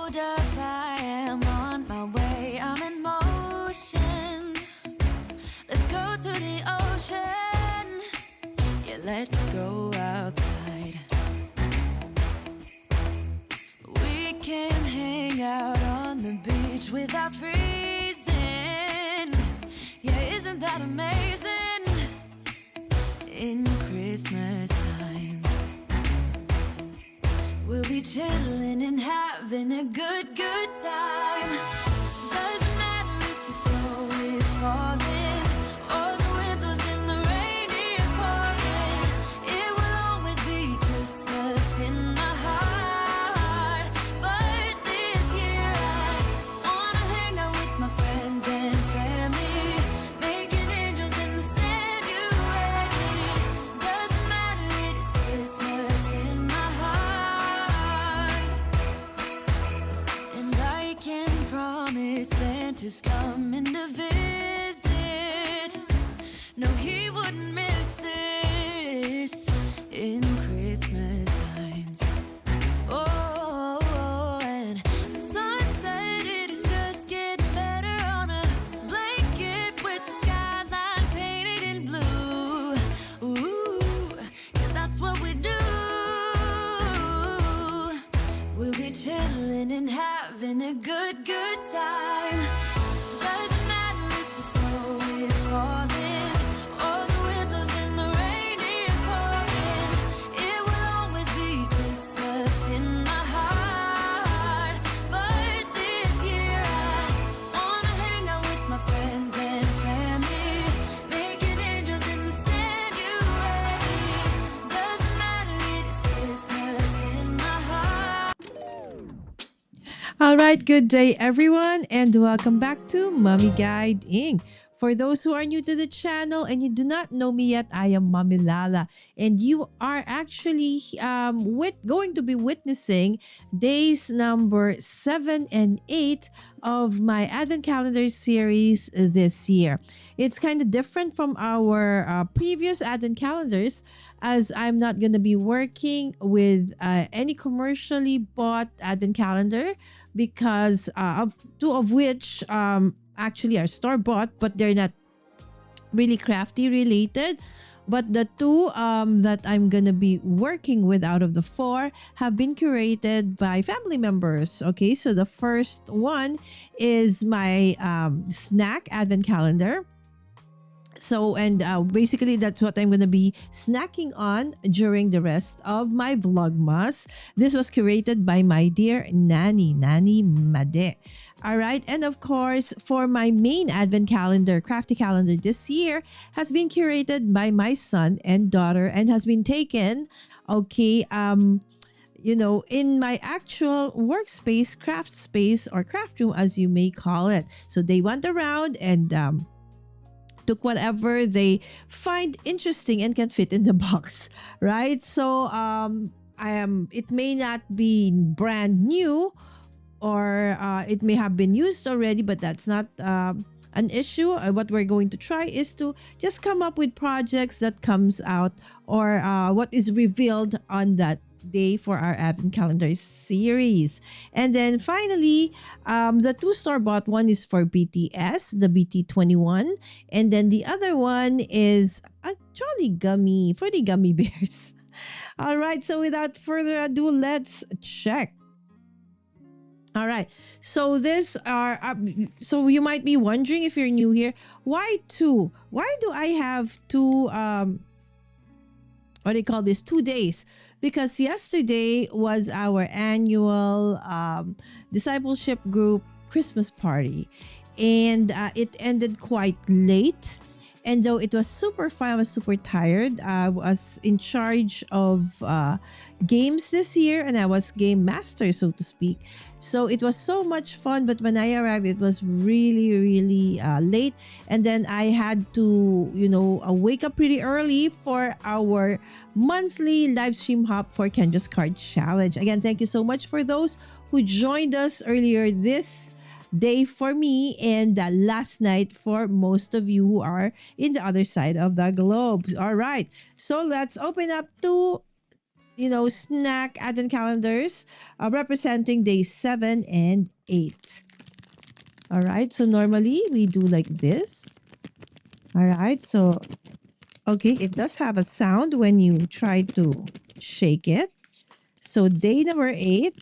Hold up, I am on my way, I'm in motion. Let's go to the ocean. Yeah, let's go outside. We can hang out on the beach without freezing. Yeah, isn't that amazing? In Christmas times, we'll be chilling and having a good time. Doesn't matter if the snow is falling or the wind blows and the rain is pouring. It will always be Christmas in my heart. But this year I wanna hang out with my friends and family, making angels in the sand. You ready? Doesn't matter, it is Christmas in my heart. And I can promise Santa's coming to visit. No, he wouldn't miss this in Christmas times. Oh, and the sun said it is just getting better on a blanket with the skyline painted in blue. Ooh, yeah, that's what we do. We'll be chilling and having a good time. Doesn't matter if the snow is falling or the wind blows and the rain is pouring. It will always be Christmas in my heart. But this year I wanna hang out with my friends and family, making angels in the sand. You ready? Doesn't matter, it is Christmas in my heart. All right, good day, everyone, and welcome back to Mommy Guide Inc. For those who are new to the channel and you do not know me yet, I am Mommy Lala, and you are actually going to be witnessing days number 7 and 8 of my Advent Calendar series this year. It's kind of different from our previous Advent calendars, as I'm not going to be working with any commercially bought Advent calendar, because of two of which actually are store bought, but they're not really crafty related. But the two that I'm gonna be working with out of the 4 have been curated by family members. Okay, so the first one is my snack Advent calendar. So, and basically that's what I'm going to be snacking on during the rest of my Vlogmas. This was curated by my dear Nanny Made. All right. And of course, for my main Advent calendar, crafty calendar this year has been curated by my son and daughter and has been taken, okay, in my actual workspace, craft space, or craft room, as you may call it. So they went around and took whatever they find interesting and can fit in the box, right? So it may not be brand new, or it may have been used already, but that's not an issue. What we're going to try is to just come up with projects that comes out, or what is revealed on that day for our Advent Calendar series. And then finally, the 2 store-bought, one is for BTS, the BT21, and then the other one is a Jolly Gummy for the gummy bears. All right, so without further ado, let's check. All right, so so you might be wondering, if you're new here, why 2? Why do I have 2 what do you call this, 2 days? Because yesterday was our annual discipleship group Christmas party, and it ended quite late. And though it was super fun, I was super tired. I was in charge of games this year, and I was game master, so to speak. So it was so much fun, but when I arrived, it was really, really late. And then I had to, wake up pretty early for our monthly live stream hop for Kendra's Card Challenge. Again, thank you so much for those who joined us earlier this day for me, and last night for most of you who are in the other side of the globe. All right, so let's open up to snack advent calendars representing days 7 and 8. All right. So normally we do like this. All right. So, okay, it does have a sound when you try to shake it. So day number 8.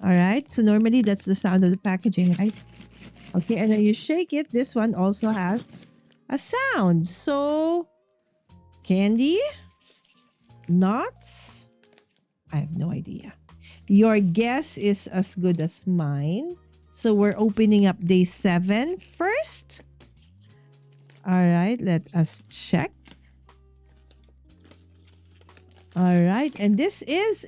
All right. So normally that's the sound of the packaging, right? Okay. And when you shake it, this one also has a sound. So candy, nuts. I have no idea. Your guess is as good as mine. So we're opening up day 7 first. All right, let us check. All right, and this is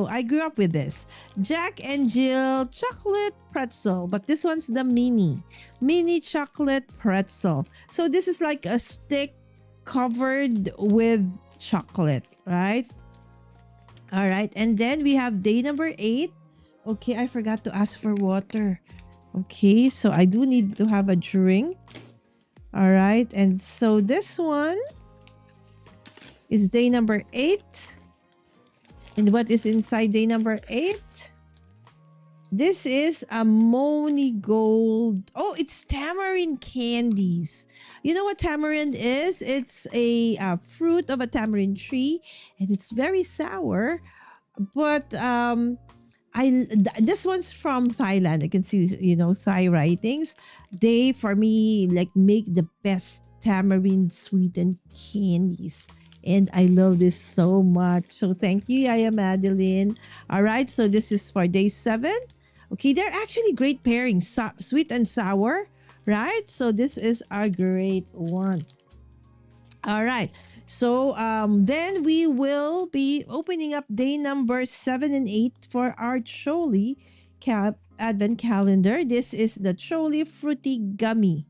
I grew up with this. Jack and Jill chocolate pretzel, but this one's the mini chocolate pretzel. So this is like a stick covered with chocolate, right? All right, and then we have day number 8. Okay, I forgot to ask for water. Okay, so I do need to have a drink. All right, and so this one is day number 8. And what is inside day number 8? This is a Moni Gold. Oh, it's tamarind candies. You know what tamarind is? It's a fruit of a tamarind tree, and it's very sour. But this one's from Thailand. I can see, Thai writings. They, for me, like make the best tamarind sweetened candies. And I love this so much. So thank you, Yaya Madeline. All right, so this is for day 7. Okay, they're actually great pairings, sweet and sour, right? So this is a great one. All right. So then we will be opening up day number 7 and 8 for our Choli Advent Calendar. This is the Choli Fruity Gummy.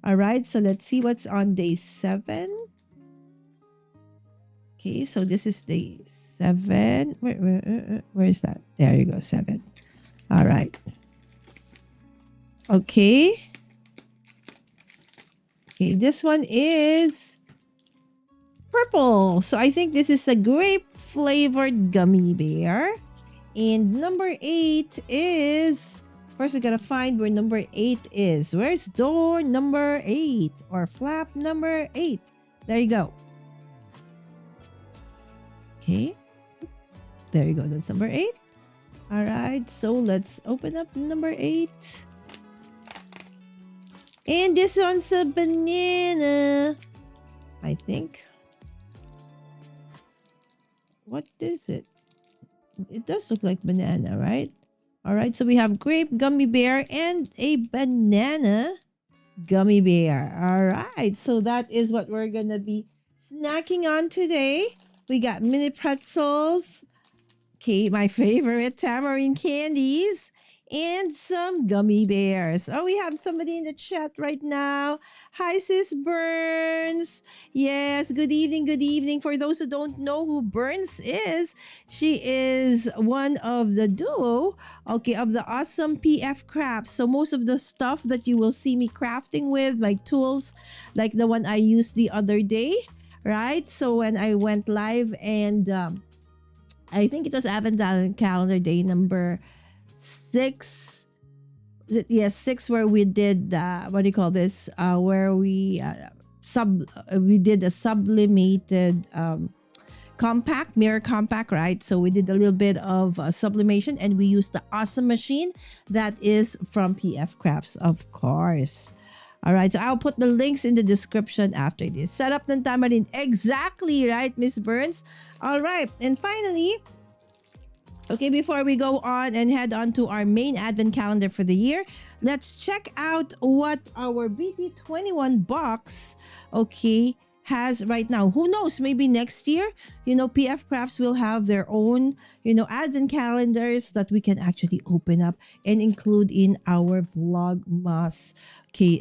All right. So let's see what's on day 7. Okay. So this is day 7. Where is that? There you go. 7. All right. Okay. Okay. This one is purple. So I think this is a grape flavored gummy bear. And number 8 is, first we gotta find where number 8 is. Where's door number 8 or flap number 8? There you go. Okay. There you go. That's number 8. All right. So let's open up number 8. And this one's a banana, I think. What is it? It does look like banana, right? All right, so we have grape gummy bear and a banana gummy bear. All right, so that is what we're going to be snacking on today. We got mini pretzels, okay, my favorite tamarind candies, and some gummy bears. Oh, we have somebody in the chat right now. Hi, Sis Burns. Yes, good evening, good evening. For those who don't know who Burns is, she is one of the duo, okay, of the awesome PF Crafts. So most of the stuff that you will see me crafting with, like tools, like the one I used the other day, right? So when I went live and I think it was Advent Calendar day number 6. Yes, 6, where we did what do you call this? Where we did a sublimated compact mirror compact, right? So we did a little bit of sublimation, and we used the awesome machine that is from PF Crafts, of course. All right, so I'll put the links in the description after this. Setup ng tamarind. Exactly, right, Miss Burns? All right, and finally, okay, before we go on and head on to our main advent calendar for the year, let's check out what our BT21 box, okay, has right now. Who knows, maybe next year, PF Crafts will have their own, advent calendars that we can actually open up and include in our Vlogmas, okay,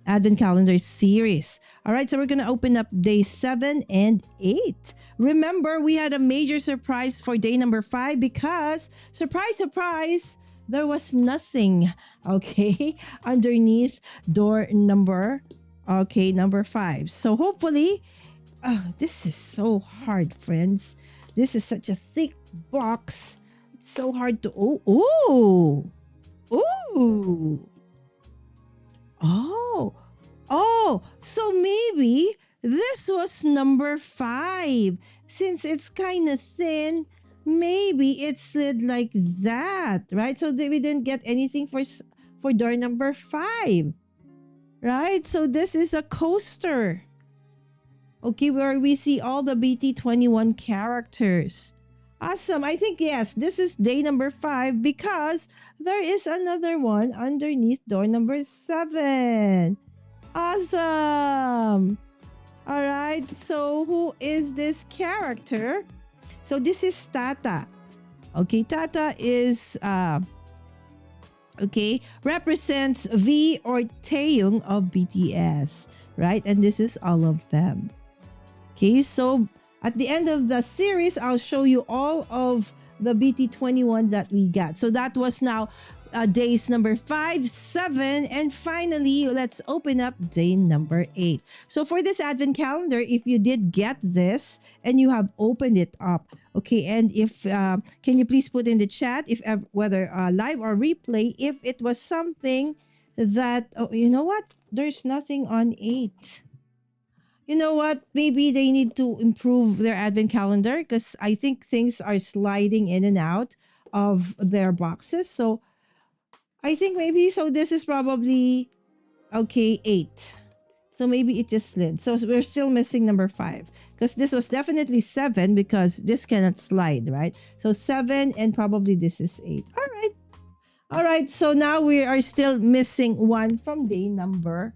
advent calendar series. All right, so we're going to open up day 7 and 8. Remember, we had a major surprise for day number 5 because, surprise, surprise, there was nothing, okay, underneath door number 5. So hopefully, Oh, this is so hard, friends. This is such a thick box. It's so hard to. Ooh. Oh, so maybe this was number 5. Since it's kind of thin, maybe it slid like that, right? So we didn't get anything for door number 5, right? So this is a coaster. Okay, where we see all the BT21 characters. Awesome. I think, yes, this is day number 5 because there is another one underneath door number 7. Awesome. All right. So, who is this character? So, this is Tata. Okay, Tata is represents V or Taeyong of BTS, right? And this is all of them. Okay, so at the end of the series, I'll show you all of the BT21 that we got. So that was now days number 5, 7, and finally, let's open up day number 8. So for this Advent calendar, if you did get this and you have opened it up, okay, and if can you please put in the chat if whether live or replay, if it was something that you know what? There's nothing on 8. You know what? Maybe they need to improve their advent calendar because I think things are sliding in and out of their boxes. So I think maybe so. This is probably okay 8. So maybe it just slid. So we're still missing number 5 because this was definitely 7 because this cannot slide, right? So 7 and probably this is 8. All right. All right. So now we are still missing 1 from day number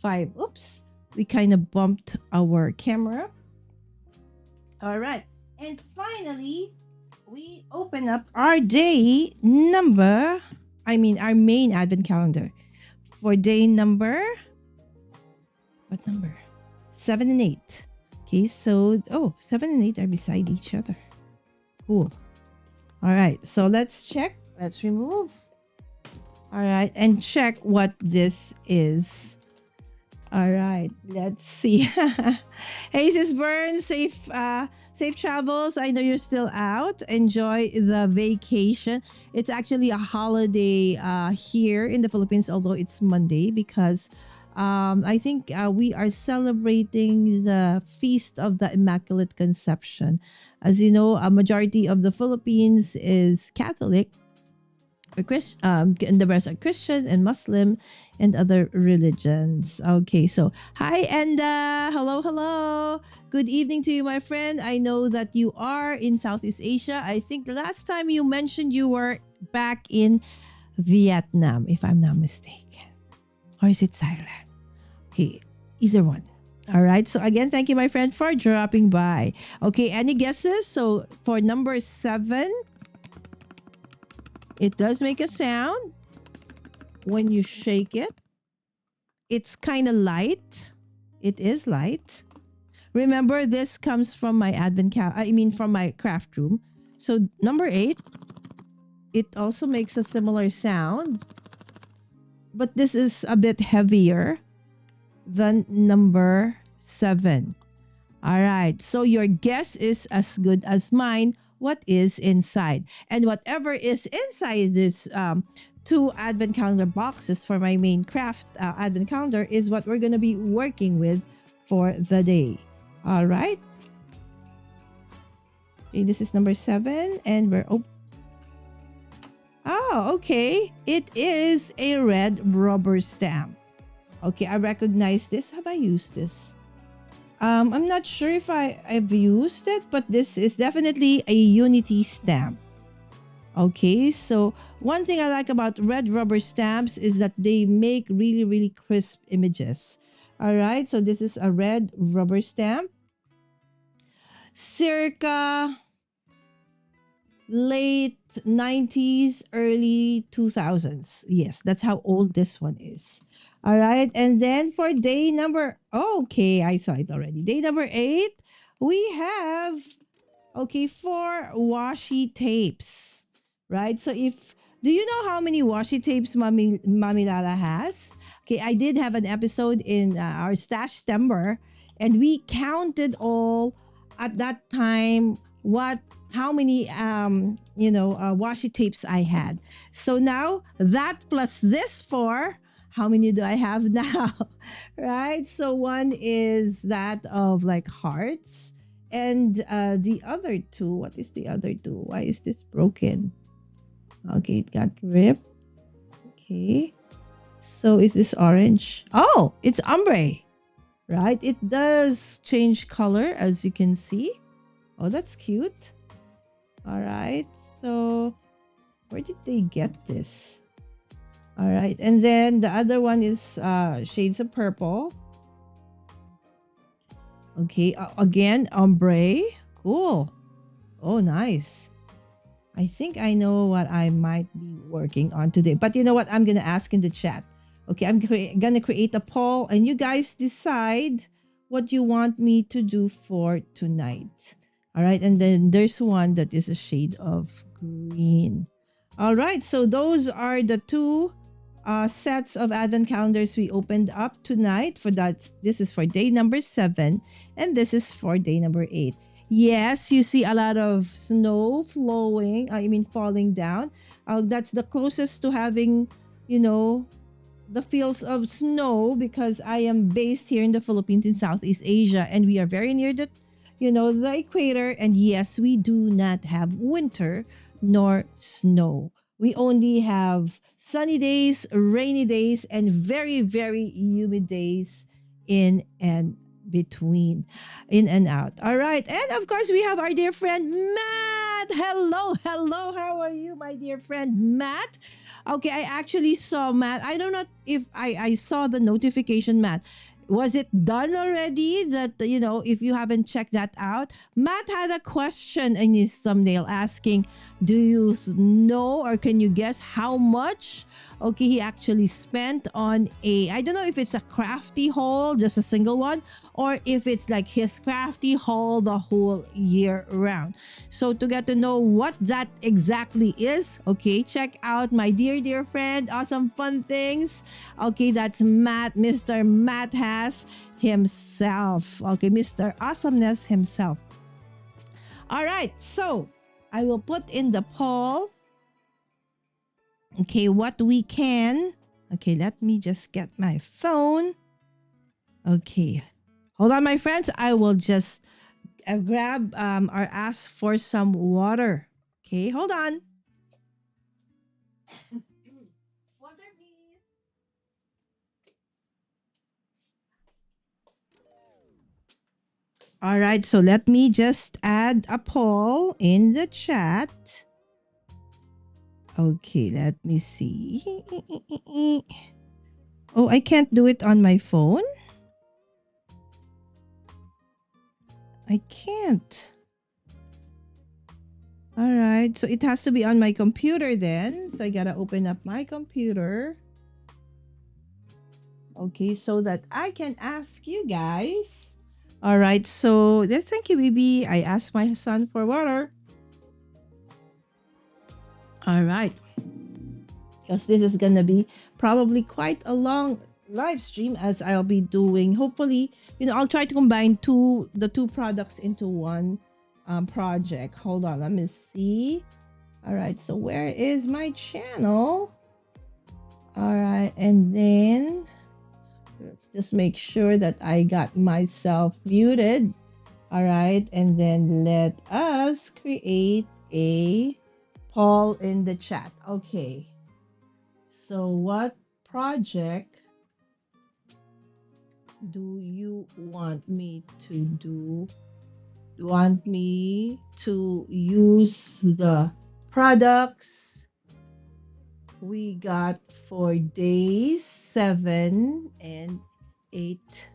5. Oops. We kind of bumped our camera. All right. And finally, we open up our our main advent calendar for day number, what number? 7 and 8. Okay, so, 7 and 8 are beside each other. Cool. All right, so let's check. Let's remove. All right, and check what this is. All right, let's see. Hey, Sis Burn, safe travels. I know you're still out. Enjoy the vacation. It's actually a holiday here in the Philippines, although it's Monday because I think we are celebrating the Feast of the Immaculate Conception. As you know, a majority of the Philippines is Catholic. And the rest are Christian and Muslim and other religions. Okay, so hi Enda. Hello. Good evening to you, my friend. I know that you are in Southeast Asia. I think the last time you mentioned you were back in Vietnam, if I'm not mistaken. Or is it Thailand? Okay, either one. All right. So again, thank you, my friend, for dropping by. Okay, any guesses? So for number 7, it does make a sound when you shake it. It's kind of light. It is light. Remember, this comes from my from my craft room. So number 8, it also makes a similar sound, but this is a bit heavier than number 7. All right. So your guess is as good as mine. What is inside? And whatever is inside this 2 advent calendar boxes for my main craft advent calendar is what we're going to be working with for the day. All right. Okay, this is number 7 and we're okay. It is a red rubber stamp. Okay, I recognize this. Have I used this? I'm not sure if I've used it, but this is definitely a Unity stamp. Okay, so one thing I like about red rubber stamps is that they make really, really crisp images. All right, so this is a red rubber stamp. Circa late 90s, early 2000s. Yes, that's how old this one is. All right. And then for day number, okay, I saw it already. Day number 8, we have, 4 washi tapes, right? So do you know how many washi tapes Mami Lala has? Okay, I did have an episode in our Stash Timber, And we counted all at that time how many washi tapes I had. So now that plus this four, how many do I have now? Right? So one is that of like hearts, and the other two, what is the other two? Why is this broken? Okay, it got ripped. Okay. So is this orange? Oh, it's ombre. Right? It does change color, as you can see. Oh, that's cute. All right. So where did they get this? All right. And then the other one is shades of purple. Okay. Again, ombre. Cool. Oh, nice. I think I know what I might be working on today. But you know what? I'm going to ask in the chat. Okay, I'm going to create a poll and you guys decide what you want me to do for tonight. All right, and then there's one that is a shade of green. All right, so those are the two sets of advent calendars we opened up tonight. For that, this is for day number 7 and this is for day number 8. Yes, you see a lot of snow falling down. That's the closest to having, the fields of snow, because I am based here in the Philippines in Southeast Asia and we are very near the equator. And yes, we do not have winter nor snow. We only have sunny days, rainy days, and very, very humid days in and between, in and out. All right. And of course, we have our dear friend Matt. Hello, hello. How are you, my dear friend Matt? Okay, I actually saw Matt. I don't know if I saw the notification, Matt. Was it done already? That, if you haven't checked that out, Matt had a question in his thumbnail asking, do you know or can you guess how much he actually spent on I don't know if it's a crafty haul, just a single one, or if it's like his crafty haul the whole year round. So to get to know what that exactly is, check out my dear friend, Awesome Fun Things. That's Matt, Mr. Matt has himself. Mr. Awesomeness himself. All right, so I will put in the poll. What we can. Let me just get my phone. Hold on, my friends. I will just grab or ask for some water. Hold on. Water, please. All right, so let me just add a poll in the chat. Let me see. Oh, I can't do it on my phone? I can't. All right, so it has to be on my computer then. So I gotta open up my computer. So that I can ask you guys. All right, so thank you, baby. I asked my son for water. All right, because this is gonna be probably quite a long live stream, as I'll be doing. Hopefully, I'll try to combine the two products into one project. Hold on, let me see. All right, so where is my channel? All right, and then let's just make sure that I got myself muted. All right, and then let us create a poll in the chat. So what project do you want me to do? Want me to use the products we got for days 7 and 8?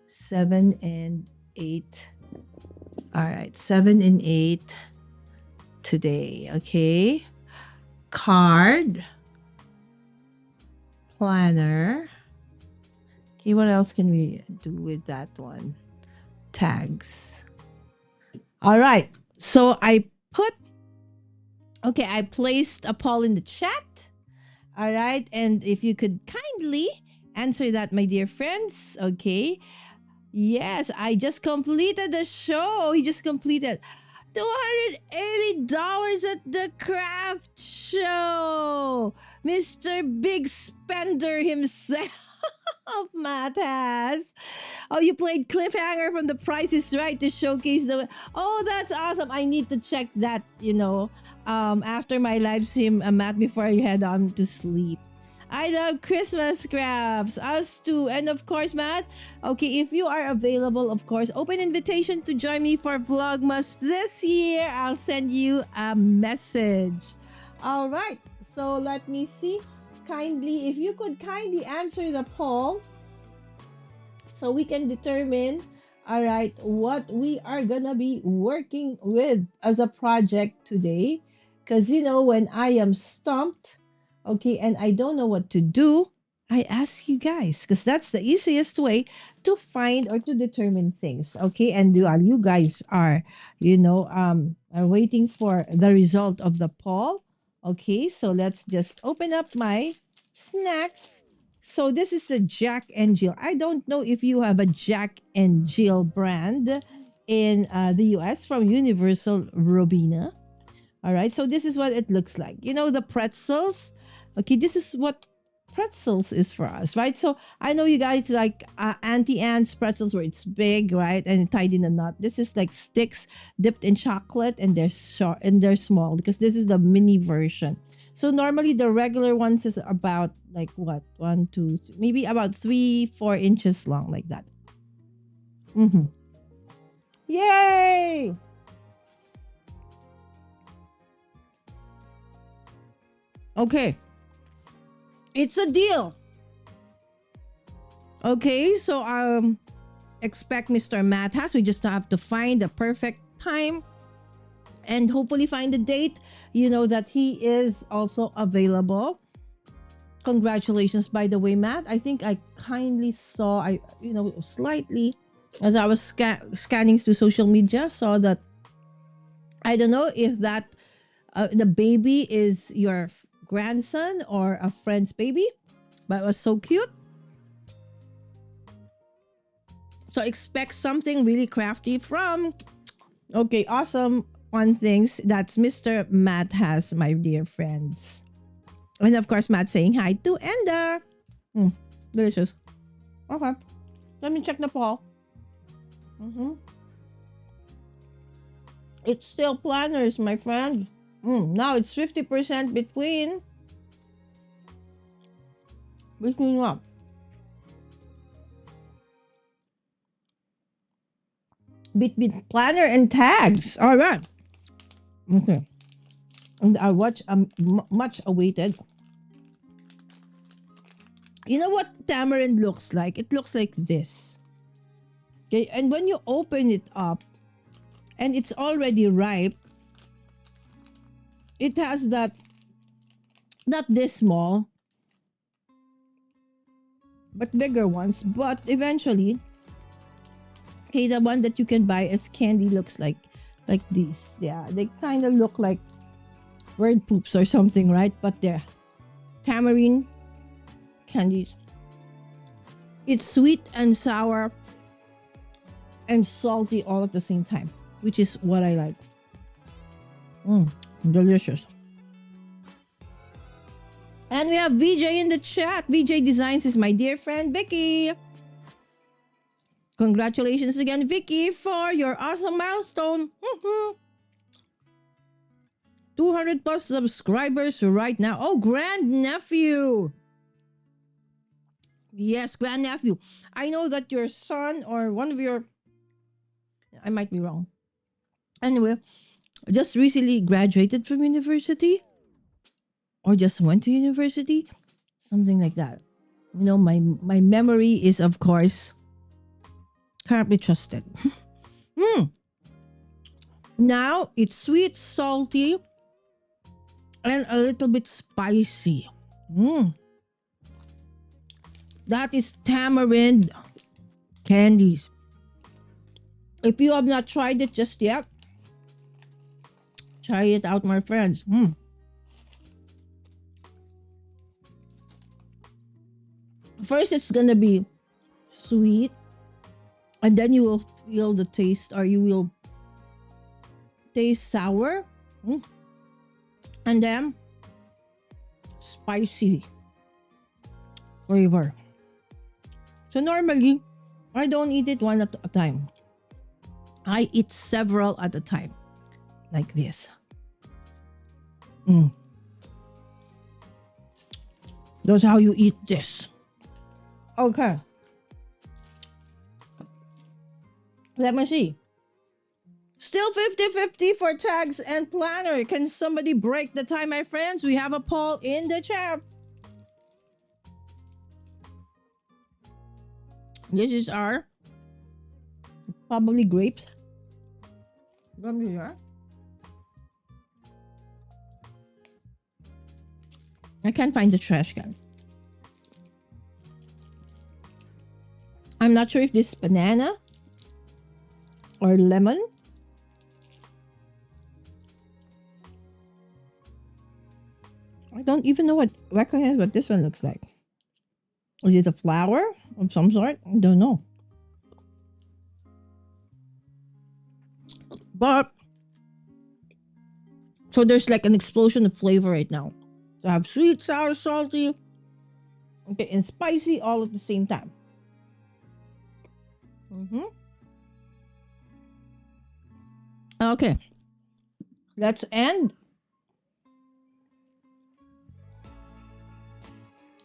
7 and 8. All right, 7 and 8 today. Card, planner. What else can we do with that one? Tags. All right, so I placed a poll in the chat. All right, and if you could kindly answer that, my dear friends. Yes, I just completed the show. He just completed $280 at the craft show. Mr. Big Spender himself, Matt has. Oh, you played Cliffhanger from The Price is Right to showcase the. Oh, that's awesome. I need to check that, after my live stream, Matt, before I head on to sleep. I love Christmas crafts. Us too. And of course, Matt, okay, if you are available, of course, open invitation to join me for Vlogmas this year. I'll send you a message. All right. So let me see. Kindly, if you could kindly answer the poll so we can determine, all right, what we are gonna be working with as a project today. Because when I am stumped, okay, and I don't know what to do, I ask you guys, because that's the easiest way to find or to determine things. Okay, and while you guys are waiting for the result of the poll, okay, so let's just open up my snacks. So this is a Jack and Jill. I don't know if you have a Jack and Jill brand in the US from Universal Robina. All right. So this is what it looks like. The pretzels. Okay, this is what pretzels is for us, right? So I know you guys like Auntie Anne's pretzels where it's big, right, and tied in a knot. This is like sticks dipped in chocolate, and they're short and they're small because this is the mini version. So normally the regular ones is about like what, one, two, maybe about 3-4 inches long, like that. Mm-hmm. Yay! Okay, it's a deal. Okay, so expect Mr. Matt has. We just have to find the perfect time and hopefully find a date, that he is also available. Congratulations, by the way, Matt. I think I kindly saw, slightly as I was scanning through social media, saw that I don't know if that the baby is your grandson or a friend's baby, but it was so cute. So expect something really crafty from. Okay, awesome. One things that's Mr. Matt has, my dear friends. And of course, Matt saying hi to Enda. Delicious. Okay. Let me check the poll. It's still planners, my friend. Now it's 50% between what? Between planner and tags. All right. Okay. And I watch much awaited. You know what tamarind looks like? It looks like this. Okay, and when you open it up and it's already ripe, it has that not this small but bigger ones, but eventually, okay, the one that you can buy as candy looks like these. Yeah, they kind of look like bird poops or something, right? But they're tamarind candies. It's sweet and sour and salty all at the same time, which is what I like. Delicious. And we have VJ in the chat. VJ Designs is my dear friend Vicky. Congratulations again, Vicky, for your awesome milestone. 200 plus subscribers right now. Oh, grandnephew. Yes, grandnephew. I know that your son or one of your, I might be wrong. Anyway, just recently graduated from university or just went to university, something like that. My memory is, of course, can't be trusted. Now it's sweet, salty, and a little bit spicy. That is tamarind candies. If you have not tried it just yet, try it out, my friends. First, it's gonna be sweet, And then you will feel the taste, or you will taste sour. Mm. And then spicy flavor. So normally, I don't eat it one at a time. I eat several at a time, like this. Mm. That's how you eat this. Okay. Let me see. Still 50-50 for tags and planner. Can somebody break the tie, my friends? We have a poll in the chat. This is our probably grapes. Come here. I can't find the trash can. I'm not sure if this is banana or lemon. I don't even recognize what this one looks like. Is it a flower of some sort? I don't know. But so there's like an explosion of flavor right now. So I have sweet, sour, salty, okay, and spicy all at the same time. Okay. Let's end.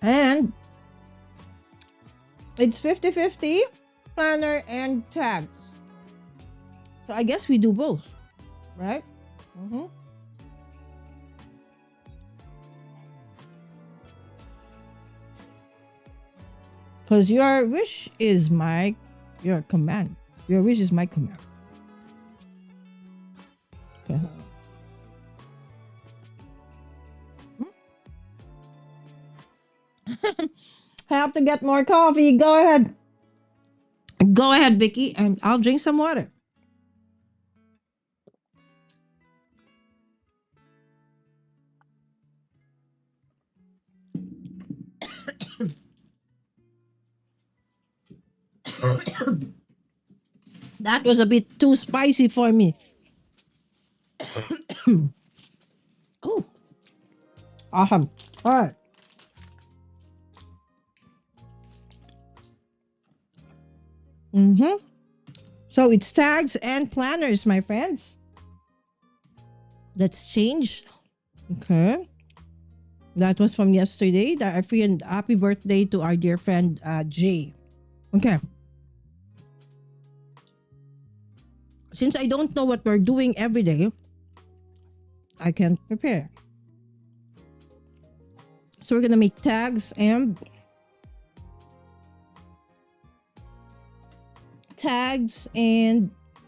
And it's 50-50 planner and tags. So I guess we do both, right? Because your wish is your command. Your wish is my command. Okay. I have to get more coffee. Go ahead. Go ahead, Vicky, and I'll drink some water. That was a bit too spicy for me. Oh, awesome. All right. So it's tags and planners, my friends. Let's change. Okay. That was from yesterday. Happy birthday to our dear friend Jay. Okay. Since I don't know what we're doing every day, I can prepare. So we're gonna make tags and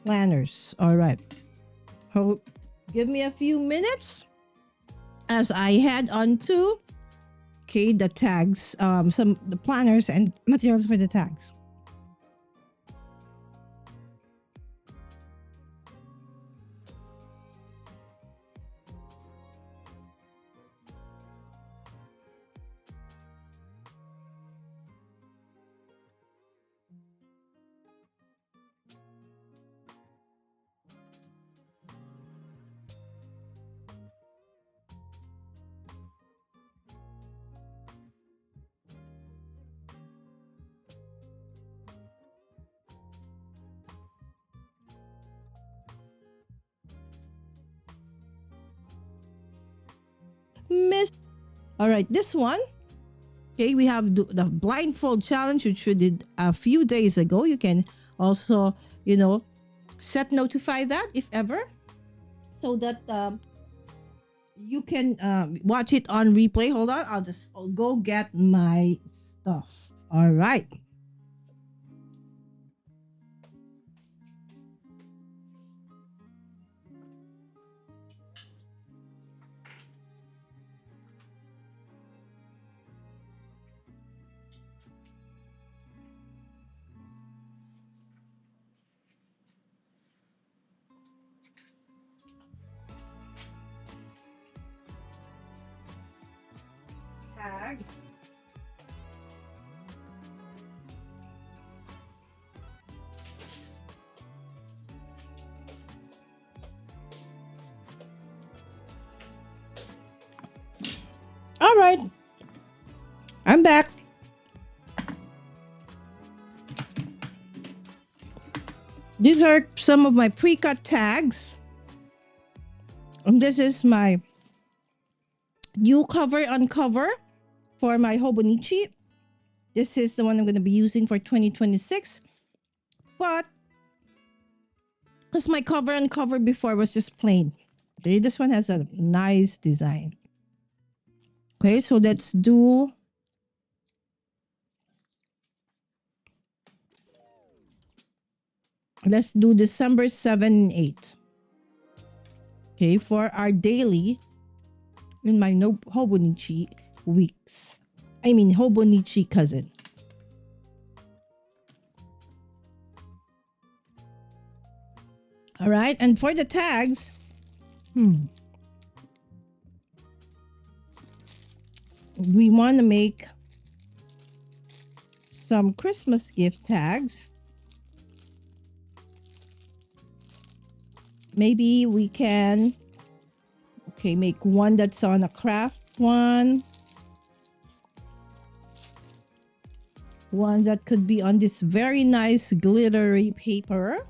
planners. All right. So give me a few minutes as I head on to the tags, the planners and materials for the tags. Miss. All right, this one. Okay, we have the blindfold challenge, which we did a few days ago. You can also, set notify that if ever, so that you can watch it on replay. Hold on, I'll go get my stuff. All right. Tag. All right, I'm back. These are some of my pre-cut tags. And this is my new cover uncover for my Hobonichi. This is the one I'm going to be using for 2026. But because my cover uncover before was just plain. Okay, this one has a nice design. Okay, so let's do December 7 and 8. Okay, for our daily in my no Hobonichi weeks. I mean Hobonichi cousin. All right, and for the tags, we want to make some Christmas gift tags. Maybe we can make one that's on a craft one that could be on this very nice glittery paper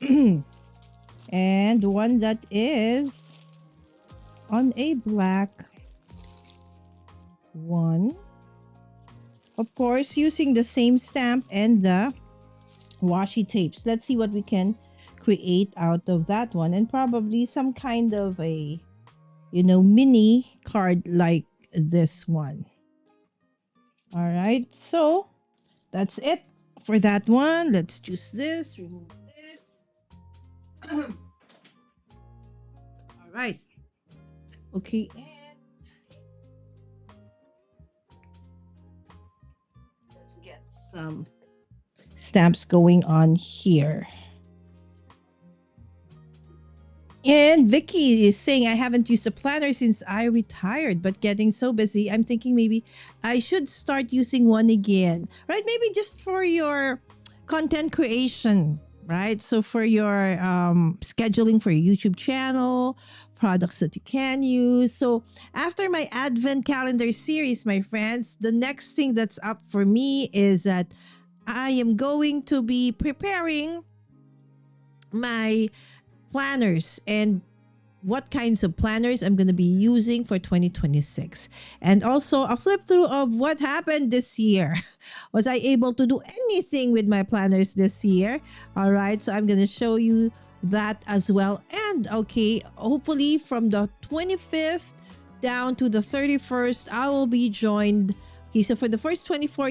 and one that is on a black one, of course using the same stamp and the washi tapes. Let's see what we can create out of that one, and probably some kind of a mini card like this one. All right, so that's it for that one. Let's choose this, remove this. All right, okay, and let's get some stamps going on here. And Vicky is saying, I haven't used a planner since I retired, but getting so busy, I'm thinking maybe I should start using one again, right? Maybe just for your content creation, right? So for your scheduling for your YouTube channel, products that you can use. So after my Advent Calendar series, my friends, the next thing that's up for me is that I am going to be preparing my planners and what kinds of planners I'm going to be using for 2026. And also a flip through of what happened this year. Was I able to do anything with my planners this year? All right, so I'm going to show you that as well. And okay, hopefully from the 25th down to the 31st, I will be joined. Okay, so for the first 24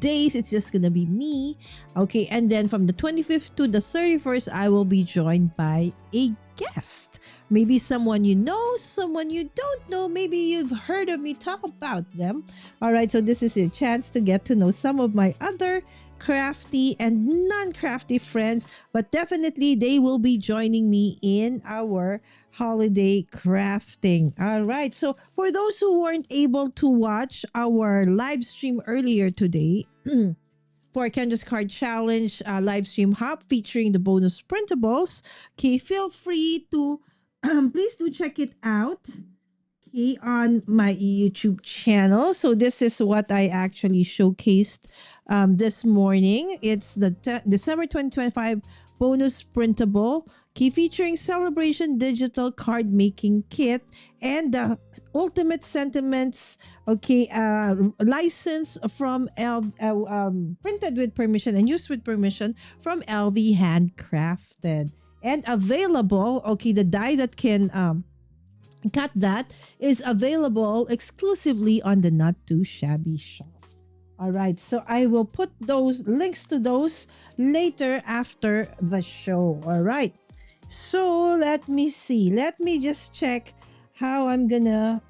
days, it's just going to be me. Okay, and then from the 25th to the 31st, I will be joined by a guest. Maybe someone you know, someone you don't know. Maybe you've heard of me talk about them. All right, so this is your chance to get to know some of my other crafty and non-crafty friends, but definitely they will be joining me in our holiday crafting. All right, so for those who weren't able to watch our live stream earlier today, for Kendra's Card Challenge live stream hub featuring the bonus printables, okay, feel free to please do check it out, okay, on my YouTube channel. So this is what I actually showcased this morning. It's the December 2025 bonus printable, key featuring celebration digital card making kit and the ultimate sentiments, okay, license from printed with permission and used with permission from LV Handcrafted, and available, okay, the die that can cut that is available exclusively on the Not Too Shabby shop. All right, so I will put those links to those later after the show. All right, so let me see. Let me just check how I'm gonna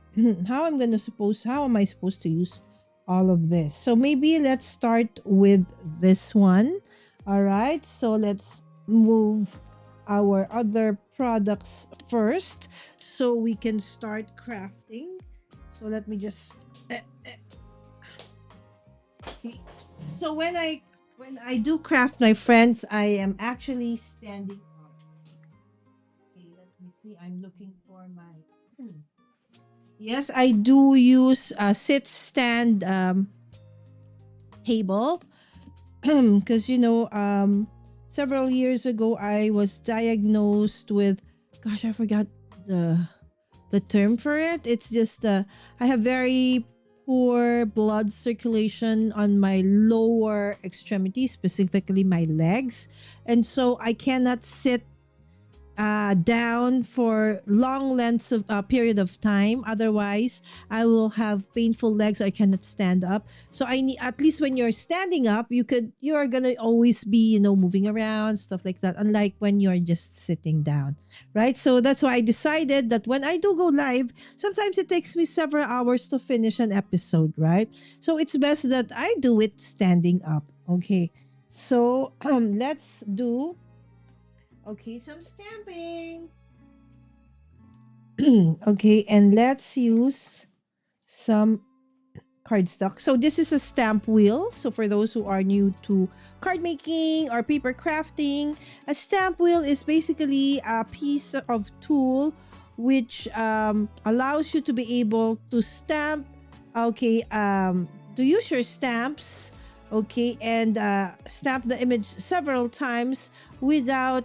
how am I supposed to use all of this. So maybe let's start with this one. All right, so let's move our other products first so we can start crafting. So let me just okay. So when I do craft, my friends, I am actually standing up. Okay, let me see. I'm looking for my Yes, I do use a sit stand table because several years ago I was diagnosed with, gosh, I forgot the term for it. It's just I have very poor blood circulation on my lower extremity, specifically my legs, and so I cannot sit down for long lengths of period of time. Otherwise, I will have painful legs. Or I cannot stand up. So I need, at least when you're standing up, you are gonna always be moving around, stuff like that. Unlike when you're just sitting down, right? So that's why I decided that when I do go live, sometimes it takes me several hours to finish an episode, right? So it's best that I do it standing up. Okay. So let's do. Okay, some stamping. Okay, and let's use some cardstock. So this is a stamp wheel. So for those who are new to card making or paper crafting, a stamp wheel is basically a piece of tool which allows you to be able to stamp. Okay, to use your stamps. Okay, and stamp the image several times without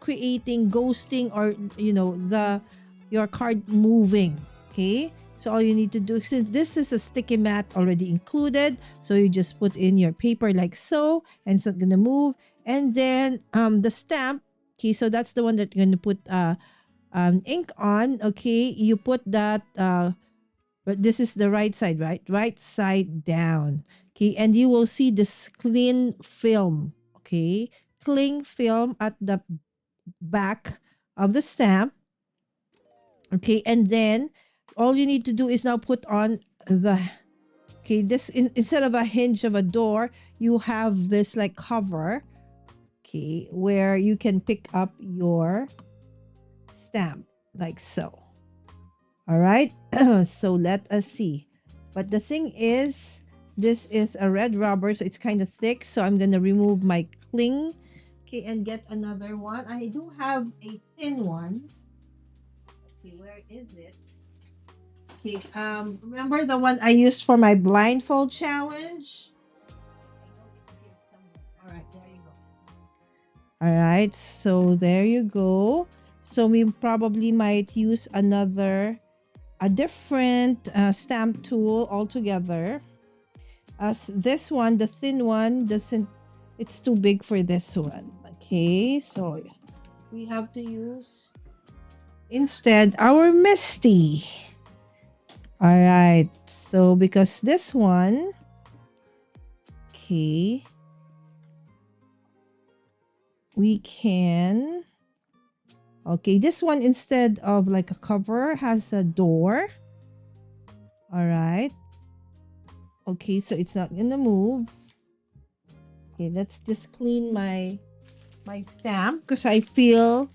creating ghosting or the your card moving. Okay, so all you need to do, since this is a sticky mat already included, so you just put in your paper like so, and it's not gonna move. And then the stamp, okay, so that's the one that you're gonna put ink on. Okay, you put that but this is the right side, right? Right side down. Okay, and you will see this clean film. Okay, cling film at the back of the stamp. Okay, and then all you need to do is now put on the, okay, this instead of a hinge of a door, you have this like cover, okay, where you can pick up your stamp like so. All right. So let us see. But the thing is, this is a red rubber, so it's kind of thick. So I'm gonna remove my cling, okay, and get another one. I do have a thin one. Okay, where is it? Okay, remember the one I used for my blindfold challenge? I know it's here somewhere. All right, there you go. All right, so there you go. So we probably might use a different stamp tool altogether. As this one, the thin one, doesn't, it's too big for this one. Okay, so we have to use instead our Misty. All right, so because this one, okay, we can, okay, this one instead of like a cover has a door. All right. Okay, so it's not gonna move. Okay, let's just clean my stamp because I feel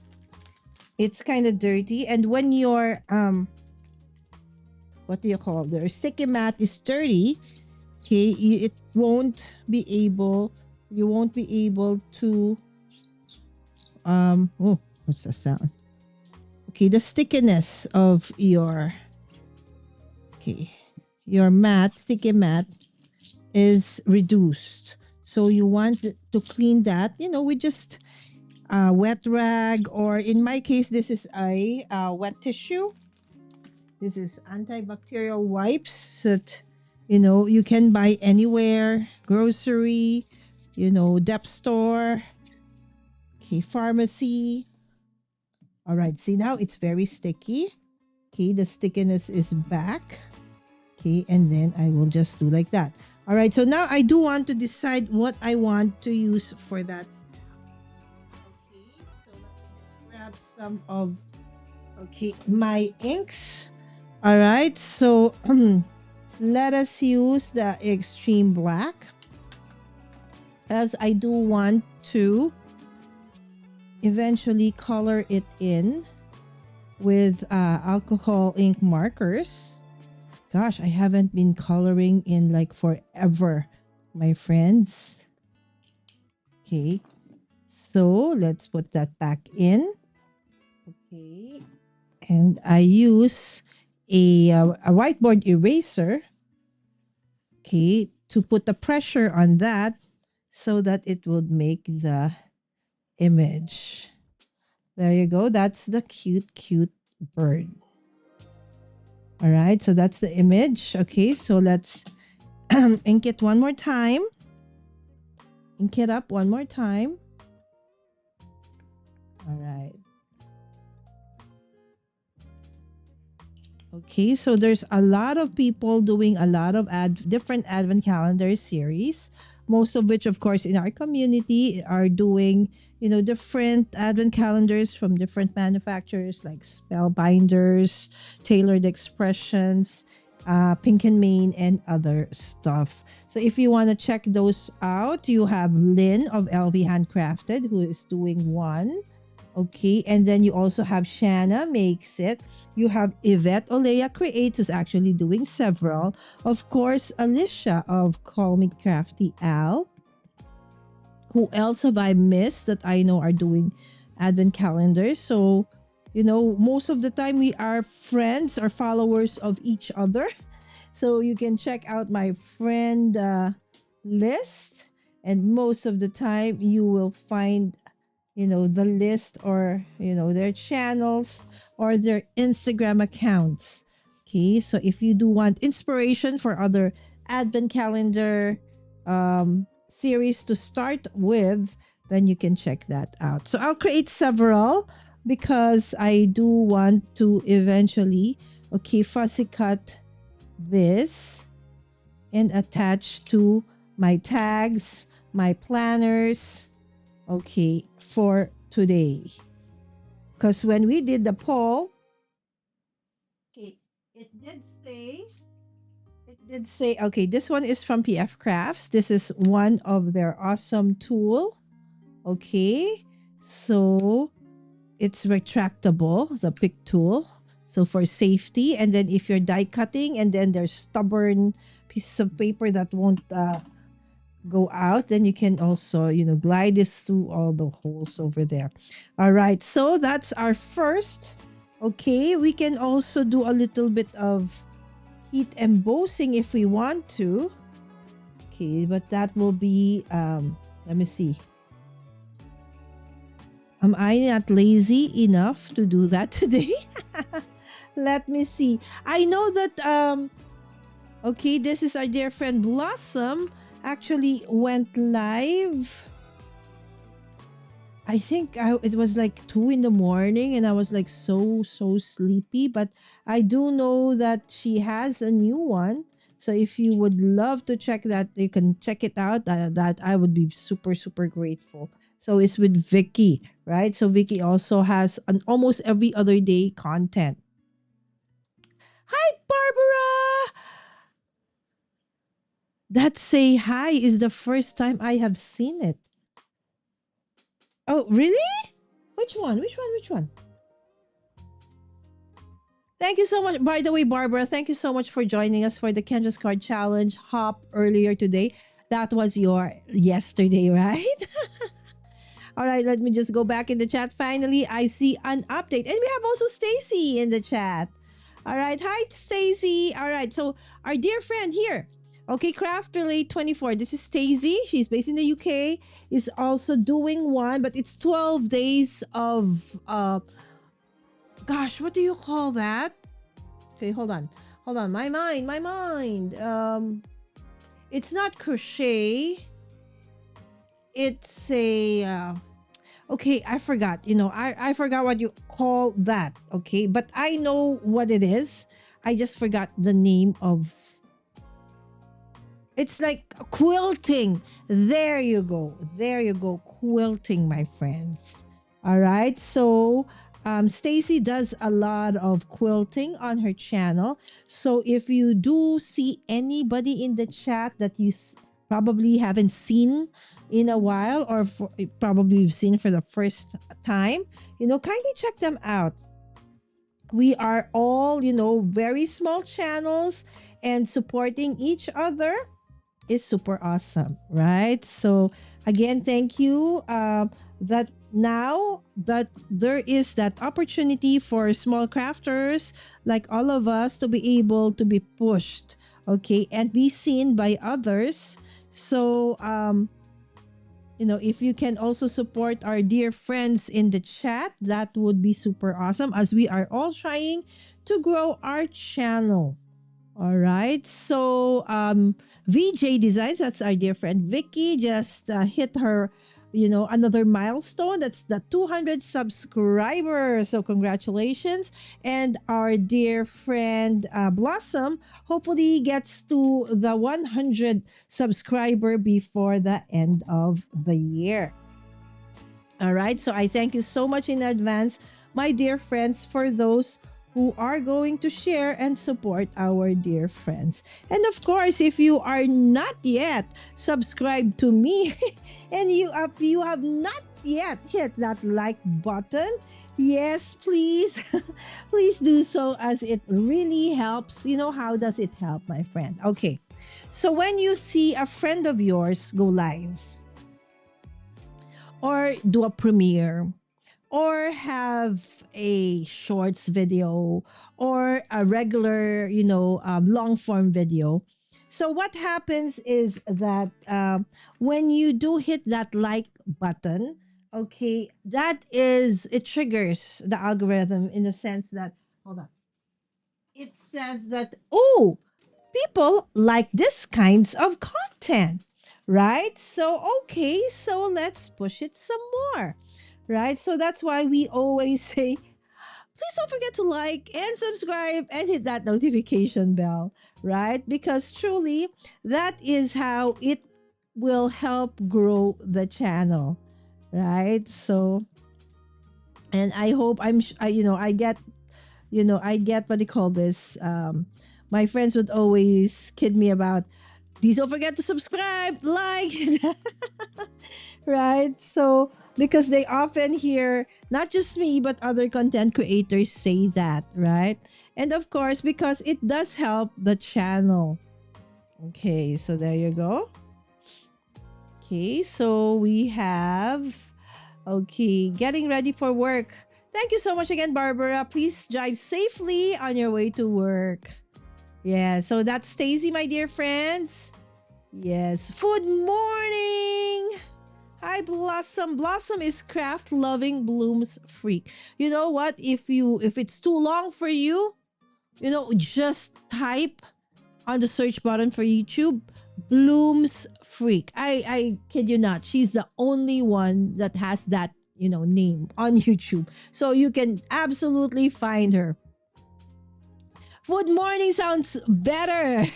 it's kind of dirty. And when your what do you call it? The sticky mat is dirty, okay, it won't be able, you won't be able to oh, what's the sound? Okay, the stickiness of your, okay, your mat, sticky mat is reduced. So you want to clean that, with just a wet rag, or in my case, this is a wet tissue. This is antibacterial wipes that, you can buy anywhere, grocery, depth store, okay, pharmacy. All right, see now it's very sticky. Okay, the stickiness is back. Okay, and then I will just do like that. All right, so now I do want to decide what I want to use for that. Okay, so let me just grab some of, okay, my inks. All right, so let us use the extreme black, as I do want to eventually color it in with alcohol ink markers. Gosh, I haven't been coloring in like forever, my friends. Okay, so let's put that back in. Okay, and I use a whiteboard eraser, okay, to put the pressure on that so that it would make the image. There you go. That's the cute bird. All right, so that's the image. Okay, so let's ink it one more time. Ink it up one more time. All right. Okay, so there's a lot of people doing a lot of different Advent calendar series, most of which, of course, in our community are doing, different Advent calendars from different manufacturers like Spellbinders, Tailored Expressions, Pink and Main, and other stuff. So if you want to check those out, you have Lynn of LV Handcrafted who is doing one. Okay, and then you also have Shanna Makes It. You have Yvette Olea Creates, who's actually doing several. Of course, Alicia of Call Me Crafty Al. Who else have I missed that I know are doing Advent calendars? So, most of the time we are friends or followers of each other. So you can check out my friend list. And most of the time you will find the list or their channels or their Instagram accounts. Okay, so if you do want inspiration for other Advent calendar series to start with, then you can check that out. So I'll create several because I do want to eventually fussy cut this and attach to my tags, my planners, for today. Because when we did the poll, it did say, this one is from PF Crafts. This is one of their awesome tool. Okay, so it's retractable, the pick tool. So for safety, and then if you're die cutting and then there's stubborn pieces of paper that won't go out, then you can also glide this through all the holes over there. All right, so that's our first. Okay, we can also do a little bit of heat embossing if we want to. Okay, but that will be let me see, am I not lazy enough to do that today? Let me see. I know that this is our dear friend Blossom actually went live. I think it was like 2 in the morning and I was like so sleepy, but I do know that she has a new one. So if you would love to check that, you can check it out. That I would be super grateful. So it's with Vicky, right? So Vicky also has an almost every other day content. Hi, Barbara! That say hi is the first time I have seen it. Oh, really? Which one? Thank you so much. By the way, Barbara, thank you so much for joining us for the Kendra's Card Challenge hop earlier today. That was your yesterday, right? All right, let me just go back in the chat. Finally, I see an update. And we have also Stacy in the chat. All right, hi, Stacy. All right, so our dear friend here, Craft Relate 24. This is Stacy. She's based in the UK. Is also doing one, but it's 12 days of gosh, what do you call that? Okay, hold on. My mind. It's not crochet. It's a I forgot. I forgot what you call that. Okay, but I know what it is. I just forgot the name of. It's like quilting. There you go. Quilting, my friends. All right. So Stacy does a lot of quilting on her channel. So if you do see anybody in the chat that you probably haven't seen in a while, or probably you've seen for the first time, kindly check them out. We are all, very small channels, and supporting each other is super awesome, right? So again, thank you. That now that there is that opportunity for small crafters like all of us to be able to be pushed, okay, and be seen by others. So, if you can also support our dear friends in the chat, that would be super awesome as we are all trying to grow our channel. All right. So, VJ Designs, that's our dear friend Vicky, just hit her, another milestone. That's the 200 subscribers. So, congratulations. And our dear friend Blossom hopefully gets to the 100 subscriber before the end of the year. All right. So I thank you so much in advance, my dear friends, for those who are going to share and support our dear friends. And of course, if you are not yet subscribed to me and you have not yet hit that like button, yes, please, please do so as it really helps. You know, how does it help, my friend? Okay. So when you see a friend of yours go live, or do a premiere, or have a shorts video, or a regular, long form video. So what happens is that when you do hit that like button, okay, it triggers the algorithm in the sense that, hold on, it says that, oh, people like this kinds of content, right? So, okay, so let's push it some more, right? So that's why we always say, please don't forget to like and subscribe and hit that notification bell, right? Because truly, that is how it will help grow the channel, right? So, and I hope I get what they call this. My friends would always kid me about, please don't forget to subscribe, like, right? So, because they often hear not just me, but other content creators say that, right? And of course, because it does help the channel. Okay, so there you go. Okay, so we have, okay, getting ready for work. Thank you so much again, Barbara. Please drive safely on your way to work. Yeah, so that's Stacy, my dear friends. Yes. Good morning. Hi, Blossom. Blossom is craft loving blooms freak. You know what? If it's too long for you, just type on the search button for YouTube, blooms freak. I kid you not. She's the only one that has that, name on YouTube. So you can absolutely find her. Good morning sounds better,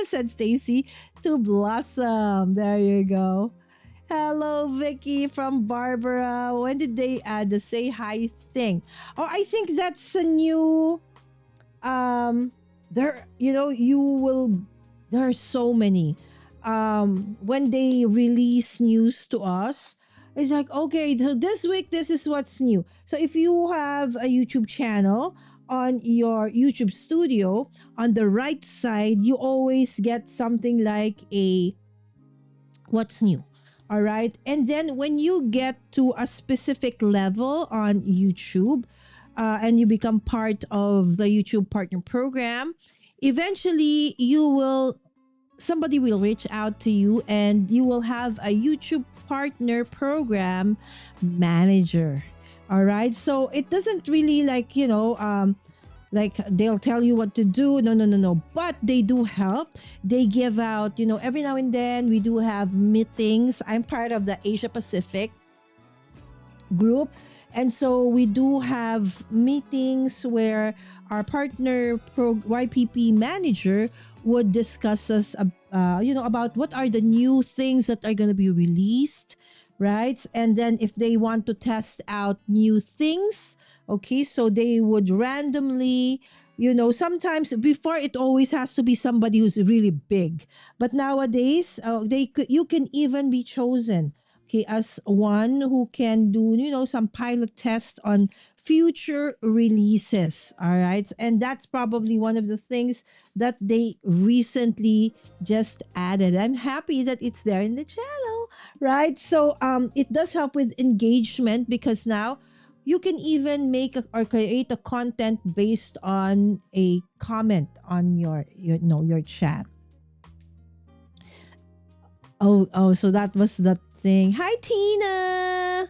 said Stacy to Blossom. There you go. Hello, Vicky from Barbara. When did they add the say hi thing? Oh, I think that's a new. There, there are so many. When they release news to us, it's like, okay, so this week, this is what's new. So if you have a YouTube channel, on your YouTube studio, on the right side, you always get something like a what's new. All right. And then when you get to a specific level on YouTube, and you become part of the YouTube Partner Program, eventually somebody will reach out to you and you will have a YouTube Partner Program manager. All right. So it doesn't really like they'll tell you what to do. No. But they do help. They give out, every now and then we do have meetings. I'm part of the Asia Pacific group. And so we do have meetings where our partner YPP manager would discuss us, about what are the new things that are going to be released, right? And then if they want to test out new things, okay, so they would randomly, sometimes before it always has to be somebody who's really big, but nowadays you can even be chosen, okay, as one who can do, some pilot test on future releases. All right. And that's probably one of the things that they recently just added. I'm happy that it's there in the channel. right? So it does help with engagement because now you can even or create a content based on a comment on your no your chat. Oh, so that was the thing. Hi, Tina.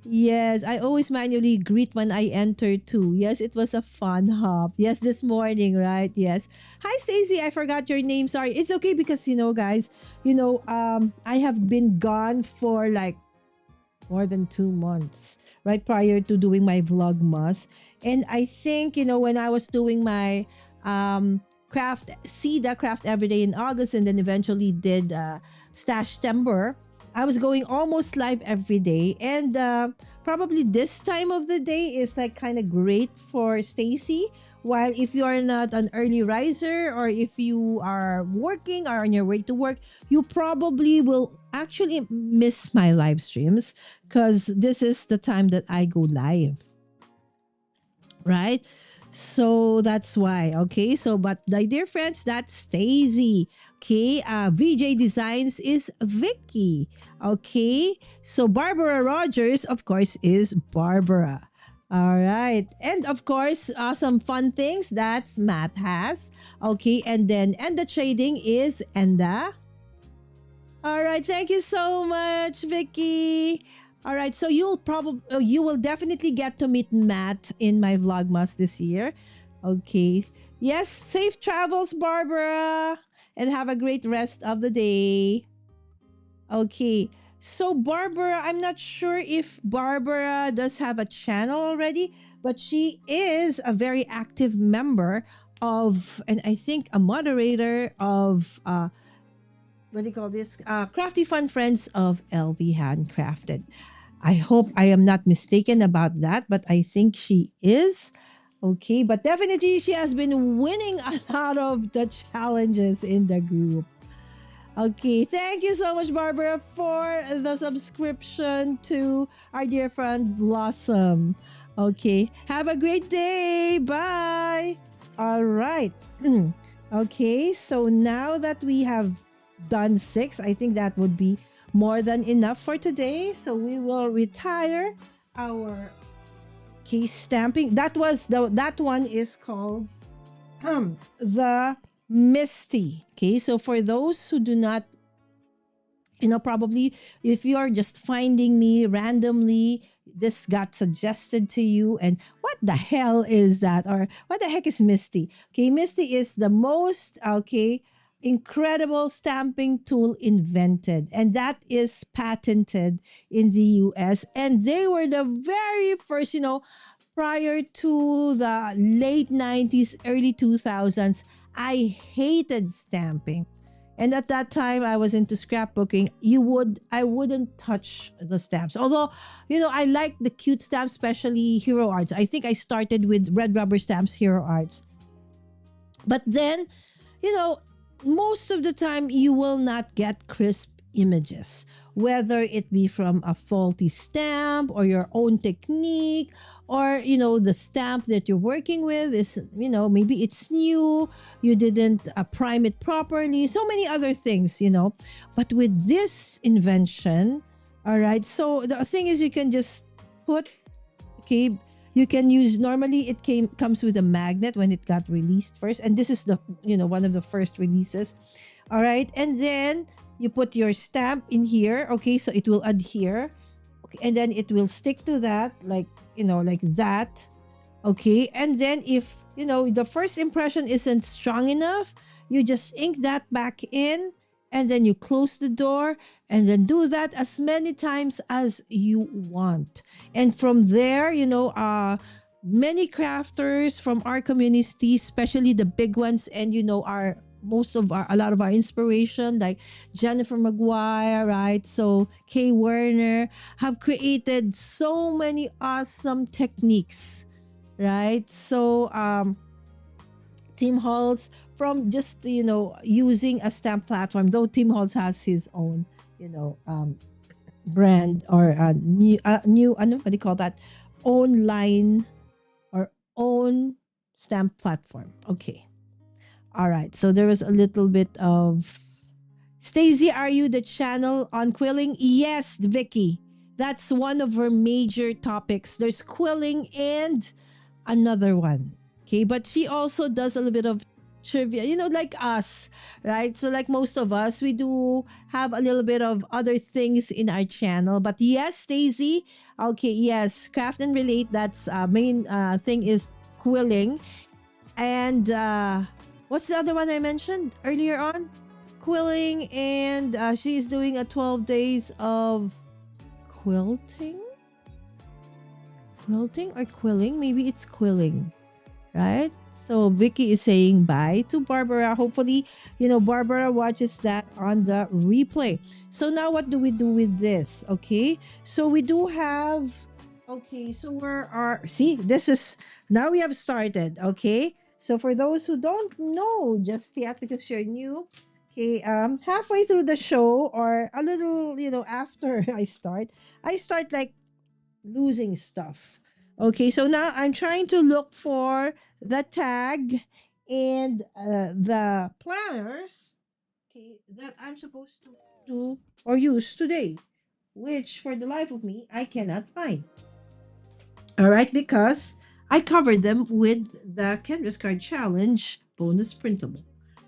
Yes, I always manually greet when I enter too. Yes, it was a fun hop. Yes, this morning, right? Yes. Hi, Stacy. I forgot your name. Sorry. It's okay because guys, I have been gone for like more than 2 months, right prior to doing my Vlogmas, and I think when I was doing my craft, SIDA craft every day in August, and then eventually did Stash Timber. I was going almost live every day, and probably this time of the day is like kind of great for Stacy. While if you are not an early riser, or if you are working or on your way to work, you probably will actually miss my live streams because this is the time that I go live, right? So that's why. Okay. So, but my dear friends, that's Stacy. Okay. VJ Designs is Vicky. Okay. So Barbara Rogers, of course, is Barbara. All right. And of course, some fun things that's Matt has. Okay. And the trading is Enda. All right, thank you so much, Vicky. All right, so you will definitely get to meet Matt in my Vlogmas this year. Okay. Yes, safe travels, Barbara, and have a great rest of the day. Okay. So Barbara, I'm not sure if Barbara does have a channel already, but she is a very active member of, and I think a moderator of what do you call this? Crafty Fun Friends of LB Handcrafted. I hope I am not mistaken about that, but I think she is. Okay, but definitely she has been winning a lot of the challenges in the group. Okay, thank you so much, Barbara, for the subscription to our dear friend Blossom. Okay, have a great day. Bye. All right. Okay, so now that we have done 6, I think that would be more than enough for today. So we will retire our case stamping. That one is called the Misty. Okay, so for those who do not, probably if you're just finding me randomly, this got suggested to you, and what the hell is that? Or what the heck is Misty? Okay, Misty is the most, incredible stamping tool invented, and that is patented in the US. And they were the very first, prior to the late 90s, early 2000s. I hated stamping. And at that time I was into scrapbooking. I wouldn't touch the stamps. Although, I like the cute stamps, especially Hero Arts. I think I started with Red Rubber Stamps Hero Arts. But then, you know, most of the time you will not get crisp images, whether it be from a faulty stamp or your own technique, or the stamp that you're working with is, maybe it's new, you didn't prime it properly, so many other things. But with this invention, all right, so the thing is, you can just put, okay, you can use, normally it comes with a magnet when it got released first, and this is the, one of the first releases. All right, and then you put your stamp in here. Okay, so it will adhere. Okay, and then it will stick to that, like, like that. Okay, and then if the first impression isn't strong enough, you just ink that back in, and then you close the door, and then do that as many times as you want. And from there, many crafters from our community, especially the big ones, and our a lot of our inspiration, like Jennifer Maguire, right? So Kay Werner have created so many awesome techniques, right? So Tim Holtz, from just using a stamp platform, though Tim Holtz has his own brand, or a new what do you call that, own line or own stamp platform. Okay, all right, so there was a little bit of Stacey, are you the channel on quilling? Yes, Vicky. That's one of her major topics. There's quilling and another one. Okay, but she also does a little bit of trivia, like us, right? So, like most of us, we do have a little bit of other things in our channel. But yes, Stacey, okay, yes, craft and relate. That's main thing is quilling. And what's the other one I mentioned earlier on? Quilling, and she's doing a 12 days of quilting? Quilting or quilling? Maybe it's quilling, right? So Vicky is saying bye to Barbara. Hopefully, Barbara watches that on the replay. So now what do we do with this? Okay. So we do have, okay, so where are, see, this is, now we have started. Okay. So for those who don't know, just yet because you're new, okay, halfway through the show or a little, after I start like losing stuff. Okay, so now I'm trying to look for the tag and the planners, okay, that I'm supposed to do or use today, which for the life of me, I cannot find. All right, because I covered them with the Canvas Card Challenge bonus printable.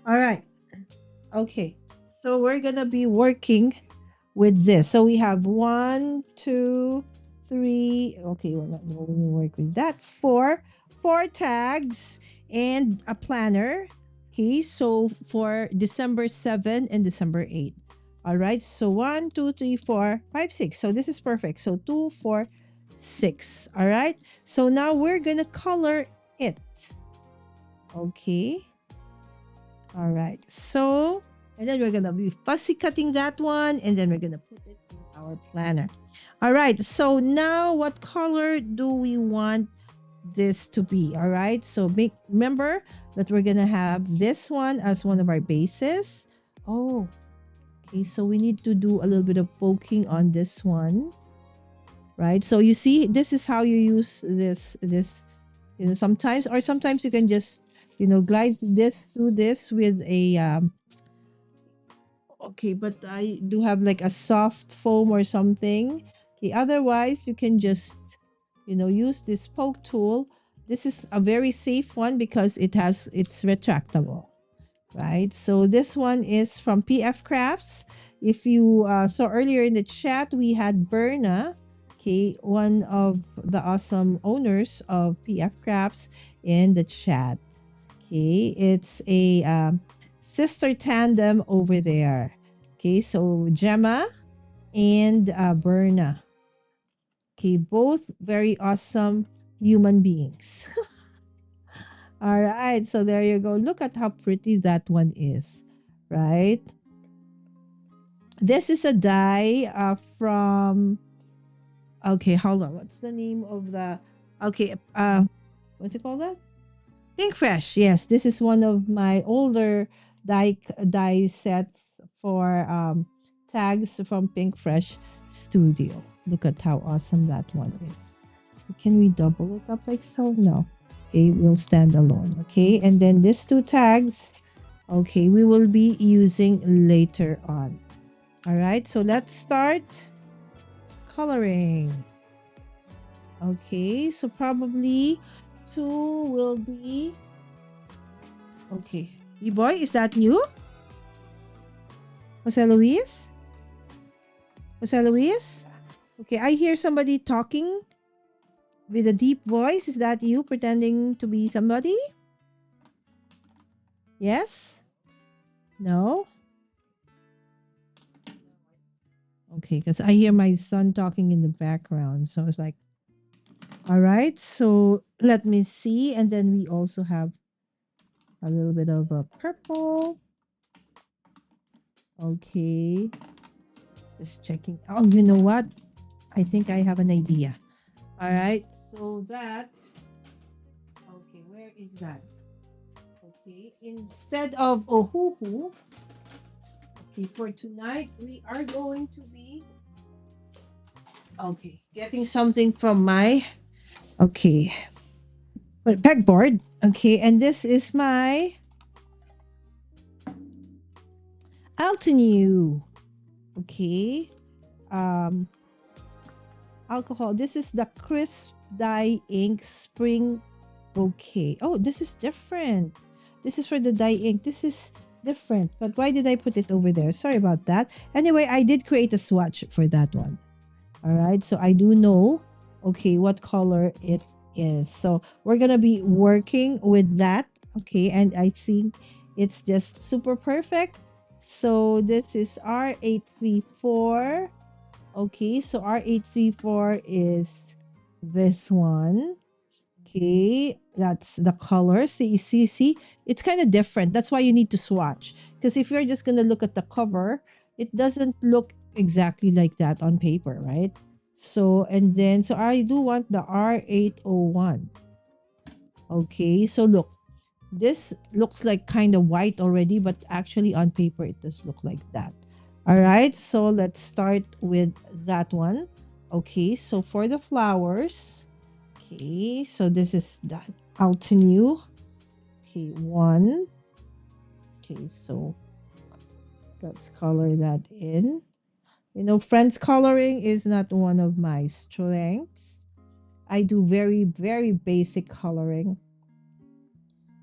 All right, okay, so we're gonna be working with this. So we have 1, 2, 3. Okay, we're not going to work with that. Four tags and a planner. Okay, so for December 7 and December 8. All right, so 1, 2, 3, 4, 5, 6. So this is perfect. So 2, 4, 6. All right, so now we're gonna color it. Okay. All right, so and then we're gonna be fussy cutting that one, and then we're gonna put it in our planner. All right, so now what color do we want this to be? All right, so remember that we're gonna have this one as one of our bases. Oh, okay, so we need to do a little bit of poking on this one, right? So you see, this is how you use this sometimes you can just glide this through this with a okay, but I do have like a soft foam or something. Okay, otherwise you can just use this poke tool. This is a very safe one because it's retractable, right? So this one is from PF Crafts. If you saw earlier in the chat, we had Berna, okay, one of the awesome owners of PF Crafts in the chat. Okay, it's a sister tandem over there. Okay, so Gemma and Berna. Okay, both very awesome human beings. All right, so there you go. Look at how pretty that one is, right? This is a die from. Okay, hold on. What's the name of the? Okay, what do you call that? Pink Fresh. Yes, this is one of my older die sets for tags from Pink Fresh Studio. Look at how awesome that one is. Can we double it up like so? No. Okay, we'll stand alone. Okay, and then these two tags, okay, we will be using later on. All right, so let's start coloring. Okay, so probably 2 will be. Okay. E-boy, is that you? Jose Luis? Jose Luis? Okay, I hear somebody talking with a deep voice. Is that you pretending to be somebody? Yes? No? Okay, because I hear my son talking in the background. So it's like, all right, so let me see. And then we also have a little bit of a purple. Okay. Just checking. Oh, you know what? I think I have an idea. All right. So that. Okay, where is that? Okay. Instead of Ohuhu. Okay, for tonight, we are going to be. Okay, getting something from my. Okay. Pegboard. Okay, and this is my Altenew. Okay. Um, alcohol. This is the crisp dye ink spring bouquet. Oh, this is different. This is for the dye ink. This is different. But why did I put it over there? Sorry about that. Anyway, I did create a swatch for that one. All right. So I do know, okay, what color it is. So we're going to be working with that. Okay. And I think it's just super perfect. So this is R834. Okay. So R834 is this one. Okay, that's the color. So you see, it's kind of different. That's why you need to swatch. Because if you're just gonna look at the cover, it doesn't look exactly like that on paper, right? So and then so I do want the R801. Okay, so look, this looks like kind of white already, but actually on paper it does look like that. All right, so let's start with that one. Okay, so for the flowers, okay, so this is that Altenew. Okay, one. Okay, so let's color that in. You know, friends coloring is not one of my strengths. I do very, very basic coloring,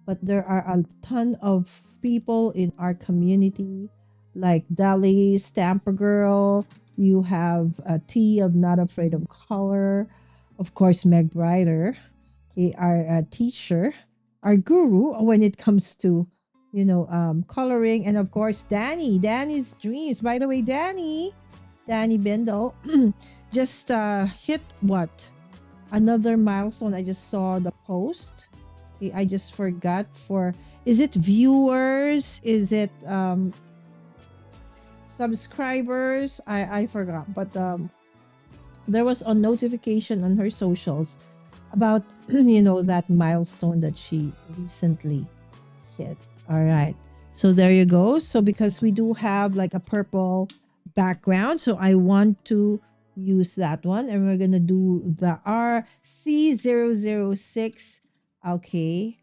but there are a ton of people in our community like Dali, Stamper Girl. You have T of Not Afraid of Color. Of course, Meg Brighter, okay, our teacher, our guru when it comes to, coloring. And of course, Danny's Dreams. By the way, Danny Bendel just hit what? Another milestone. I just saw the post. Okay, I just forgot for, is it viewers? Is it subscribers? I forgot. But there was a notification on her socials about that milestone that she recently hit. All right. So there you go. So because we do have like a purple background, so I want to use that one, and we're gonna do the RC006. Okay,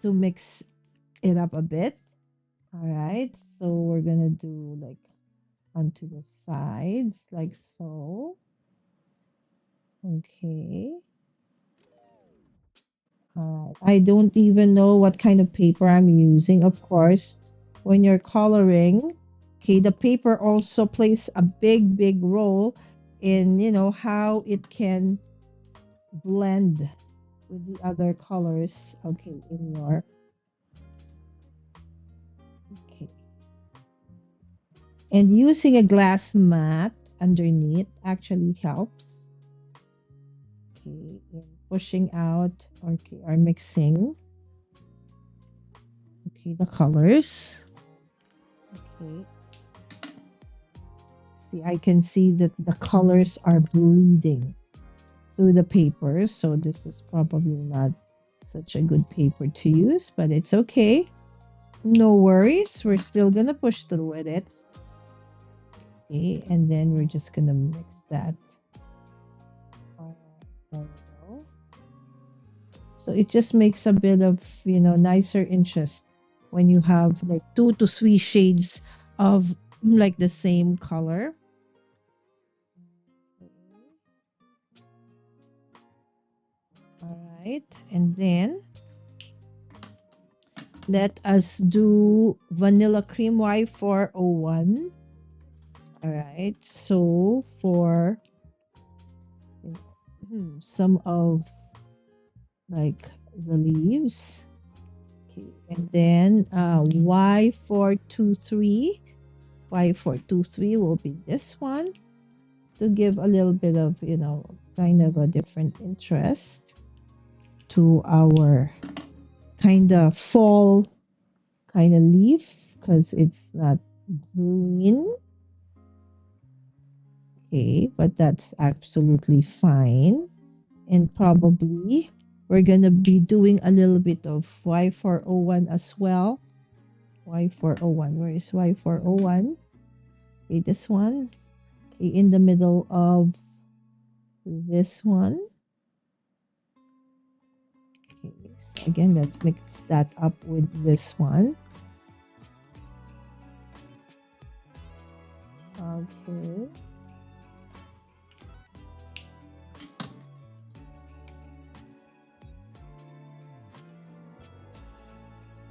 to mix it up a bit. All right. So we're gonna do like onto the sides like so. Okay. I don't even know what kind of paper I'm using. Of course, when you're coloring, okay, the paper also plays a big, big role in, how it can blend with the other colors, okay, in your, okay. And using a glass mat underneath actually helps, okay, in pushing out, okay, or mixing, okay, the colors. Okay. See, I can see that the colors are bleeding through the paper. So this is probably not such a good paper to use, but it's okay. No worries. We're still going to push through with it. Okay. And then we're just going to mix that. There we go. So it just makes a bit of, nicer interest when you have like 2 to 3 shades of like the same color. All right. And then let us do vanilla cream Y401. All right. So for some of like the leaves. Okay. And then Y423. Y423 will be this one to give a little bit of, kind of a different interest to our kind of fall kind of leaf because it's not green. Okay, but that's absolutely fine. And probably we're going to be doing a little bit of Y401 as well. Y401, where is Y401? Okay, this one. Okay, in the middle of this one. Okay, so again, let's mix that up with this one.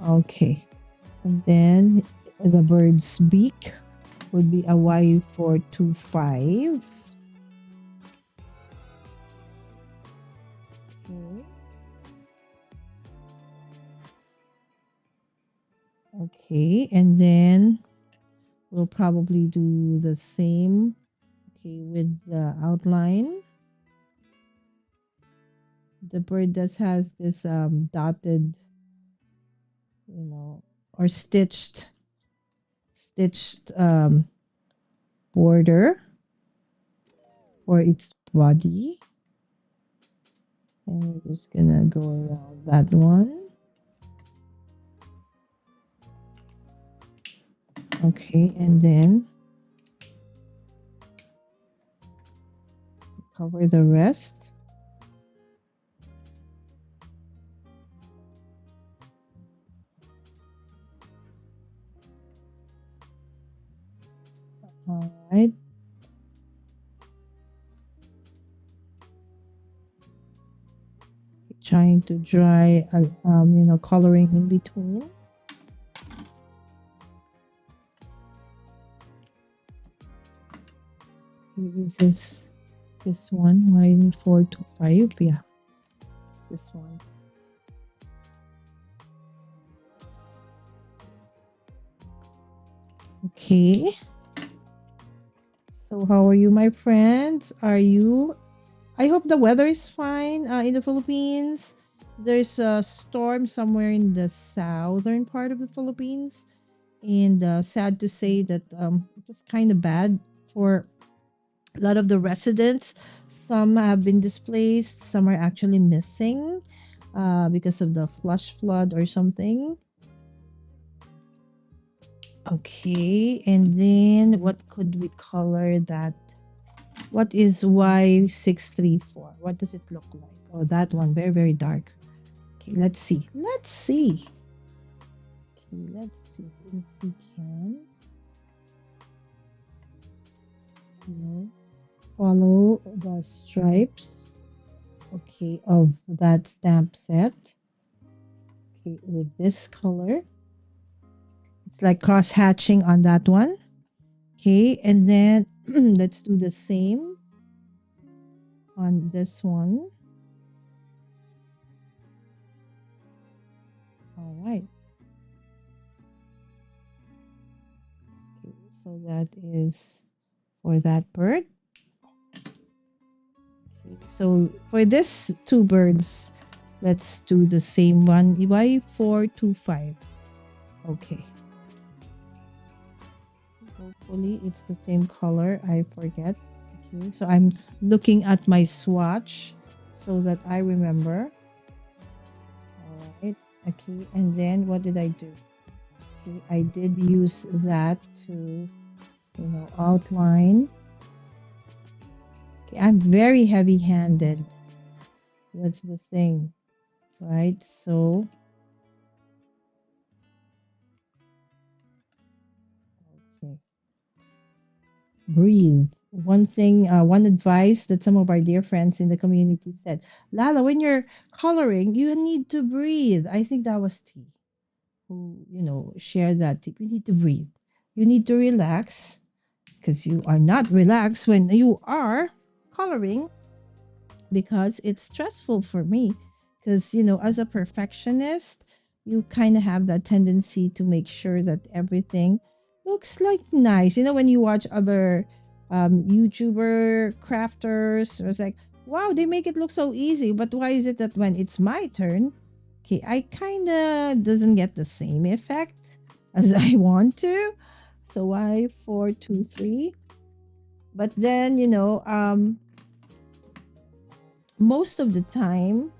Okay. And then the bird's beak would be a Y425. Okay. Okay, and then we'll probably do the same, okay, with the outline. The bird does has this dotted, you know, or stitched border for its body. And we're just gonna go around that one. Okay, and then cover the rest. All right. Trying to dry, coloring in between. Is this one? Y425? Yeah, it's this one. Okay. So how are you, my friends? I hope the weather is fine in the Philippines. There's a storm somewhere in the southern part of the Philippines. And sad to say that it was kind of bad for a lot of the residents. Some have been displaced, some are actually missing because of the flash flood or something. Okay, and then what could we color that? What is Y634? What does it look like? Oh, that one, very, very dark. Okay, let's see. Let's see. Okay, let's see if we can, follow the stripes, okay, of that stamp set. Okay, with this color. It's like cross hatching on that one. Okay, and then let's do the same on this one. All right. Okay, so that is for that bird. Okay, so for this two birds, let's do the same one. Y425. Okay. Hopefully it's the same color. I forget. Okay, so I'm looking at my swatch so that I remember. All right. Okay, and then what did I do? Okay, I did use that to, outline. Okay, I'm very heavy-handed. That's the thing, right? So, okay, breathe. One advice that some of our dear friends in the community said, Lala, when you're coloring, you need to breathe. I think that was T who, shared that tip. You need to breathe. You need to relax because you are not relaxed when you are coloring, because it's stressful for me because as a perfectionist, you kind of have that tendency to make sure that everything looks like nice. When you watch other YouTuber crafters, it's like, wow, they make it look so easy, but why is it that when it's my turn, okay, I kind of doesn't get the same effect as I want to. So Y423, but then most of the time,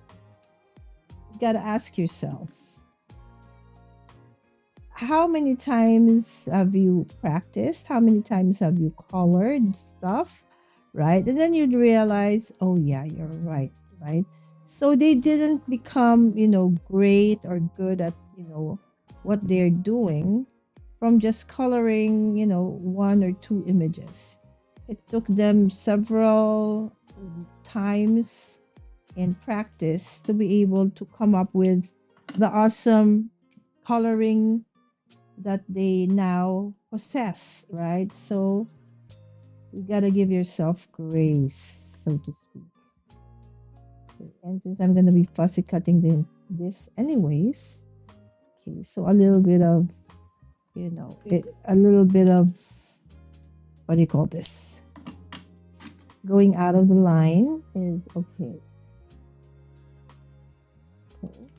you got to ask yourself, how many times have you practiced? How many times have you colored stuff? Right? And then you'd realize, oh, yeah, you're right. Right? So they didn't become, great or good at, what they're doing from just coloring, one or two images. It took them several times in practice to be able to come up with the awesome coloring that they now possess, right? So you gotta give yourself grace, so to speak. Okay, and since I'm gonna be fussy cutting this anyways, okay, so a little bit of, a little bit of, what do you call this? Going out of the line is okay. Okay.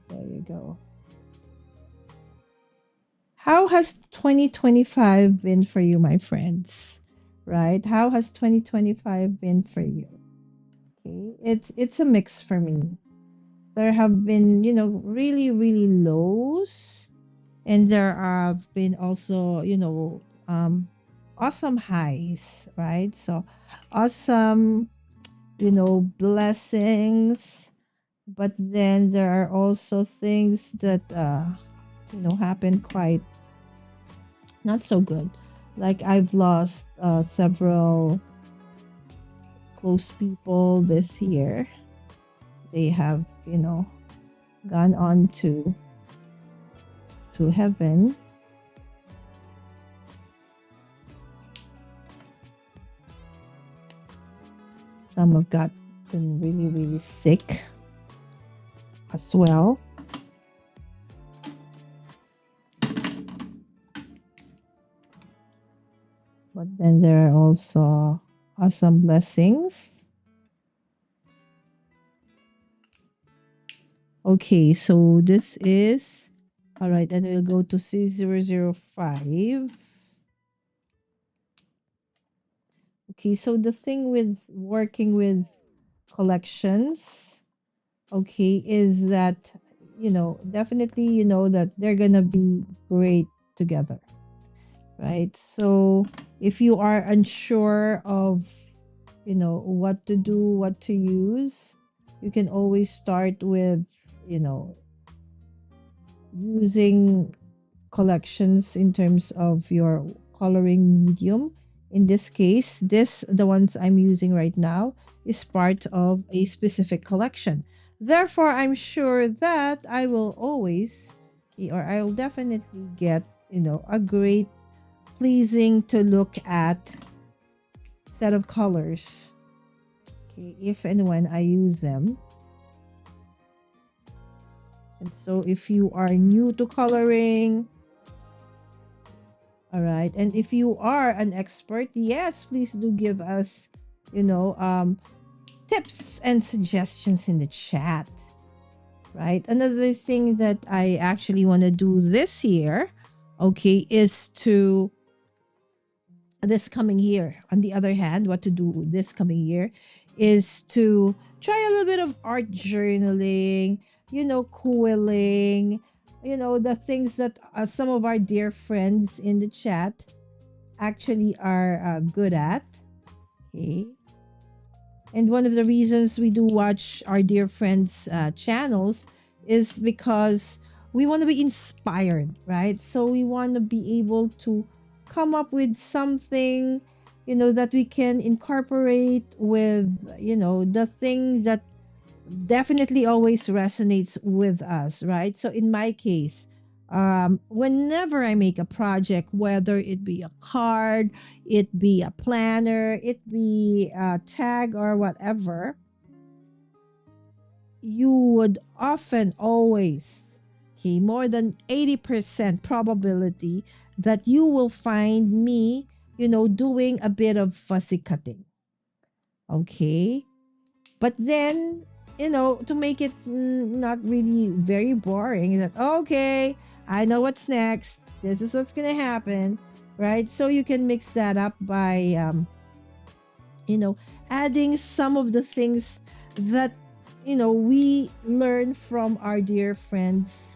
There you go. How has 2025 been for you, my friends? Right? How has 2025 been for you? Okay. It's a mix for me. There have been, really, really lows, and there have been also, awesome highs, right? So awesome, blessings, but then there are also things that happen quite not so good. Like I've lost several close people this year. They have, gone on to heaven. Some have gotten really, really sick as well. But then there are also awesome blessings. Okay, so this is all right, and we'll go to C005. Okay, so the thing with working with collections, okay, is that definitely that they're gonna be great together, right? So if you are unsure of what to do, what to use, you can always start with you know using collections in terms of your coloring medium. In this case, the ones I'm using right now is part of a specific collection. Therefore, I'm sure that I will always, or I will definitely get, a great, pleasing to look at set of colors. Okay, if and when I use them. And so if you are new to coloring, all right, and if you are an expert, yes, please do give us, you know, um, tips and suggestions in the chat, right? Another thing that I actually want to do this year, okay, is to this coming year. On the other hand, what to do this coming year is to try a little bit of art journaling, quilling, the things that some of our dear friends in the chat actually are good at. Okay. And one of the reasons we do watch our dear friends' channels is because we want to be inspired, right? So we want to be able to come up with something, that we can incorporate with, the thing that definitely always resonates with us, right? So in my case, whenever I make a project, whether it be a card, it be a planner, it be a tag or whatever, you would often always, okay, more than 80% probability that you will find me, doing a bit of fussy cutting. Okay. But then, to make it not really very boring, that, okay, I know what's next. This is what's going to happen, right? So you can mix that up by, adding some of the things that, we learn from our dear friends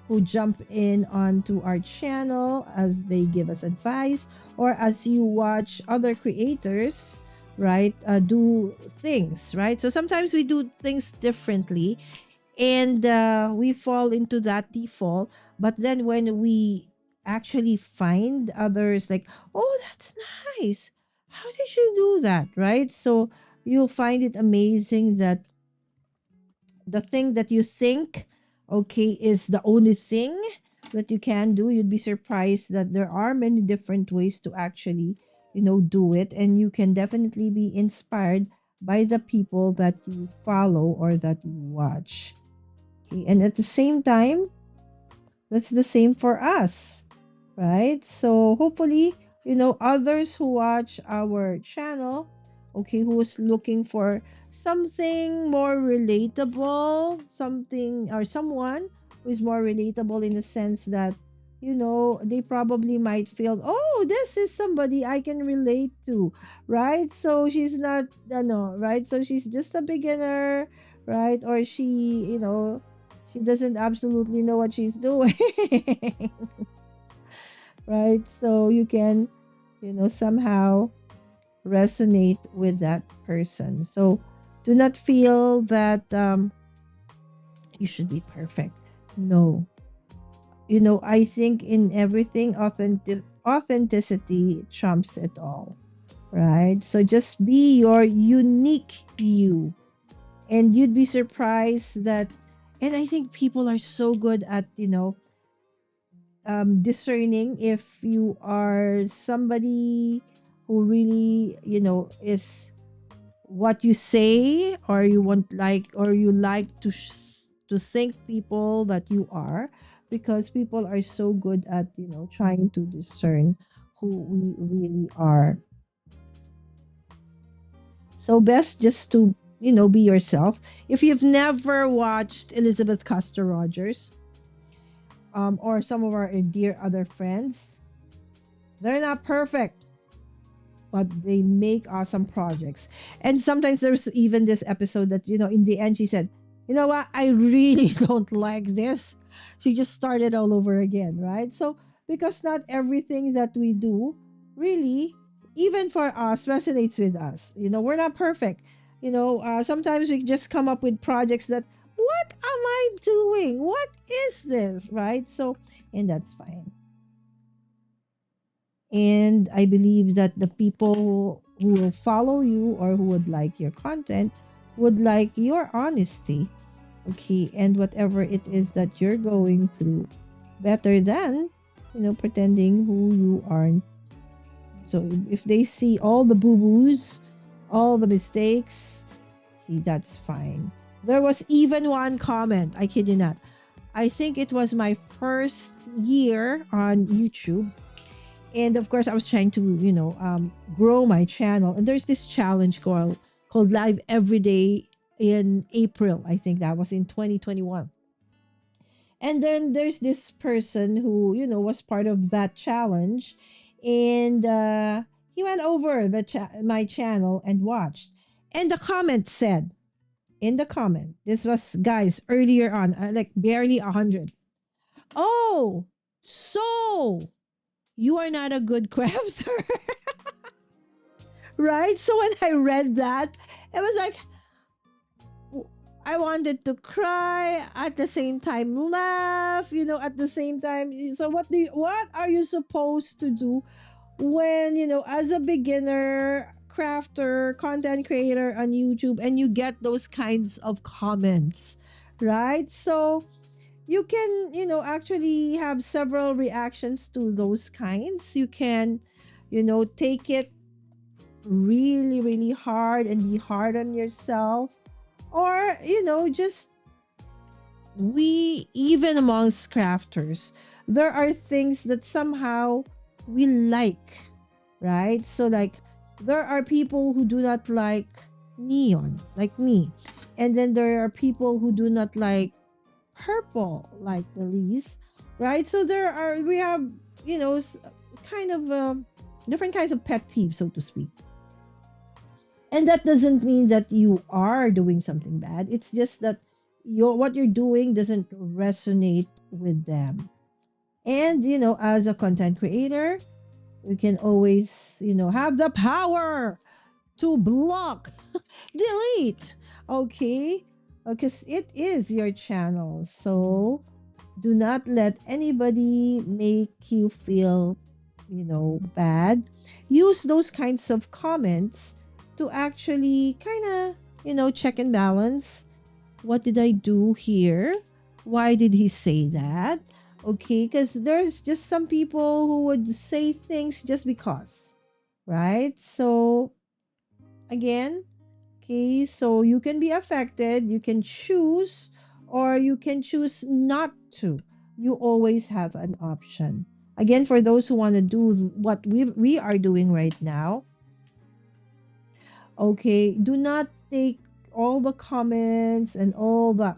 who jump in onto our channel as they give us advice, or as you watch other creators, right, do things, right? So sometimes we do things differently, and we fall into that default. But then when we actually find others like, oh, that's nice, how did you do that, right? So you'll find it amazing that the thing that you think, okay, is the only thing that you can do. You'd be surprised that there are many different ways to actually, do it. And you can definitely be inspired by the people that you follow or that you watch. Okay. And at the same time, that's the same for us, right? So hopefully, others who watch our channel, okay, who is looking for something more relatable, something or someone who is more relatable in the sense that, they probably might feel, oh, this is somebody I can relate to, right? So she's not, no, right? So she's just a beginner, right? Or she doesn't absolutely know what she's doing. Right? So you can, somehow resonate with that person. So do not feel that you should be perfect. No. I think in everything, authenticity trumps it all. Right? So just be your unique you. And you'd be surprised that, and I think people are so good at, discerning if you are somebody who really is what you say, or you want like, or you like to think people that you are, because people are so good at trying to discern who we really are. So best just to be yourself. If you've never watched Elizabeth Custer Rogers, or some of our dear other friends, they're not perfect, but they make awesome projects. And sometimes there's even this episode that, in the end, she said, you know what? I really don't like this. She just started all over again, right? So, because not everything that we do really, even for us, resonates with us. We're not perfect. Sometimes we just come up with projects that, what am I doing? What is this? Right? So, and that's fine. And I believe that the people who will follow you or who would like your content would like your honesty. Okay. And whatever it is that you're going through, better than, pretending who you aren't. So if they see all the boo boos, all the mistakes, see, that's fine. There was even one comment, I kid you not. I think it was my first year on YouTube. And of course, I was trying to, grow my channel. And there's this challenge called Live Every Day in April. I think that was in 2021. And then there's this person who, was part of that challenge. And he went over my channel and watched. And the comment said, in the comment, this was, guys, earlier on, like barely 100. Oh, so you are not a good crafter. Right? So when I read that, it was like I wanted to cry at the same time laugh, at the same time. So what are you supposed to do when, as a beginner crafter, content creator on YouTube, and you get those kinds of comments, right? So you can, actually have several reactions to those kinds. You can, take it really, really hard and be hard on yourself. Or, just we, even amongst crafters, there are things that somehow we like, right? So, like, there are people who do not like neon, like me. And then there are people who do not like purple, like the leaves, right? So we have, kind of different kinds of pet peeves, so to speak. And that doesn't mean that you are doing something bad. It's just that what you're doing doesn't resonate with them. And, as a content creator, we can always, have the power to block, delete, okay? Because it is your channel. So do not let anybody make you feel, bad. Use those kinds of comments to actually kind of, check and balance. What did I do here? Why did he say that? Okay, because there's just some people who would say things just because, right? So, again, okay, so you can be affected, you can choose, or you can choose not to. You always have an option. Again, for those who want to do what we are doing right now, okay, do not take all the comments and all the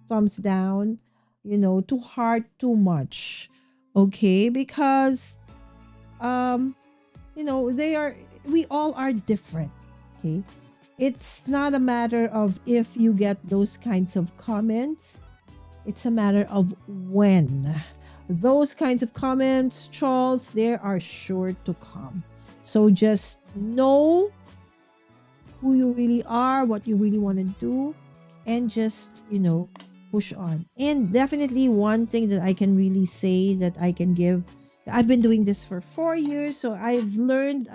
thumbs down, to heart too much. Okay, because um, they are we all are different. Okay. It's not a matter of if you get those kinds of comments. It's a matter of when. Those kinds of comments, trolls, they are sure to come. So just know who you really are, what you really want to do, and just, push on. And definitely one thing that I can really say that I can give, I've been doing this for 4 years, so I've learned,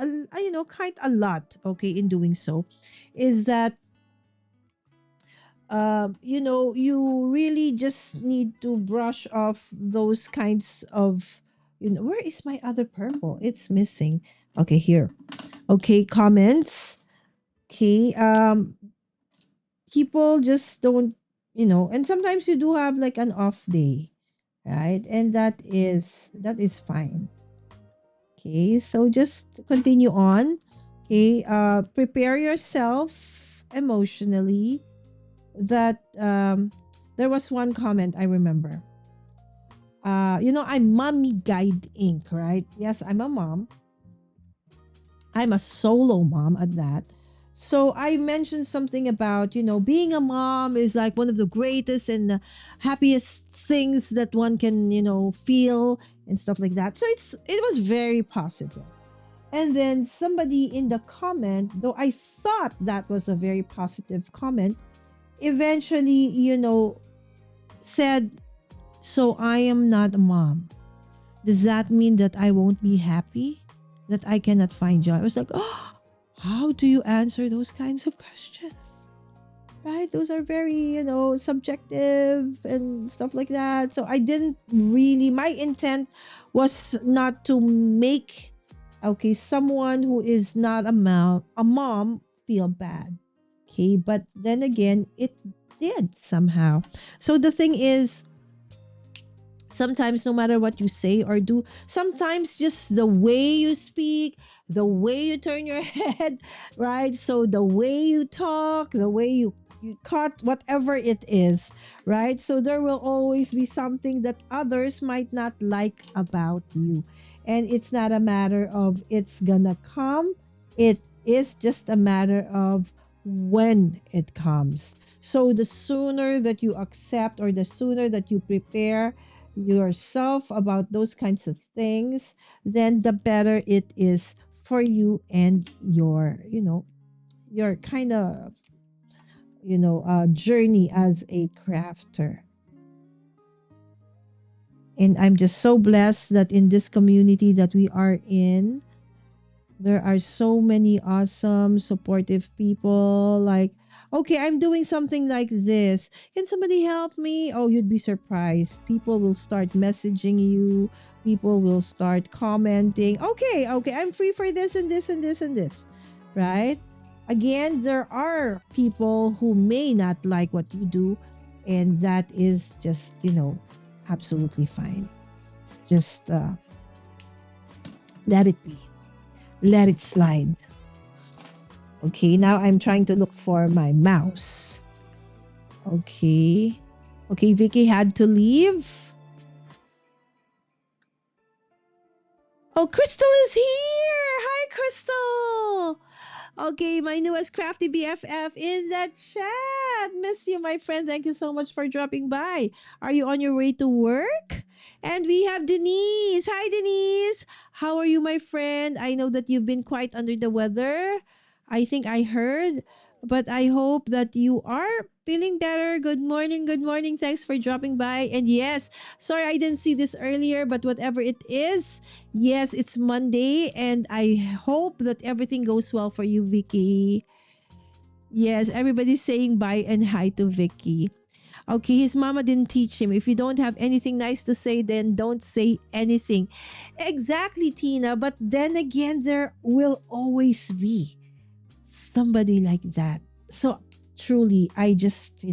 quite a lot, okay, in doing so, is that, you really just need to brush off those kinds of, where is my other purple? It's missing. Okay, here. Okay, comments. Okay, people just don't, and sometimes you do have like an off day, right? And that is fine. Okay, so just continue on. Okay, prepare yourself emotionally that there was one comment I remember. I'm Mommy Guide Inc., right? Yes, I'm a mom. I'm a solo mom at that. So I mentioned something about, being a mom is like one of the greatest and the happiest things that one can, feel and stuff like that. So it was very positive. And then somebody in the comment, though I thought that was a very positive comment, eventually, said, "So I am not a mom. Does that mean that I won't be happy? That I cannot find joy?" I was like, "Oh, how do you answer those kinds of questions?" Right? Those are very, subjective and stuff like that. So I didn't really, my intent was not to make, okay, someone who is not a mom feel bad. Okay. But then again, it did somehow. So the thing is, sometimes no matter what you say or do, sometimes just the way you speak, the way you turn your head, right? So the way you talk, the way you cut, whatever it is, right? So there will always be something that others might not like about you. And it's not a matter of it's gonna come, it is just a matter of when it comes. So the sooner that you accept, or the sooner that you prepare yourself about those kinds of things, then the better it is for you and your kind of, journey as a crafter. And I'm just so blessed that in this community that we are in, there are so many awesome, supportive people. Like, okay, I'm doing something like this. Can somebody help me? Oh, you'd be surprised. People will start messaging you. People will start commenting. Okay, okay, I'm free for this and this and this and this. Right? Again, there are people who may not like what you do. And that is just, absolutely fine. Just let it be. Let it slide. Okay, now I'm trying to look for my mouse. Okay. Okay, Vicky had to leave. Oh, Crystal is here. Hi, Crystal. Okay, my newest crafty BFF in the chat. Miss you, my friend. Thank you so much for dropping by. Are you on your way to work? And we have Denise. Hi, Denise. How are you, my friend? I know that you've been quite under the weather. I think I heard. But I hope that you are feeling better. Good morning. Good morning. Thanks for dropping by. And yes, sorry I didn't see this earlier, but whatever it is, yes, it's Monday. And I hope that everything goes well for you, Vicky. Yes, everybody's saying bye and hi to Vicky. Okay, his mama didn't teach him. If you don't have anything nice to say, then don't say anything. Exactly, Tina. But then again, there will always be somebody like that. So truly, I just,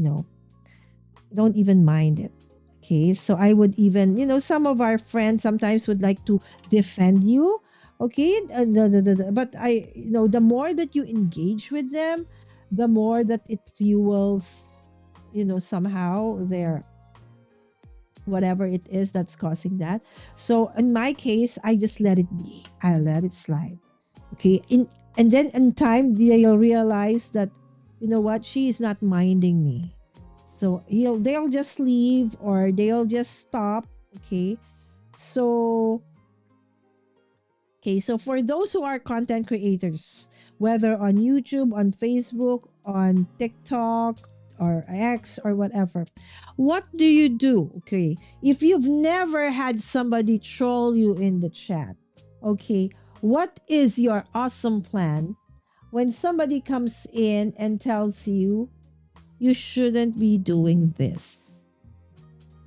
don't even mind it. Okay, so I would even, some of our friends sometimes would like to defend you. Okay, but the more that you engage with them, the more that it fuels, somehow their whatever it is that's causing that. So in my case, I just let it be. I let it slide. Okay. And then in time they'll realize that, you know what, she is not minding me. So they'll just leave or they'll just stop. Okay. So so for those who are content creators, whether on YouTube, on Facebook, on TikTok, or X, or whatever, what do you do? Okay. If you've never had somebody troll you in the chat, okay, what is your awesome plan when somebody comes in and tells you you shouldn't be doing this?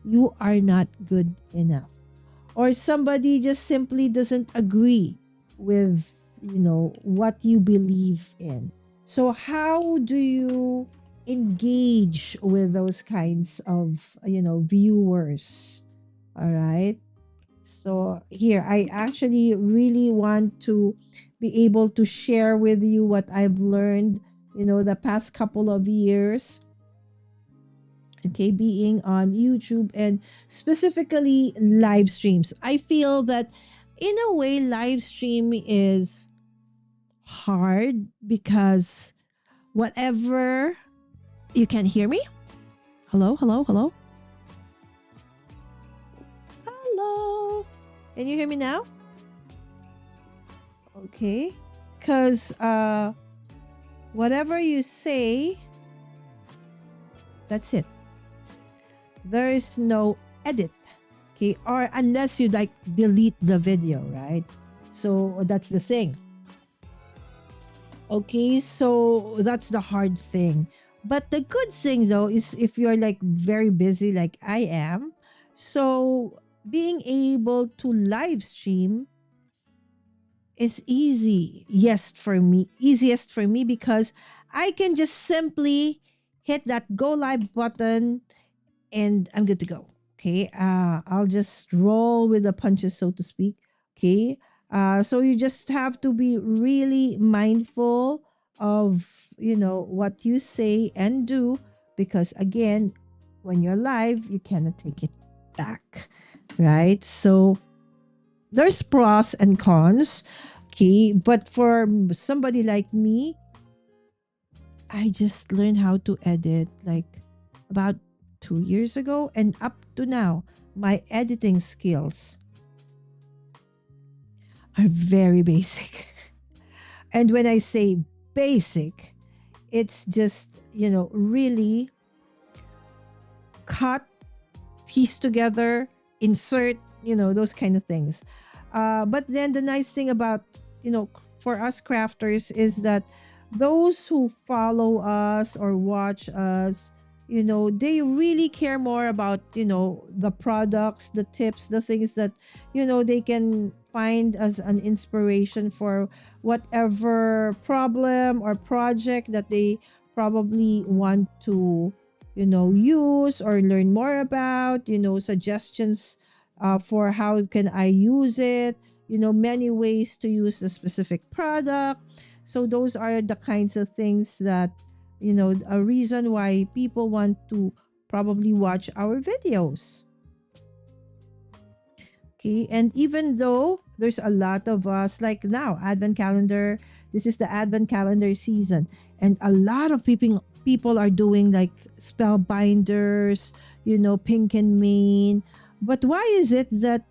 You are not good enough, or somebody just simply doesn't agree with what you believe in. So how do you engage with those kinds of viewers? All right, so here I actually really want to be able to share with you what I've learned the past couple of years, okay, being on YouTube and specifically live streams. I feel that in a way live stream is hard because whatever, you can hear me? Hello, hello, hello. Hello. Can you hear me now? Okay. Cuz whatever you say, that's it. There is no edit. Okay, or unless you like delete the video, right? So that's the thing. Okay, so that's the hard thing. But the good thing though is if you're like very busy like I am, so being able to live stream is easiest for me because I can just simply hit that go live button and I'm good to go. Okay. I'll just roll with the punches, so to speak. Okay. So you just have to be really mindful of, what you say and do, because again, when you're live, you cannot take it back. Right. So there's pros and cons. Okay. But for somebody like me, I just learned how to edit like about 2 years ago, and up to now, my editing skills are very basic. And when I say basic, it's just, really cut, piece together, insert, those kind of things. But then the nice thing about, for us crafters is that those who follow us or watch us, they really care more about, the products, the tips, the things that, they can find as an inspiration for whatever problem or project that they probably want to, use or learn more about, suggestions for how can I use it, many ways to use the specific product. So those are the kinds of things that, a reason why people want to probably watch our videos. Okay. And even though there's a lot of us, like now, Advent Calendar, this is the Advent Calendar season. And a lot of people are doing like spell binders, pink and main. But why is it that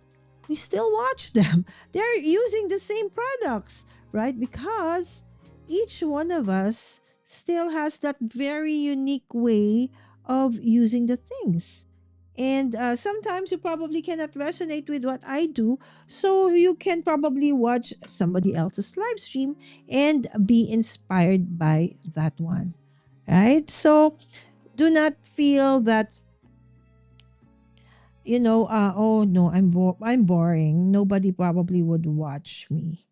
we still watch them? They're using the same products, right? Because each one of us still has that very unique way of using the things. And sometimes you probably cannot resonate with what I do. So you can probably watch somebody else's live stream and be inspired by that one. Right? So do not feel that, oh no, I'm boring. Nobody probably would watch me.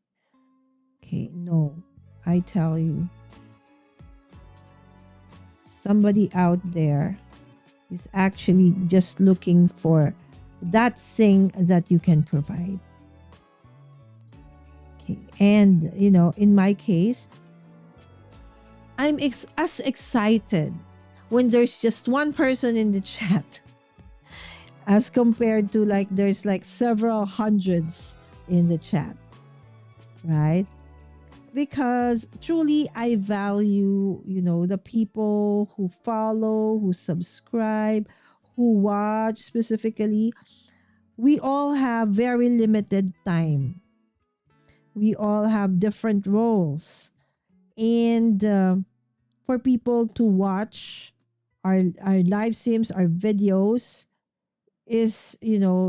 Okay, no. I tell you, somebody out there is actually just looking for that thing that you can provide. Okay. And, in my case, I'm as excited when there's just one person in the chat as compared to like there's like several hundreds in the chat, right? Because truly I value, the people who follow, who subscribe, who watch specifically. We all have very limited time. We all have different roles. And for people to watch our live streams, our videos is,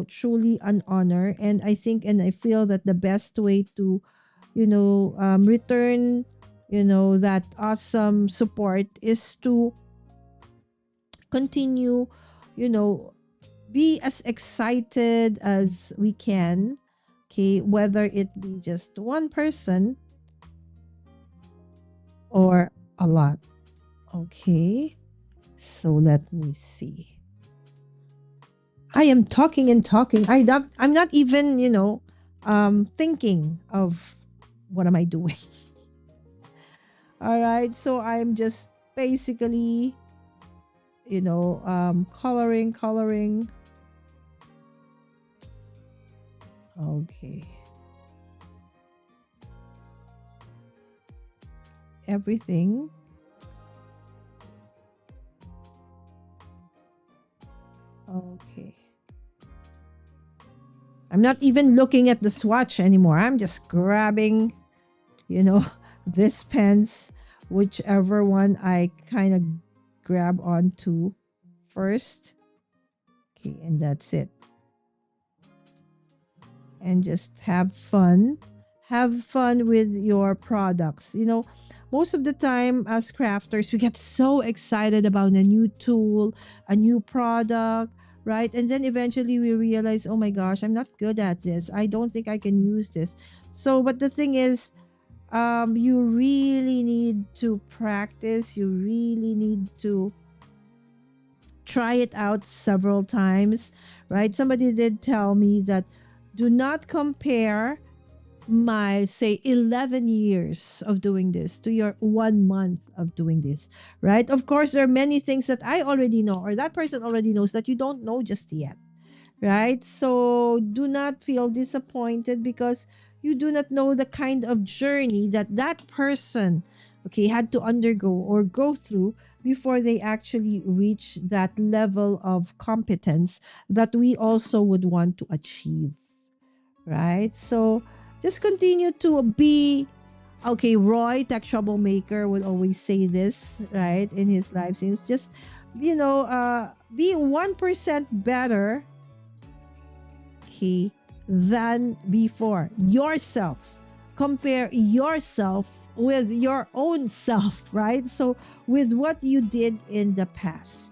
truly an honor. And I think and I feel that the best way to return, that awesome support is to continue, you know, be as excited as we can. Okay, whether it be just one person or a lot. Okay, so let me see. I am talking and talking. I'm not even, thinking of what am I doing. All right. So I'm just basically, coloring. Okay. Everything. Okay. I'm not even looking at the swatch anymore. I'm just grabbing, this pens, whichever one I kind of grab onto first. Okay, and that's it. And just have fun. Have fun with your products. Most of the time as crafters, we get so excited about a new tool, a new product, right? And then eventually we realize, oh my gosh, I'm not good at this. I don't think I can use this. So, but the thing is, you really need to practice. You really need to try it out several times, right? Somebody did tell me that do not compare my say 11 years of doing this to your 1 month of doing this, right? Of course there are many things that I already know or that person already knows that you don't know just yet, right? So do not feel disappointed because you do not know the kind of journey that that person, okay, had to undergo or go through before they actually reach that level of competence that we also would want to achieve, right? So just continue to be okay. Roy, tech troublemaker, would always say this, right, in his live streams. Just be 1% better, okay, than before yourself. Compare yourself with your own self, right? So with what you did in the past,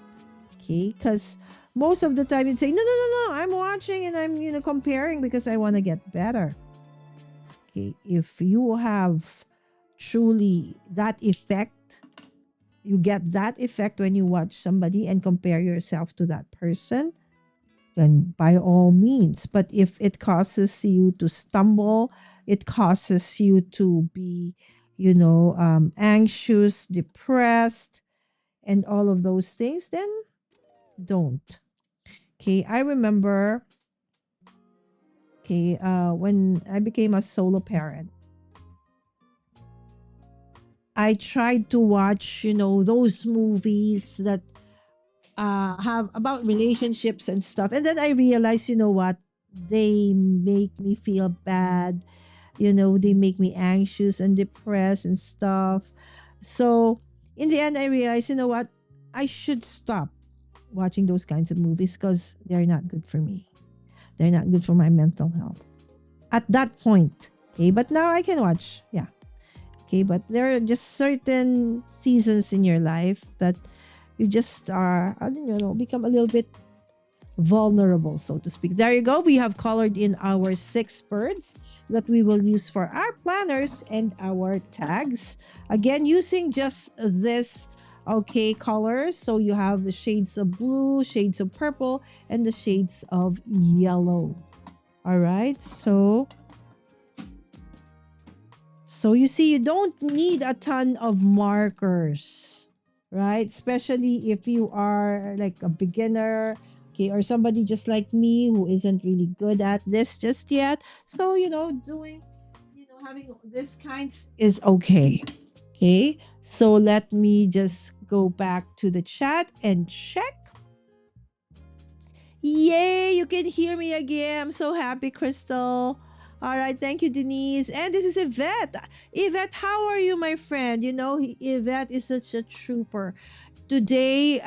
okay? Because most of the time you'd say, no, no, no, no, I'm watching and I'm, comparing because I want to get better. Okay, if you have truly that effect, you get that effect when you watch somebody and compare yourself to that person, then by all means. But if it causes you to stumble, it causes you to be, anxious, depressed, and all of those things, then don't. Okay, I remember, okay, when I became a solo parent, I tried to watch, those movies that have about relationships and stuff. And then I realized, you know what? They make me feel bad. They make me anxious and depressed and stuff. So in the end, I realized, you know what? I should stop watching those kinds of movies because they're not good for me. They're not good for my mental health. At that point. Okay, but now I can watch. Yeah. Okay, but there are just certain seasons in your life that you just are, I don't know, become a little bit vulnerable, so to speak. There you go. We have colored in our 6 birds that we will use for our planners and our tags. Again, using just this colors. So you have the shades of blue, shades of purple, and the shades of yellow. All right. So you see, you don't need a ton of markers, right? Especially if you are like a beginner, okay, or somebody just like me who isn't really good at this just yet. So, having this kinds is okay. Okay. So let me just go back to the chat and check. Yay, you can hear me again. I'm so happy, Crystal. All right, thank you, Denise. And this is Yvette. Yvette, how are you, my friend? Yvette is such a trooper. Today,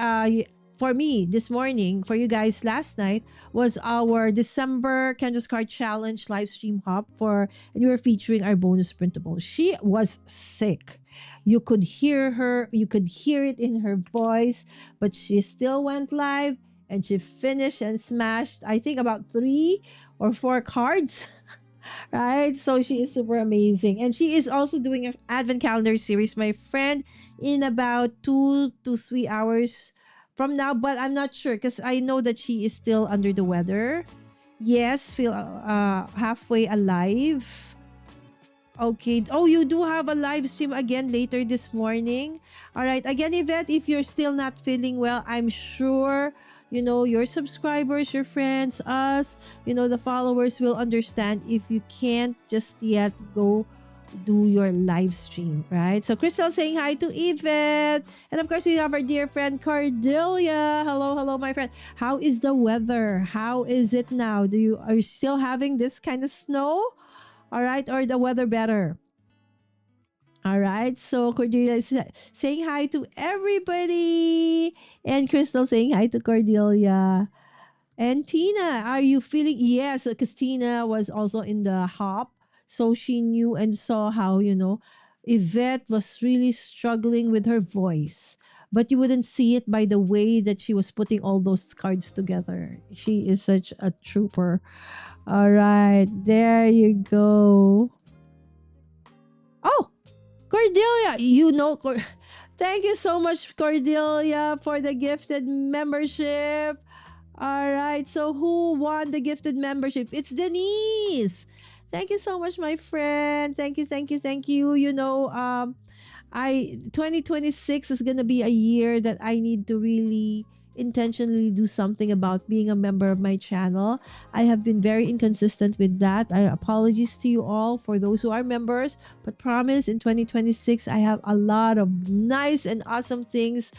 for me, this morning, for you guys last night, was our December Canvas Card Challenge live stream hop and we were featuring our bonus printable. She was sick. You could hear her, you could hear it in her voice, but she still went live and she finished and smashed, I think, about 3 or 4 cards. Right? So she is super amazing. And she is also doing an Advent Calendar series, my friend, in about 2 to 3 hours from now. But I'm not sure because I know that she is still under the weather. Yes, feel halfway alive. Okay. Oh, you do have a live stream again later this morning. All right. Again, Yvette, if you're still not feeling well, I'm sure, your subscribers, your friends, us, the followers will understand if you can't just yet go do your live stream, right? So Crystal saying hi to Yvette. And of course, we have our dear friend Cordelia. Hello, hello, my friend. How is the weather? How is it now? Are you still having this kind of snow? All right, or the weather better. All right, so Cordelia is saying hi to everybody, and Crystal saying hi to Cordelia. And Tina, are you feeling? Yes, because Tina was also in the hop, so she knew and saw how Yvette was really struggling with her voice. But you wouldn't see it by the way that she was putting all those cards together. She is such a trooper. All right, there you go. Oh, Cordelia, thank you so much, Cordelia, for the gifted membership. All right, so who won the gifted membership? It's Denise. Thank you so much, my friend. Thank you, thank you, thank you. 2026 is gonna be a year that I need to really intentionally do something about being a member of my channel. I have been very inconsistent with that. I apologies to you all for those who are members, but promise in 2026 I have a lot of nice and awesome things,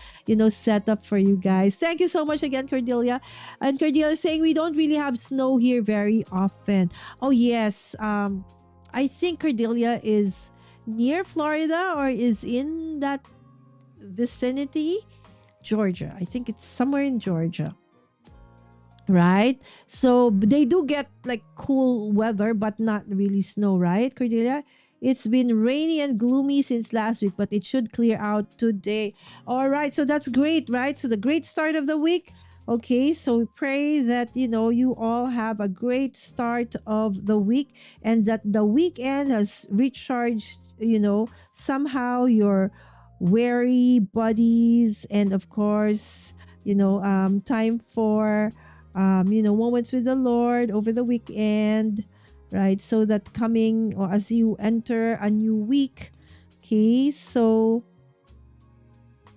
set up for you guys. Thank you so much again, Cordelia. And Cordelia is saying we don't really have snow here very often. Oh yes, I think Cordelia is near Florida or is in that vicinity. Georgia. I think it's somewhere in Georgia. Right? So they do get like cool weather, but not really snow, right, Cordelia? It's been rainy and gloomy since last week, but it should clear out today. All right, so that's great, right? So the great start of the week. Okay, so we pray that you all have a great start of the week and that the weekend has recharged, somehow your weary bodies and of course, time for moments with the Lord over the weekend, right? So that coming or as you enter a new week, okay, so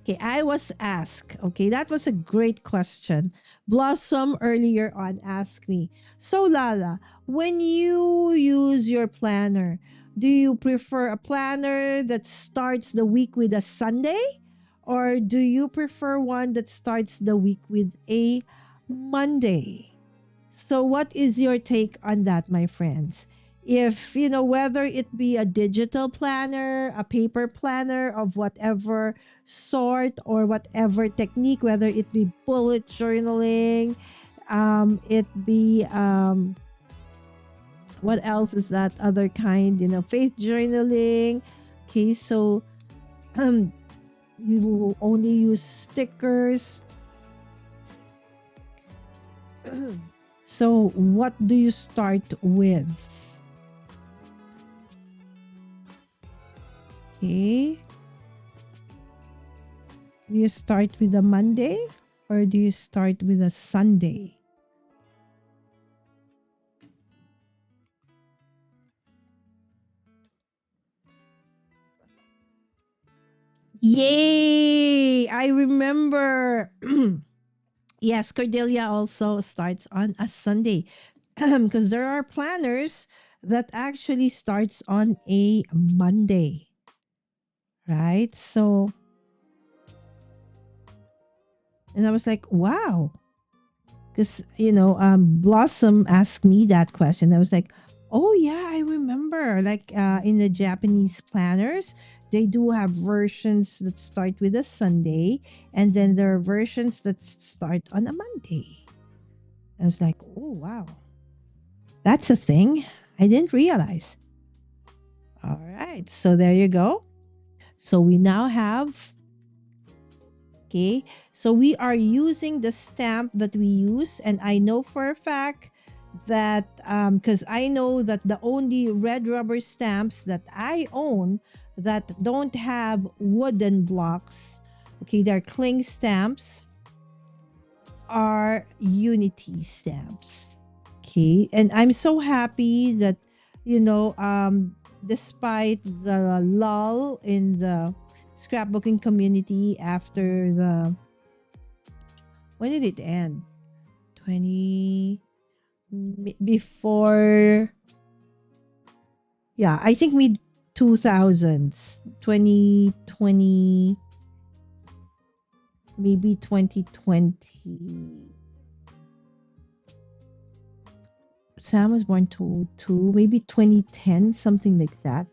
okay, I was asked, okay, that was a great question. Blossom earlier on asked me, so Lala, when you use your planner, do you prefer a planner that starts the week with a Sunday? Or do you prefer one that starts the week with a Monday? So, what is your take on that, my friends? if whether it be a digital planner, a paper planner of whatever sort or whatever technique, whether it be bullet journaling, it be what else is that other kind, faith journaling. Okay, so you will only use stickers. So what do you start with? Okay. Do you start with a Monday or do you start with a Sunday? Yay! I remember. Yes, Cordelia also starts on a Sunday because there are planners that actually starts on a Monday, right? So, and I was like, wow, because Blossom asked me that question. I was like, oh yeah, I remember. Like in the Japanese planners, they do have versions that start with a Sunday, and then there are versions that start on a Monday. I was like, oh wow, that's a thing. I didn't realize. All right, so there you go. So we now have. Okay, so we are using the stamp that we use, and I know for a fact that because I know that the only red rubber stamps that I own that don't have wooden blocks, okay, they're cling stamps, are Unity stamps. Okay, and I'm so happy that despite the lull in the scrapbooking community after the when did it end? 20 before, yeah, I think mid 2000s, 2020, maybe 2020. Sam was born 2002, maybe 2010, something like that.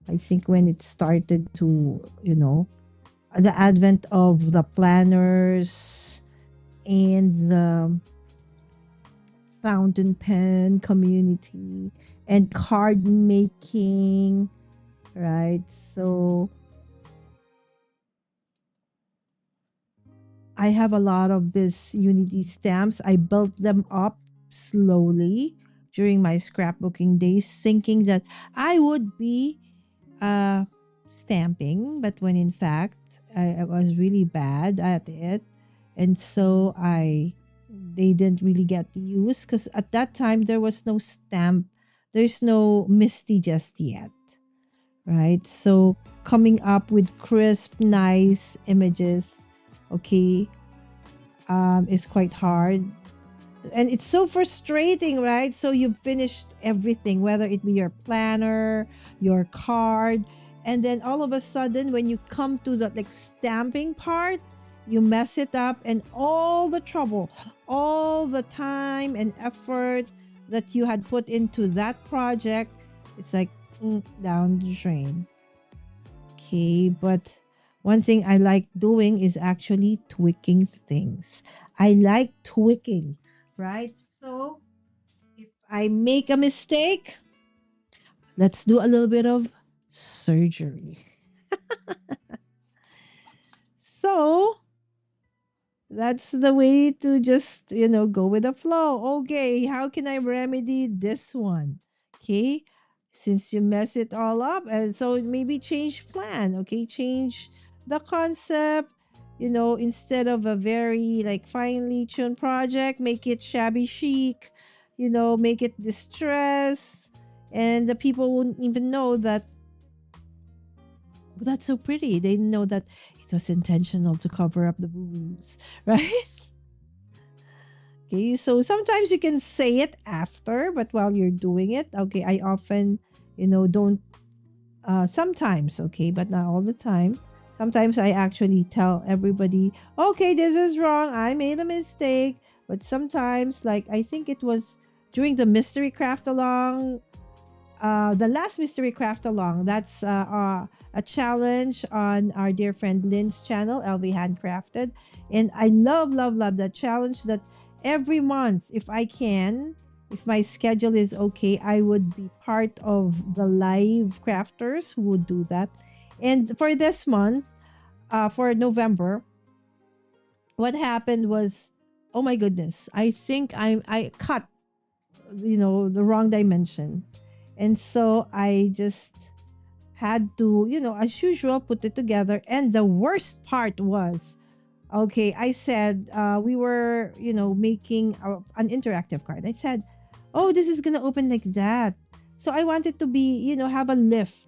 I think when it started to, the advent of the planners and the fountain pen community and card making, right? So I have a lot of this Unity stamps. I built them up slowly during my scrapbooking days, thinking that I would be stamping, but when in fact I was really bad at it, and so they didn't really get used because at that time there was no stamp, there's no Misty just yet, right? So coming up with crisp, nice images, okay, is quite hard. And it's so frustrating, right? So you've finished everything, whether it be your planner, your card, and then all of a sudden, when you come to the like stamping part, you mess it up, and all the trouble, all the time and effort that you had put into that project, it's like down the drain. Okay, but one thing I like doing is actually tweaking things. I like tweaking, right? So if I make a mistake, let's do a little bit of surgery. So that's the way to just, go with the flow. Okay, how can I remedy this one? Okay, since you mess it all up, and so maybe change plan. Okay, change the concept. Instead of a very like finely tuned project, make it shabby chic. Make it distress, and the people won't even know that. "Oh, that's so pretty." They know that it was intentional to cover up the boo-boos, right? Okay, so sometimes you can say it after, but while you're doing it, okay, I often, don't, sometimes, okay, but not all the time. Sometimes I actually tell everybody, okay, this is wrong. I made a mistake. But sometimes, like, I think it was during the mystery craft along, the last mystery craft along. That's a challenge on our dear friend Lynn's channel, LV Handcrafted. And I love, love, love that challenge that every month, if I can, if my schedule is okay, I would be part of the live crafters who would do that. And for this month, for November, what happened was, oh my goodness, I think I cut, the wrong dimension. And so I just had to, as usual, put it together. And the worst part was, okay, I said, we were, making an interactive card. I said, oh, this is going to open like that. So I wanted to be, have a lift.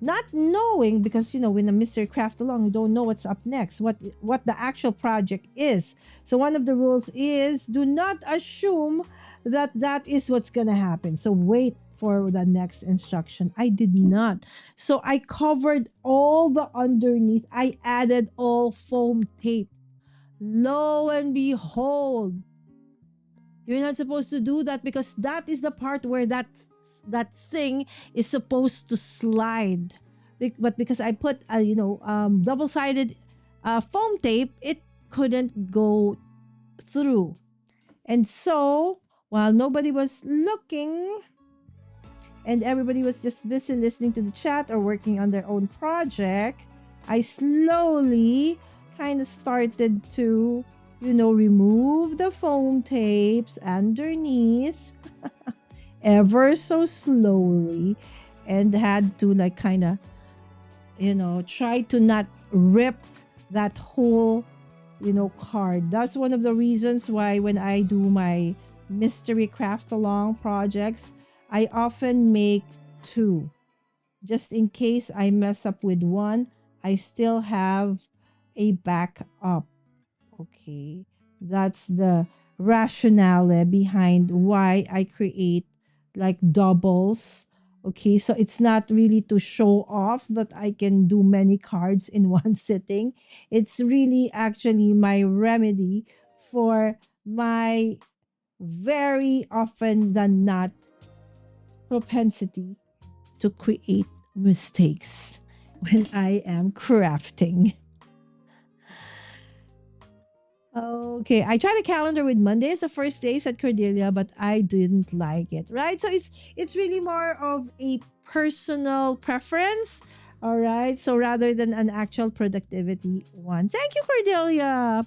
Not knowing, because when a mystery craft along, you don't know what's up next, what the actual project is. So one of the rules is do not assume that that is what's gonna happen. So wait for the next instruction. I did not. So I covered all the underneath. I added all foam tape. Lo and behold, you're not supposed to do that because that is the part where that thing is supposed to slide. But because I put double-sided foam tape, it couldn't go through. And so while nobody was looking and everybody was just busy listening to the chat or working on their own project, I slowly kind of started to remove the foam tapes underneath ever so slowly, and had to like kind of try to not rip that whole card. That's one of the reasons why when I do my mystery craft along projects, I often make two, just in case I mess up with one. I still have a backup. Okay, that's the rationale behind why I create like doubles. Okay, so it's not really to show off that I can do many cards in one sitting. It's really actually my remedy for my very often than not propensity to create mistakes when I am crafting. Okay, I tried a calendar with Monday as the first day, said Cordelia, but I didn't like it. Right, so it's really more of a personal preference. All right, so rather than an actual productivity one. Thank you, Cordelia.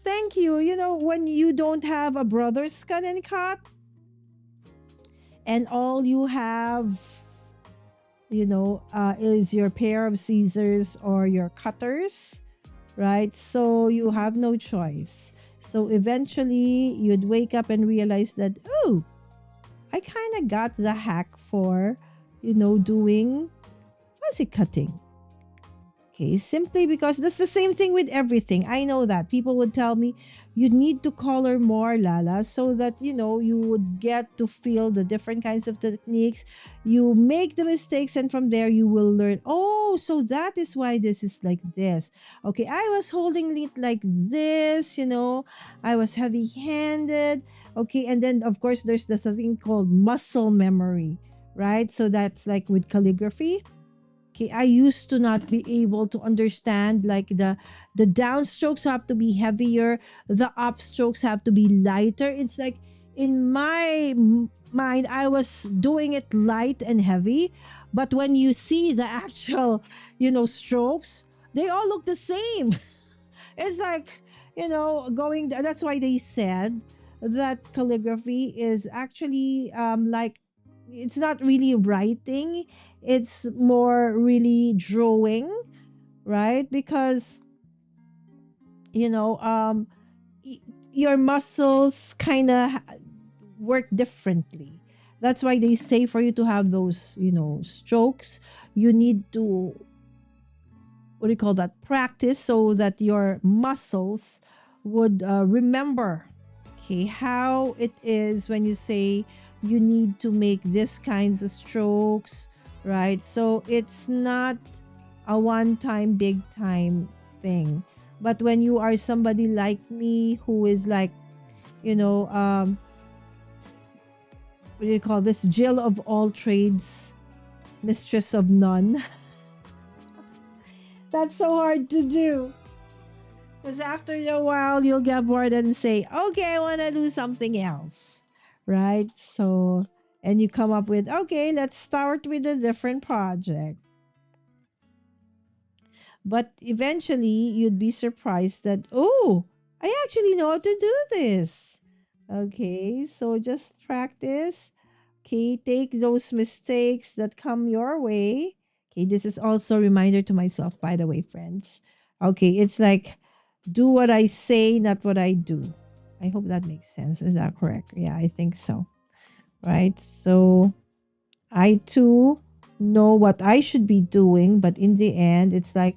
Thank you. When you don't have a brother's cut and cut, and all you have, is your pair of scissors or your cutters, right? So you have no choice. So eventually you'd wake up and realize that, oh, I kind of got the hack for, doing fuzzy cutting. Okay, simply because that's the same thing with everything. I know that people would tell me you need to color more, Lala, so that you would get to feel the different kinds of techniques. You make the mistakes, and from there you will learn. Oh, so that is why this is like this. Okay, I was holding it like this. I was heavy-handed. Okay, and then of course there's this thing called muscle memory, right? So that's like with calligraphy. Okay, I used to not be able to understand like the downstrokes have to be heavier, the upstrokes have to be lighter. It's like in my mind I was doing it light and heavy, but when you see the actual, strokes, they all look the same. It's like, going that's why they said that calligraphy is actually like it's not really writing, it's more really drawing, right? Because you know um your muscles kind of work differently. That's why they say for you to have those strokes, you need to, what do you call that, practice, so that your muscles would remember, okay, how it is when you say you need to make this kinds of strokes, right? So it's not a one time big time thing. But when you are somebody like me who is like, you know what do you call this? Jill of all trades, mistress of none. That's so hard to do. Because after a while, you'll get bored and say, okay, I want to do something else. Right? So, and you come up with, okay, let's start with a different project. But eventually, you'd be surprised that, oh, I actually know how to do this. Okay, so just practice. Okay, take those mistakes that come your way. Okay, this is also a reminder to myself, by the way, friends. Okay, it's like do what I say, not what I do. I hope that makes sense. Is that correct? Yeah, I think so. Right? So I too know what I should be doing, but in the end, it's like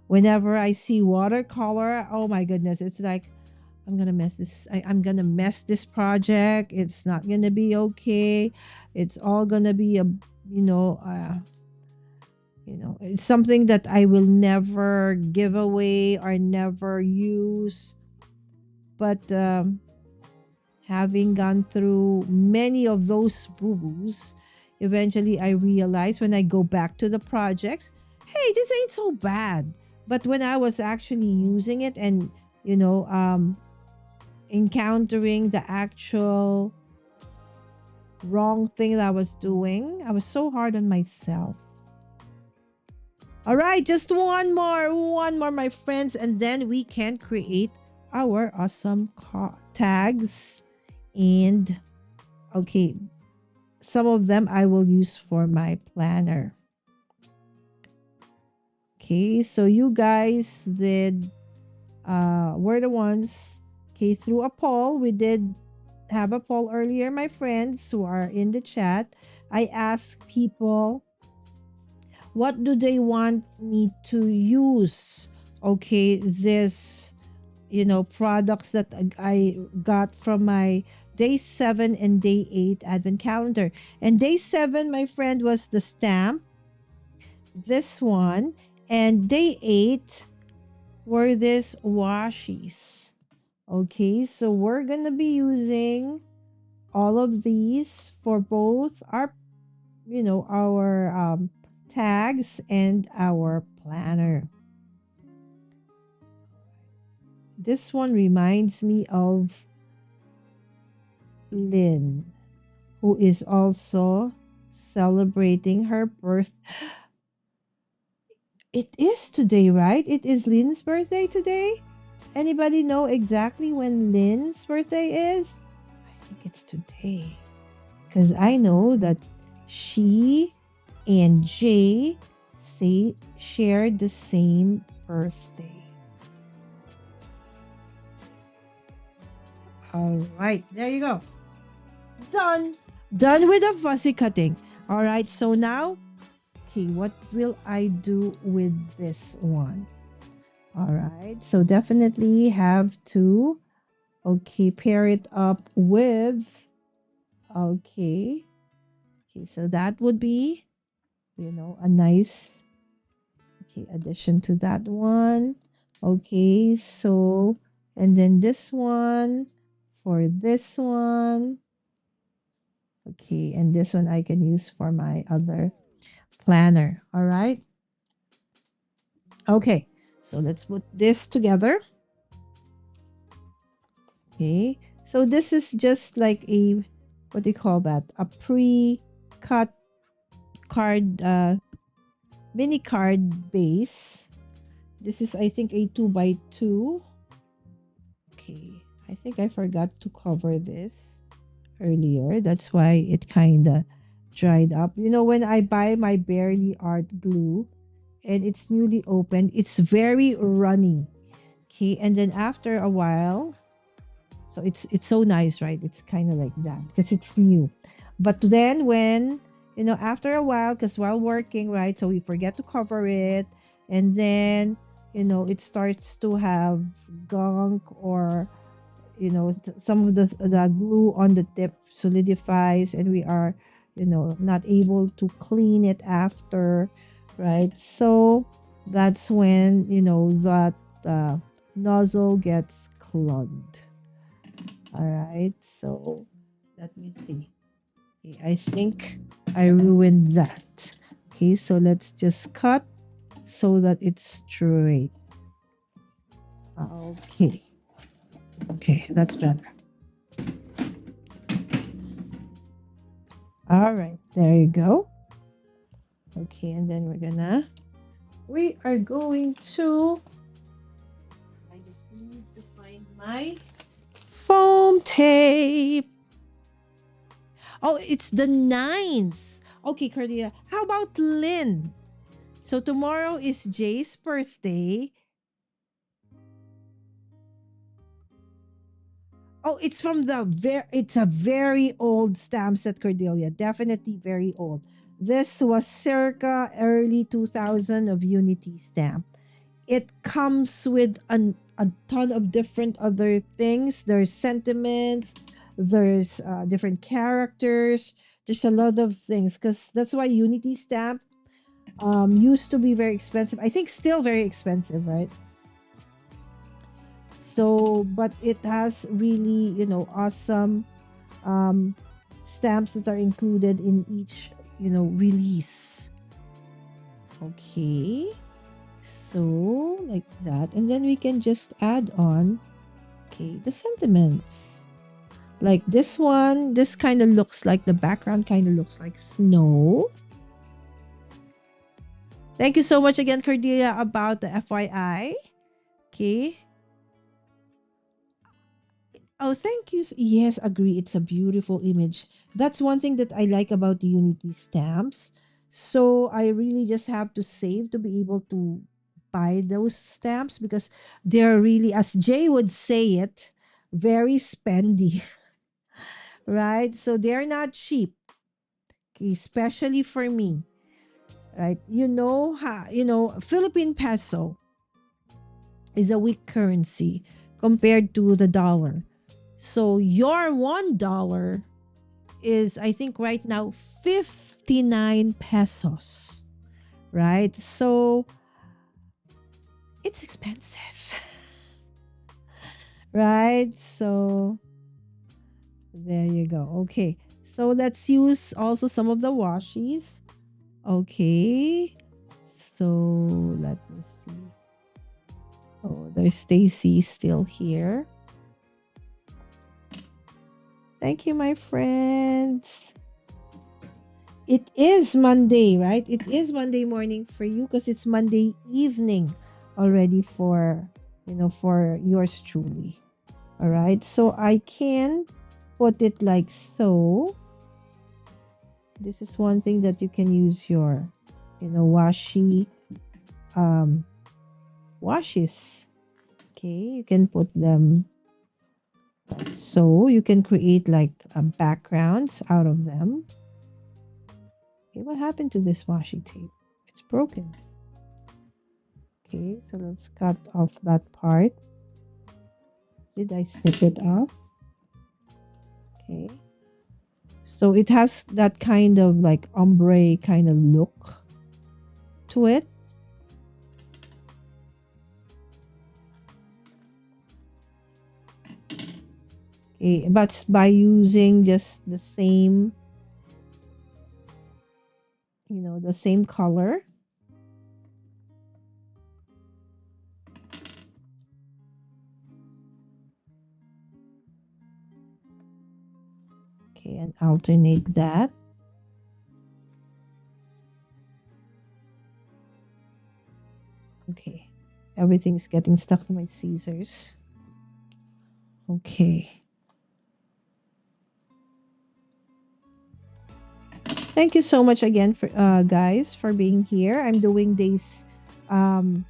whenever I see watercolor, oh my goodness, it's like I'm gonna mess this. I'm gonna mess this project. It's not gonna be okay. It's all gonna be a you know it's something that I will never give away or never use. But having gone through many of those boo boos, eventually I realized when I go back to the projects, hey, this ain't so bad. But when I was actually using it and, you know, encountering the actual wrong thing that I was doing, I was so hard on myself. All right, just one more, my friends, and then we can create our awesome tags. And okay, some of them I will use for my planner. Okay, so you guys did were the ones, okay, through a poll. We did have a poll earlier, my friends who are in the chat. I asked people what do they want me to use, okay, this products that I got from my day 7 and day 8 advent calendar. And day 7, my friend, was the stamp, this one, and day 8 were this washies. Okay, so we're gonna be using all of these for both our tags and our planner. This one reminds me of Lynn, who is also celebrating her birth. It is today, right? It is Lynn's birthday today. Anybody know exactly when Lynn's birthday is? I think it's today. Because I know that she and Jay shared the same birthday. All right, there you go. Done with the fussy cutting. All right, so now, okay, what will I do with this one? All right, so definitely have to, okay, pair it up with, okay, so that would be, a nice, okay, addition to that one. Okay, so, and then this one for this one. Okay, and this one I can use for my other planner. All right. Okay, so let's put this together. Okay, so this is just like a, what do you call that? A pre-cut card, mini card base. This is, I think, a 2x2. Okay, I think I forgot to cover this earlier. That's why it kind of dried up. When I buy my Barely Art glue and it's newly opened, it's very runny. Okay, and then after a while, so it's so nice, right? It's kind of like that because it's new. But then when, after a while, because while working, right, so we forget to cover it, and then, it starts to have gunk or some of the glue on the tip solidifies and we are not able to clean it after, right? So that's when that nozzle gets clogged. All right, so let me see. Okay, I think I ruined that. Okay, so let's just cut so that it's straight. Okay. Okay, that's better. All right, there you go. Okay, and then we are going to, I just need to find my foam tape. Oh, it's the 9th. Okay, Cordelia, how about Lynn? So tomorrow is Jay's birthday. Oh, it's from it's a very old stamp set, Cordelia. Definitely very old. This was circa early 2000 of Unity stamp. It comes with a ton of different other things. There's sentiments, there's different characters, there's a lot of things because that's why Unity stamp used to be very expensive. I think still very expensive, right? So, but it has really, awesome um, stamps that are included in each, release. Okay. So, like that. And then we can just add on, okay, the sentiments. Like this one, this kind of looks like the background kind of looks like snow. Thank you so much again, Cordelia, about the FYI. Okay. Oh, thank you. Yes, agree. It's a beautiful image. That's one thing that I like about the Unity stamps. So I really just have to save to be able to buy those stamps because they're really, as Jay would say it, very spendy, right? So they're not cheap, okay, especially for me, right? Philippine peso is a weak currency compared to the dollar. So your $1 is, I think, right now 59 pesos, right? So it's expensive, right? So there you go. Okay. So let's use also some of the washies. Okay. So let me see. Oh, there's Stacy still here. Thank you, my friends. It is Monday, right? It is Monday morning for you because it's Monday evening already for yours truly. All right. So I can put it like so. This is one thing that you can use your, washi washes. Okay. You can put them like so. You can create like backgrounds out of them. Okay, what happened to this washi tape? It's broken. Okay, so let's cut off that part. Did I snip it off? Okay. So it has that kind of like ombre kind of look to it. Okay, but by using just the same, the same color. Okay, and alternate that. Okay, everything's getting stuck to my scissors. Okay. Thank you so much again for guys for being here. I'm doing days 7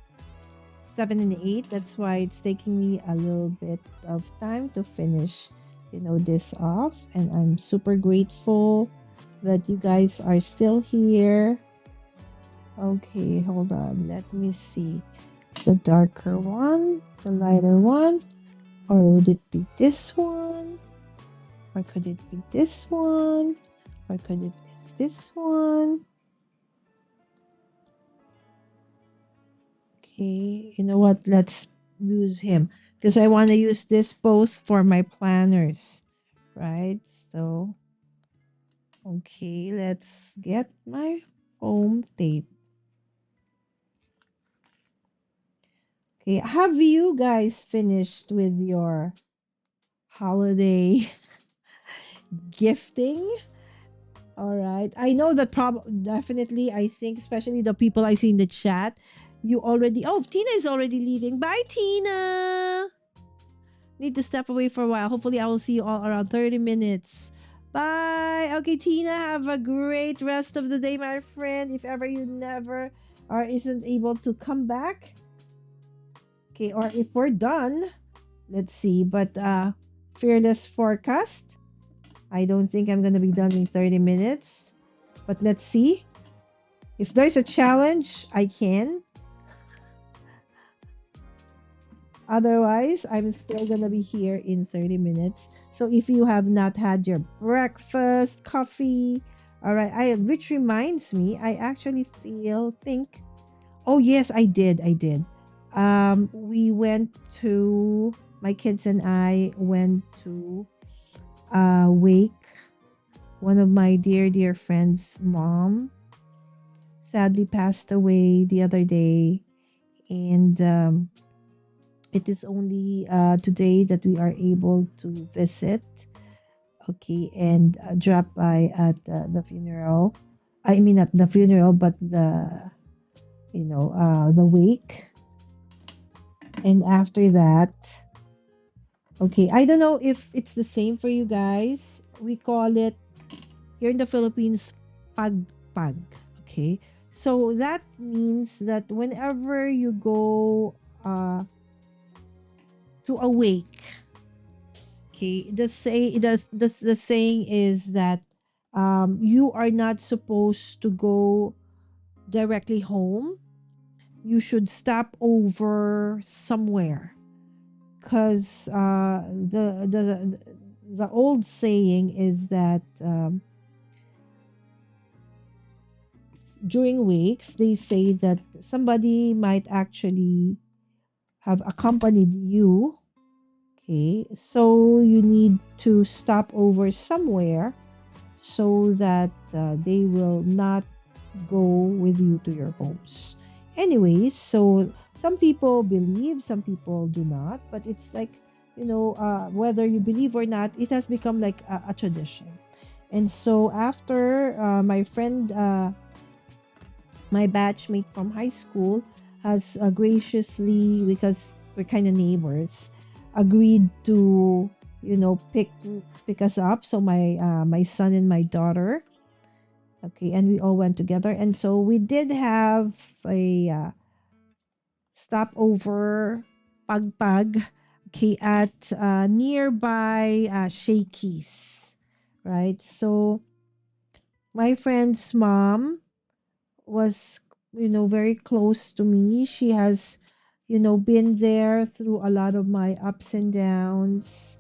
and 8. That's why it's taking me a little bit of time to finish, this off. And I'm super grateful that you guys are still here. Okay, hold on. Let me see. The darker one, the lighter one, or would it be this one? Or could it be this one? Or could it be this one? Okay, you know what? Let's use him because I want to use this both for my planners, right? So Okay, let's get my foam tape. Okay, have you guys finished with your holiday gifting? All right. I know that definitely I think especially the people I see in the chat, you already oh, Tina is already leaving. Bye, Tina. Need to step away for a while. Hopefully I will see you all around 30 minutes. Bye. Okay, Tina, have a great rest of the day, my friend. If ever you never or isn't able to come back. Okay, or if we're done, let's see. But fearless forecast. I don't think I'm gonna be done in 30 minutes. But let's see. If there's a challenge, I can. Otherwise, I'm still gonna be here in 30 minutes. So if you have not had your breakfast, coffee, all right. Which reminds me, I actually think. Oh yes, I did. I did. We went to my kids and I went to wake one of my dear friends' mom sadly passed away the other day, and it is only today that we are able to visit. Okay, and drop by at the funeral. I mean, not the funeral, but the wake. And after that, okay, I don't know if it's the same for you guys. We call it here in the Philippines pagpag. Okay, so that means that whenever you go to a wake, okay, the saying is that you are not supposed to go directly home. You should stop over somewhere, because the old saying is that during wakes they say that somebody might actually have accompanied you. Okay, so you need to stop over somewhere so that they will not go with you to your homes. Anyways, so some people believe, some people do not, but it's like, whether you believe or not, it has become like a tradition. And so after my friend, my batchmate from high school, has graciously, because we're kind of neighbors, agreed to pick us up. So my son and my daughter, okay, and we all went together, and so we did have a stopover pagpag, okay, at nearby Shakey's, right? So my friend's mom was very close to me. She has been there through a lot of my ups and downs.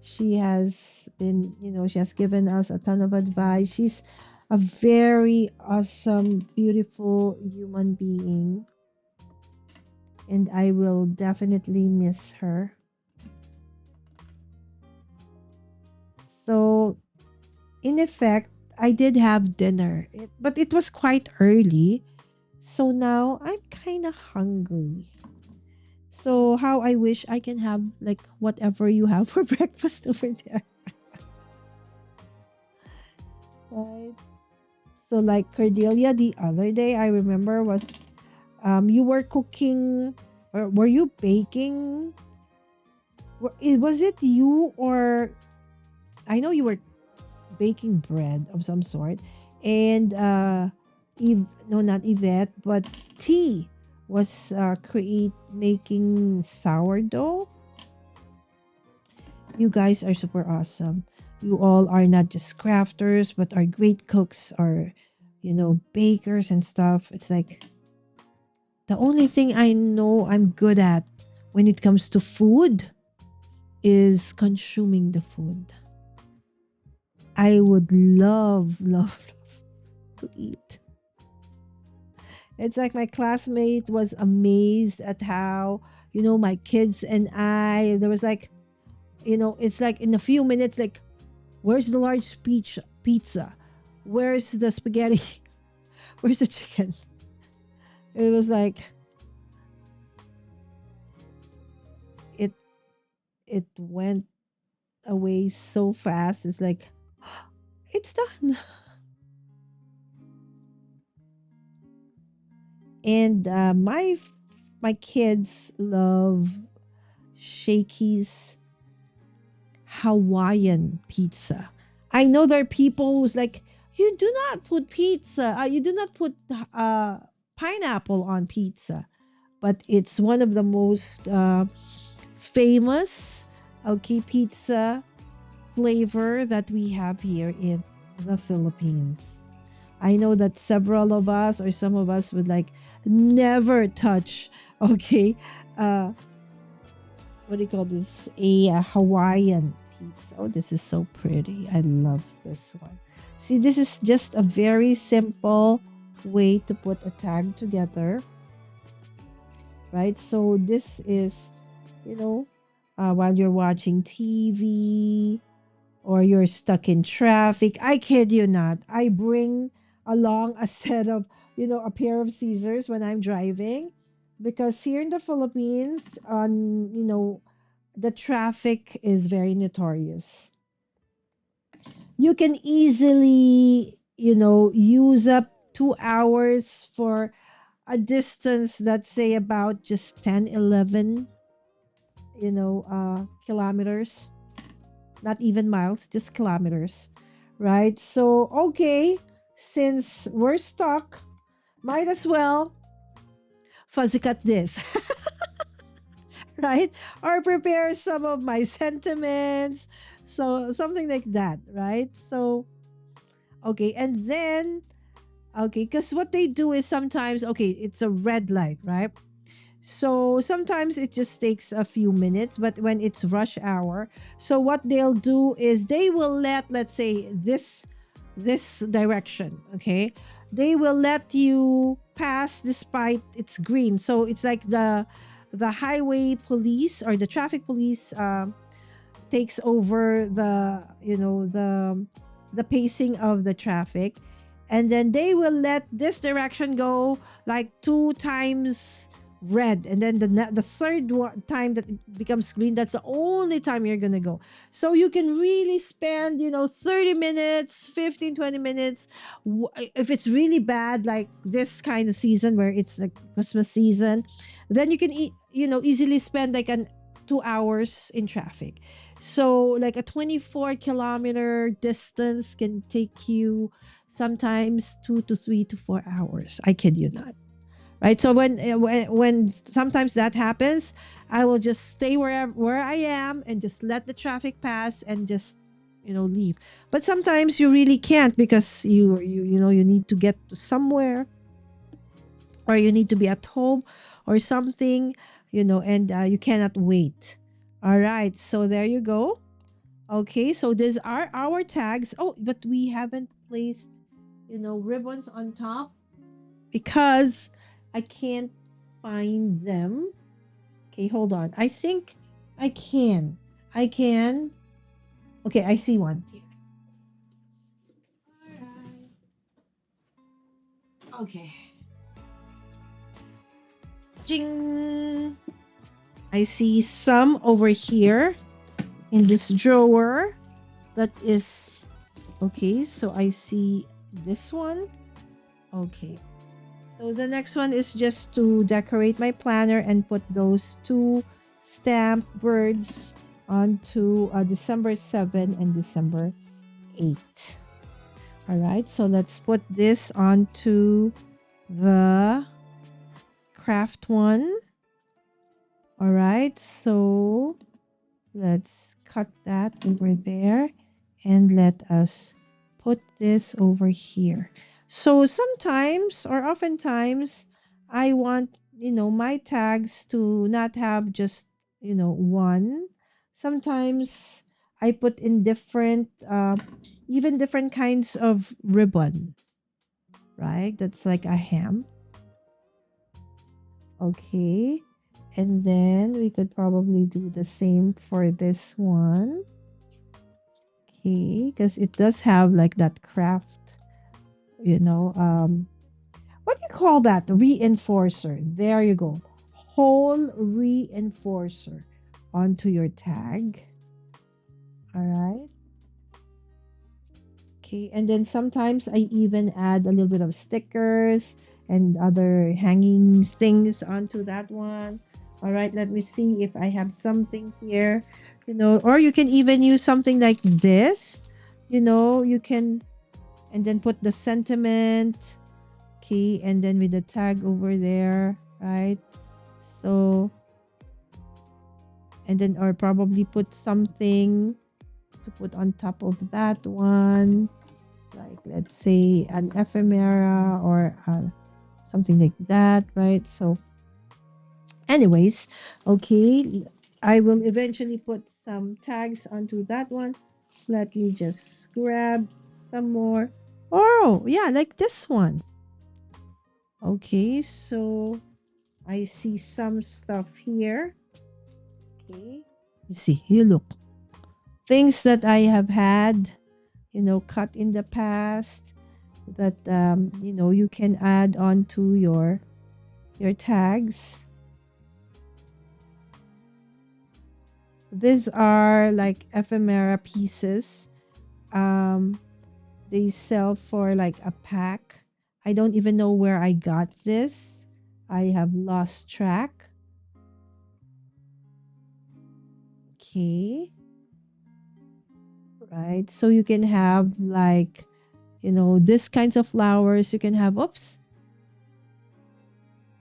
She has been, she has given us a ton of advice. She's a very awesome, beautiful human being, and I will definitely miss her. So in effect, I did have dinner, but it was quite early. So now I'm kind of hungry. So how I wish I can have like whatever you have for breakfast over there. Right? So like Cordelia the other day I remember was you were cooking, or were you baking? Was it you, or I know you were baking bread of some sort, and no, not Yvette, but T was making sourdough. You guys are super awesome. You all are not just crafters, but are great cooks, are bakers and stuff. It's like the only thing I know I'm good at when it comes to food is consuming the food. I would love to eat. It's like my classmate was amazed at how, my kids and I, there was like, it's like in a few minutes, like, where's the large pizza? where's the spaghetti? Where's the chicken? It was like it it went away so fast. It's like it's done. And my kids love Shakey's Hawaiian pizza. I know there are people who's like, you do not put pizza, you do not put uh, pineapple on pizza, but it's one of the most famous, okay, pizza flavor that we have here in the Philippines. I know that several of us or some of us would like never touch, okay, uh, what do you call this? A Hawaiian pizza. Oh, this is so pretty. I love this one. See, this is just a very simple way to put a tag together, right? So this is, you know, while you're watching TV or you're stuck in traffic. I kid you not. I bring along a set of, a pair of scissors when I'm driving because here in the Philippines, the traffic is very notorious. You can easily, use up 2 hours for a distance that's say about just 10, 11, kilometers, not even miles, just kilometers, right? So, okay, since we're stuck, might as well fuzzy cut this. Right? Or prepare some of my sentiments. So something like that, right? So okay, and then okay, because what they do is sometimes okay, it's a red light, right? So sometimes it just takes a few minutes, but when it's rush hour, so what they'll do is they will let, let's say, this direction, okay? They will let you pass despite it's green. So it's like the highway police or the traffic police takes over the pacing of the traffic, and then they will let this direction go like 2 times red, and then the third time that it becomes green, that's the only time you're gonna go. So you can really spend 30 minutes, 15, 20 minutes. If it's really bad like this kind of season where it's like Christmas season, then you can easily spend like an 2 hours in traffic. So like a 24-kilometer distance can take you sometimes 2 to 3 to 4 hours. I kid you not. Right. So when sometimes that happens, I will just stay where I am and just let the traffic pass and just leave. But sometimes you really can't because you need to get to somewhere, or you need to be at home or something, and you cannot wait. All right. So there you go. Okay. So these are our tags. Oh, but we haven't placed, ribbons on top because I can't find them. Okay, hold on. I think I can. I can. Okay, I see one. Okay. Jing. I see some over here in this drawer. That is okay. So I see this one. Okay. So the next one is just to decorate my planner and put those two stamped birds onto December 7 and December 8. All right, so let's put this onto the craft one. All right, so let's cut that over there and let us put this over here. So sometimes or oftentimes I want, my tags to not have just, one. Sometimes I put in different, even different kinds of ribbon, right? That's like a hem. Okay. And then we could probably do the same for this one. Okay, because it does have like that craft what do you call that? Reinforcer. There you go. Hole reinforcer onto your tag. All right. Okay. And then sometimes I even add a little bit of stickers and other hanging things onto that one. All right. Let me see if I have something here, or you can even use something like this. You can, and then put the sentiment. Okay. And then with the tag over there. Right. So, and then, or probably put something to put on top of that one, like let's say an ephemera or something like that, right? So, anyways, okay, I will eventually put some tags onto that one. Let me just grab some more. Oh, yeah, like this one. Okay, so I see some stuff here. Okay, you see, you look. Things that I have had, cut in the past that you can add on to your tags. These are like ephemera pieces. They sell for like a pack. I don't even know where I got this. I have lost track. Okay. Right. So you can have like, this kinds of flowers. You can have, oops.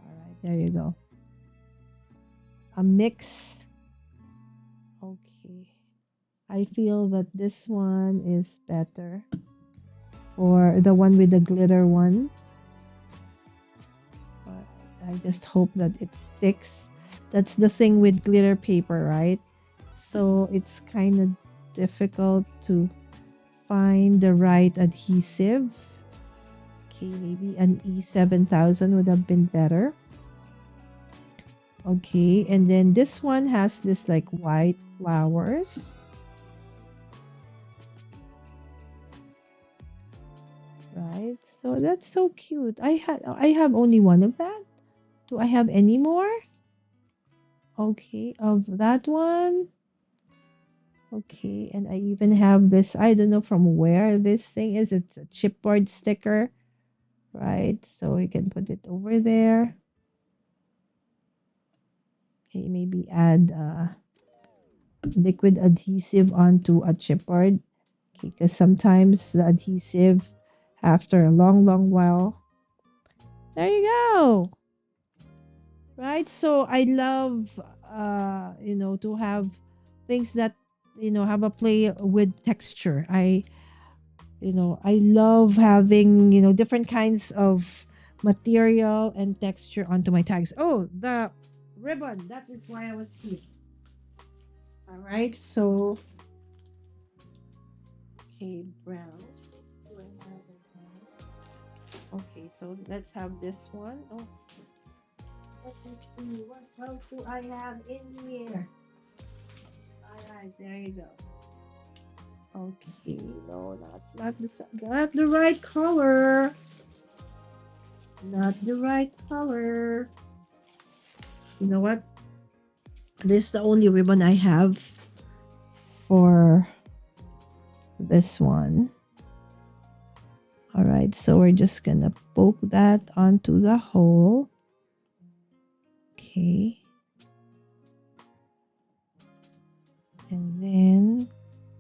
All right. There you go. A mix. Okay. I feel that this one is better for the one with the glitter one. But I just hope that it sticks. That's the thing with glitter paper, right? So it's kind of difficult to find the right adhesive. Okay, maybe an E7000 would have been better. Okay, and then this one has this like white flowers. Right, so that's so cute. I have only one of that. Do I have any more? Okay, of that one. Okay, and I even have this. I don't know from where this thing is. It's a chipboard sticker, right? So you can put it over there. Okay, maybe add liquid adhesive onto a chipboard. Okay, because sometimes the adhesive, after a long, long while, there you go. Right, so I love to have things that have a play with texture. I love having different kinds of material and texture onto my tags. Oh, the ribbon, that is why I was here. All right, so okay, brown. Do I have it now? Okay, so let's have this one. Oh, let me see. What else do I have in here? All right, there you go. Okay, no, not the right color. Not the right color. You know what? This is the only ribbon I have for this one. All right, so we're just gonna poke that onto the hole. Okay. And then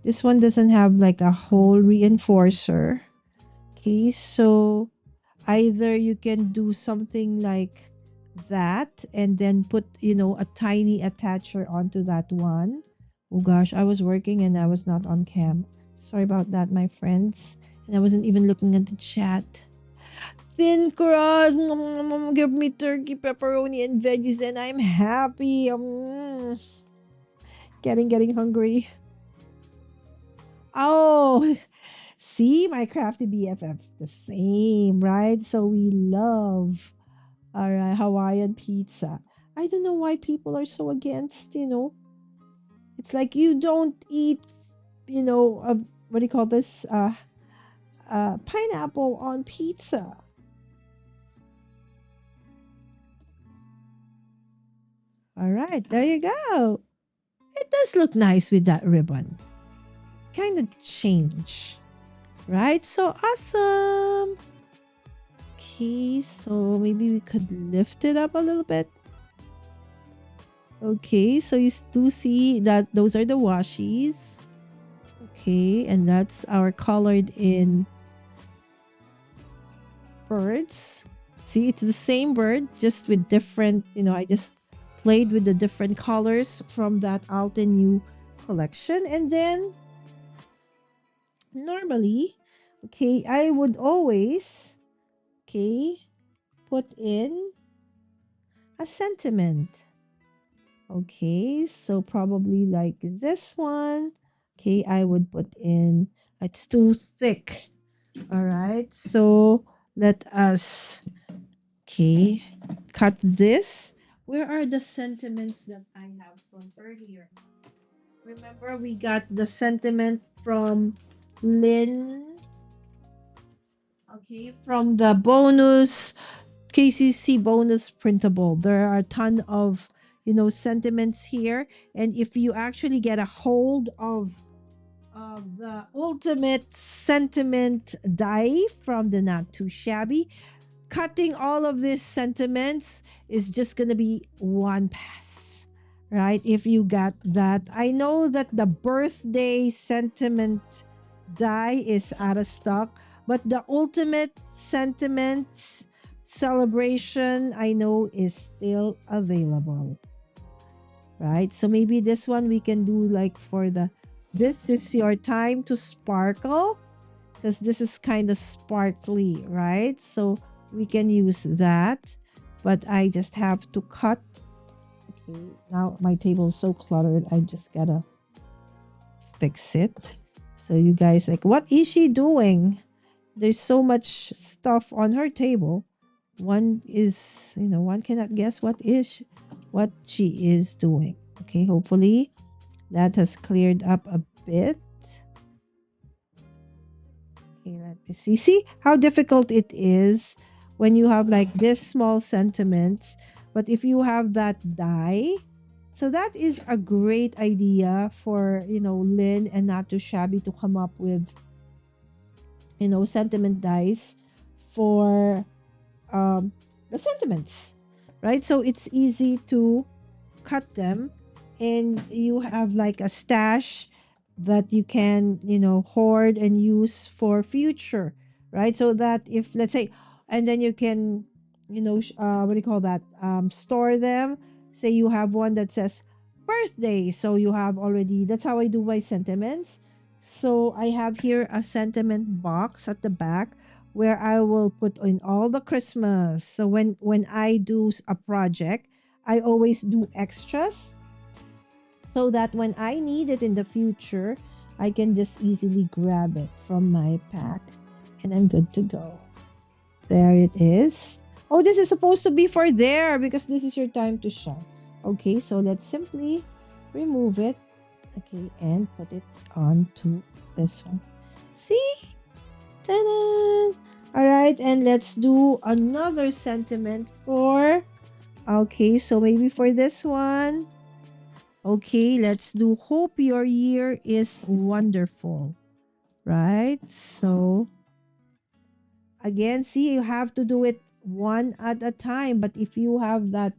this one doesn't have like a hole reinforcer. Okay, so either you can do something like that and then put, a tiny attacher onto that one. Oh gosh, I was working and I was not on cam. Sorry about that, my friends. And I wasn't even looking at the chat. Thin crust, give me turkey, pepperoni, and veggies, and I'm happy. Getting hungry. Oh, see, my crafty BFF, the same, right? So we love our Hawaiian pizza. I don't know why people are so against, It's like you don't eat, what do you call this? pineapple on pizza. All right, there you go. It does look nice with that ribbon. Kind of change, right? So awesome. Okay, so maybe we could lift it up a little bit. Okay, so you do see that those are the washies. Okay, and that's our colored in birds. See, it's the same bird, just with different, I just played with the different colors from that Alten New collection. And then normally, okay, I would always, okay, put in a sentiment. Okay, so probably like this one. Okay, I would put in, it's too thick. All right, so let us, okay, cut this. Where are the sentiments that I have from earlier? Remember, we got the sentiment from Lynn, okay, from the bonus KCC bonus printable. There are a ton of, sentiments here. And if you actually get a hold of the ultimate sentiment die from the Not Too Shabby, cutting all of these sentiments is just gonna be one pass, right? If you got that. I know that the birthday sentiment die is out of stock, but the ultimate sentiments celebration I know is still available, right? So maybe this one we can do like for the this is your time to sparkle, because this is kind of sparkly, right? So we can use that, but I just have to cut. Okay, now my table is so cluttered, I just gotta fix it. So you guys like, what is she doing? There's so much stuff on her table. One is, one cannot guess what she is doing. Okay, hopefully that has cleared up a bit. Okay, let me see. See how difficult it is when you have like this small sentiments. But if you have that die, so that is a great idea for, Lynn and Not Too Shabby to come up with, sentiment dies for the sentiments, right? So it's easy to cut them, and you have like a stash that you can, hoard and use for future, right? So that if, let's say, and then you can, what do you call that, store them. Say you have one that says birthday, so you have already, that's how I do my sentiments. So I have here a sentiment box at the back where I will put in all the Christmas. So when I do a project, I always do extras so that when I need it in the future, I can just easily grab it from my pack and I'm good to go. There it is. Oh, this is supposed to be for there because this is your time to shine. Okay, so let's simply remove it. Okay, and put it onto this one. See? Ta-da! All right, and let's do another sentiment for, okay, so maybe for this one. Okay, let's do hope your year is wonderful, right? So again, see, you have to do it one at a time. But if you have that,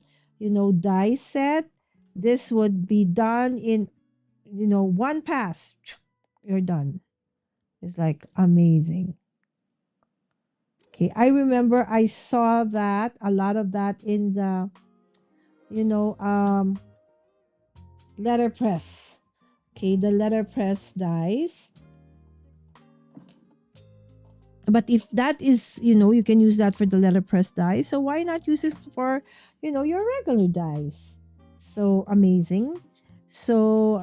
die set, this would be done in, one pass. You're done. It's like amazing. Okay, I remember I saw that a lot of that in the, you know, um, letterpress. Okay, the letterpress dies. But if that is, you can use that for the letterpress dies. So why not use this for, your regular dies? So amazing. So,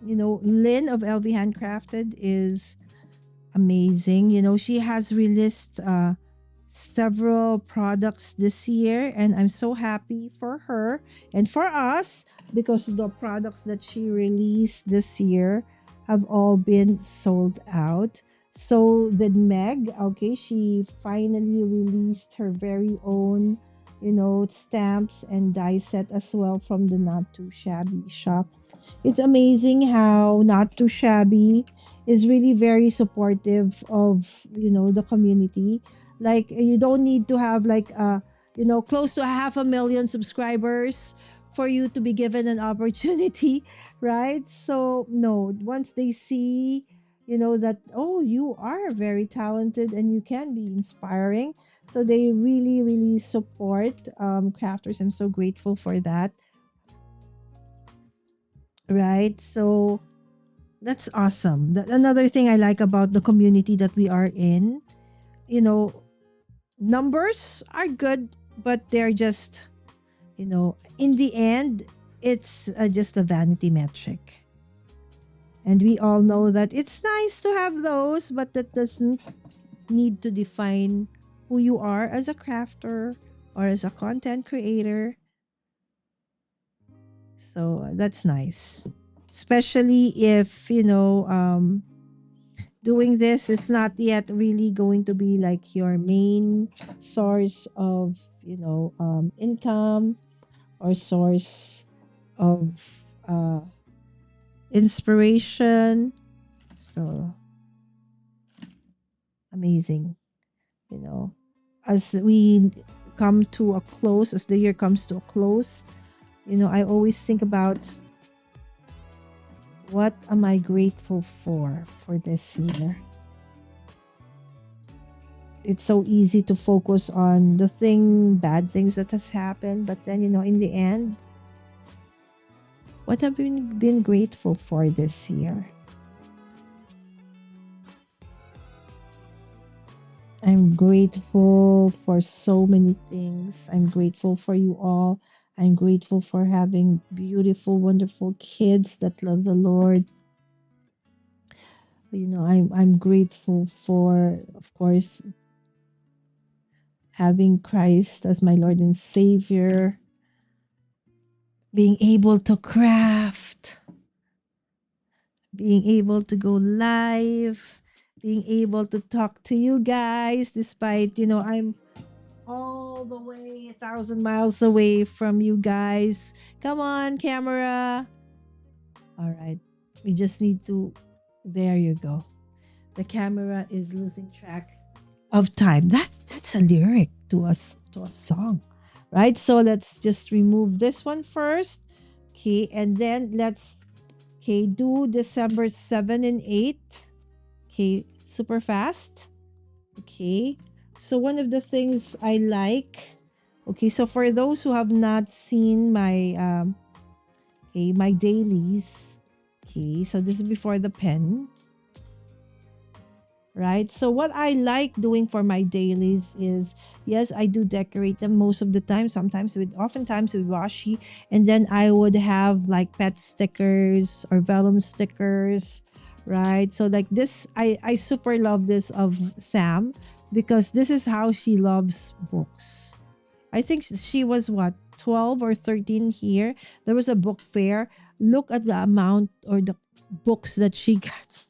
Lynn of LV Handcrafted is amazing. She has released several products this year, and I'm so happy for her and for us because the products that she released this year have all been sold out. So did Meg. Okay, she finally released her very own, stamps and die set as well from the Not Too Shabby shop. It's amazing how Not Too Shabby is really very supportive of, the community. Like, you don't need to have like close to 500,000 subscribers for you to be given an opportunity, right? So no, once they see, that, oh, you are very talented and you can be inspiring, so they really really support crafters. I'm so grateful for that, right? So that's awesome. Another thing I like about the community that we are in, you know numbers are good, but they're just, in the end, it's just a vanity metric. And we all know that it's nice to have those, but that doesn't need to define who you are as a crafter or as a content creator. So that's nice. Especially if, doing this is not yet really going to be like your main source of, income or source of uh, inspiration. So amazing, you know. As we come to a close, as the year comes to a close, I always think about what am I grateful for this year. It's so easy to focus on the bad things that has happened, but then, in the end, what have you been grateful for this year? I'm grateful for so many things. I'm grateful for you all. I'm grateful for having beautiful, wonderful kids that love the Lord. I'm grateful for, of course, having Christ as my Lord and Savior, being able to craft, being able to go live, being able to talk to you guys, despite, I'm all the way 1,000 miles away from you guys. Come on, camera. All right. We just need to, there you go. The camera is losing track of time. That's a lyric to us, to a song, right? So let's just remove this one first. Okay, and then let's do December 7 and 8. Okay, super fast. Okay. So one of the things I like, okay, so for those who have not seen my my dailies, okay, so this is before the pen, right? So what I like doing for my dailies is, yes, I do decorate them most of the time, oftentimes with washi, and then I would have like pet stickers or vellum stickers, right? So like this, I super love this of Sam, because this is how she loves books. I think she was what, 12 or 13 here. There was a book fair. Look at the amount or the books that she got.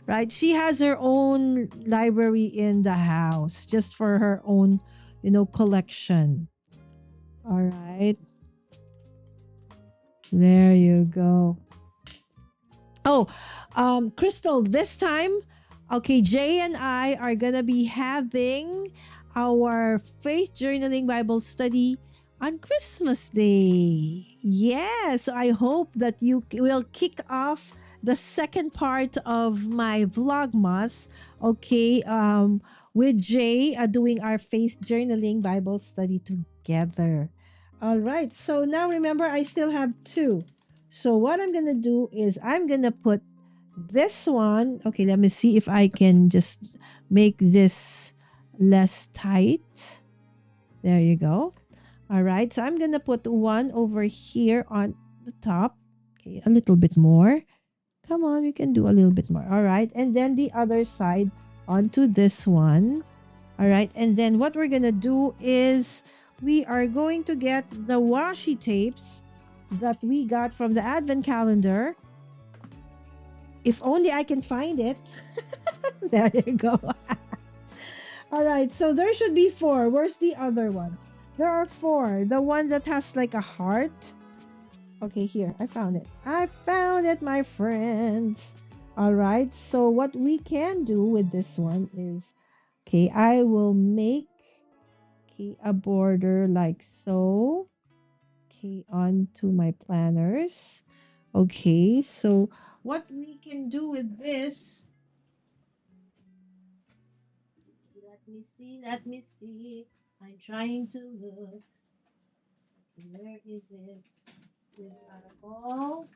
Right? She has her own library in the house just for her own, collection. All right. There you go. Oh, Crystal, this time, okay, Jay and I are gonna be having our faith journaling Bible study on Christmas Day. Yeah, so I hope that you will kick off the second part of my Vlogmas, okay, with Jay doing our faith journaling Bible study together. All right, so now remember, I still have two. So what I'm going to do is I'm going to put this one. Okay, let me see if I can just make this less tight. There you go. All right, so I'm going to put one over here on the top. Okay, a little bit more. Come on, we can do a little bit more. All right, and then the other side onto this one. All right, and then what we're going to do is we are going to get the washi tapes that we got from the Advent calendar. If only I can find it. There you go. All right, so there should be four. Where's the other one? There are four. The one that has like a heart. Okay, here. I found it. I found it, my friends. All right, so what we can do with this one is, okay, I will make, okay, a border like so. Okay, onto my planners. Okay, so what we can do with this, let me see, let me see. I'm trying to look. Where is it? Is that a ball?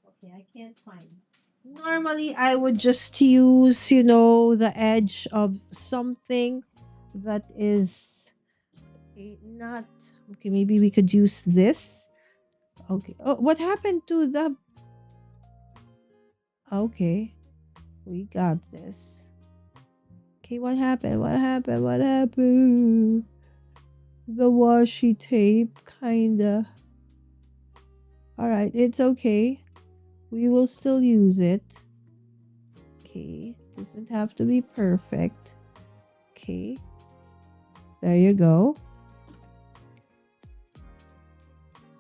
Okay, I can't find. Normally, I would just use, the edge of something that is not. Okay, maybe we could use this. Okay. Oh, what happened to the. Okay, we got this. Okay, what happened? What happened? What happened? The washi tape, kinda. Alright, it's okay. We will still use it. Okay, doesn't have to be perfect. Okay, there you go.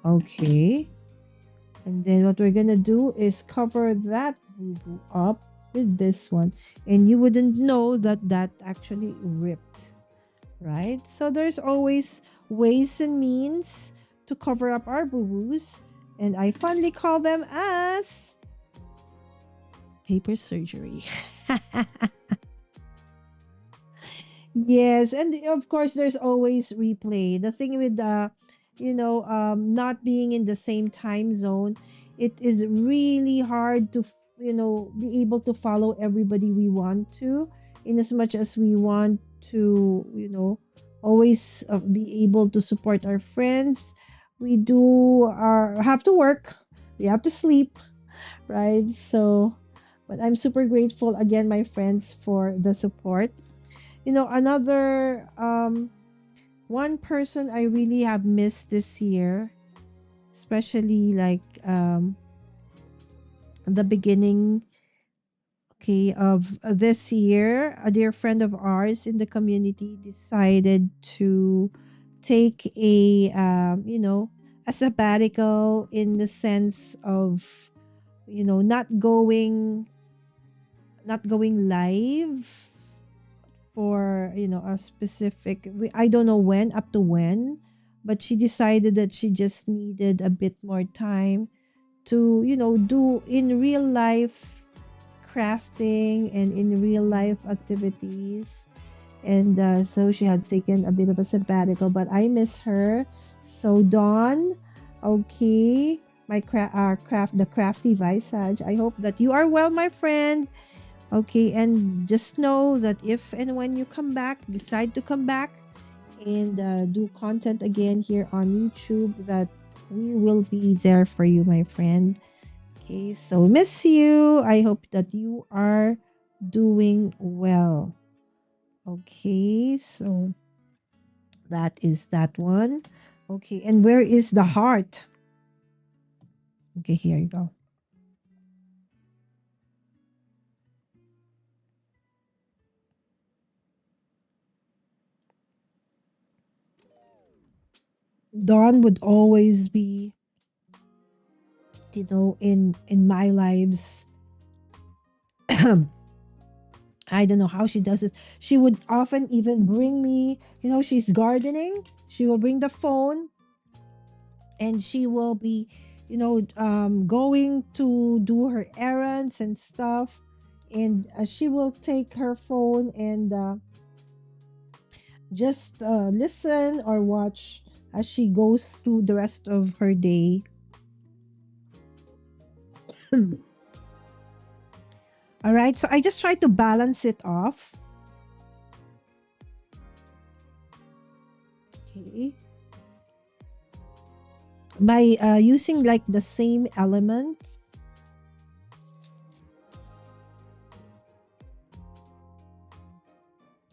Okay, and then what we're gonna do is cover that boo-boo up with this one, and you wouldn't know that that actually ripped, right? So there's always ways and means to cover up our boo-boos, and I fondly call them as paper surgery. Yes, and of course there's always replay. The thing with not being in the same time zone, it is really hard to be able to follow everybody we want to, in as much as we want to, always be able to support our friends. We do our have to work, we have to sleep, right? So, but I'm super grateful again, my friends, for the support. Another one person I really have missed this year, especially like the beginning, okay, of this year. A dear friend of ours in the community decided to take a sabbatical, in the sense of not going live for a specific, I don't know when, up to when, but she decided that she just needed a bit more time to do in real life crafting and in real life activities. And so she had taken a bit of a sabbatical, but I miss her. So Dawn, okay, my craft the crafty visage, I hope that you are well, my friend. Okay, and just know that if and when you decide to come back and do content again here on YouTube, that we will be there for you, my friend. Okay, so miss you. I hope that you are doing well. Okay, so that is that one. Okay, and where is the heart? Okay, here you go. Dawn would always be, in my lives. I don't know how she does it. She would often even bring me, she's gardening. She will bring the phone, and she will be, going to do her errands and stuff. And she will take her phone and just listen or watch as she goes through the rest of her day. All right. So I just try to balance it off. Okay. By using like the same elements.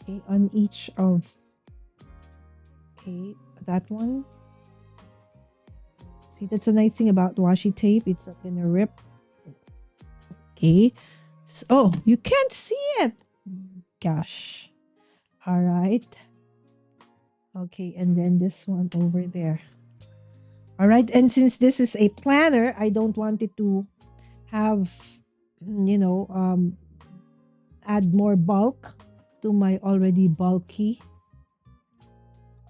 Okay. On each of. Okay. That one. See, that's a nice thing about washi tape. It's not gonna rip. Okay. Oh, you can't see it. Gosh. All right. Okay, and then this one over there. All right, and since this is a planner, I don't want it to have, you know, add more bulk to my already bulky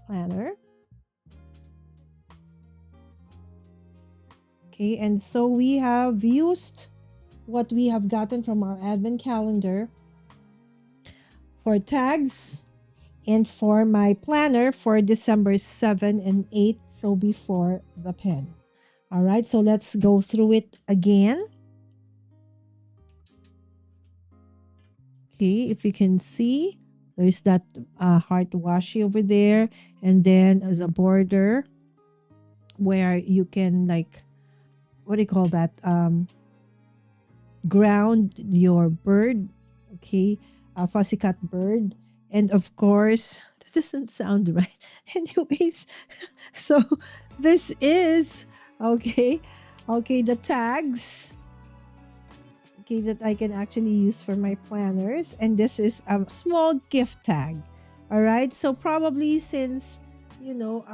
planner. Okay, and so we have used what we have gotten from our advent calendar for tags and for my planner for December 7 and 8, so before the pen. All right, so let's go through it again. Okay, if you can see, there's that heart washi over there, and then as a border where you can, like, what do you call that? Ground your bird. Okay, a fussy cat bird, and of course that doesn't sound right. Anyways, so this is okay. Okay, the tags. Okay, that I can actually use for my planners. And this is a small gift tag. All right. So probably since, you know,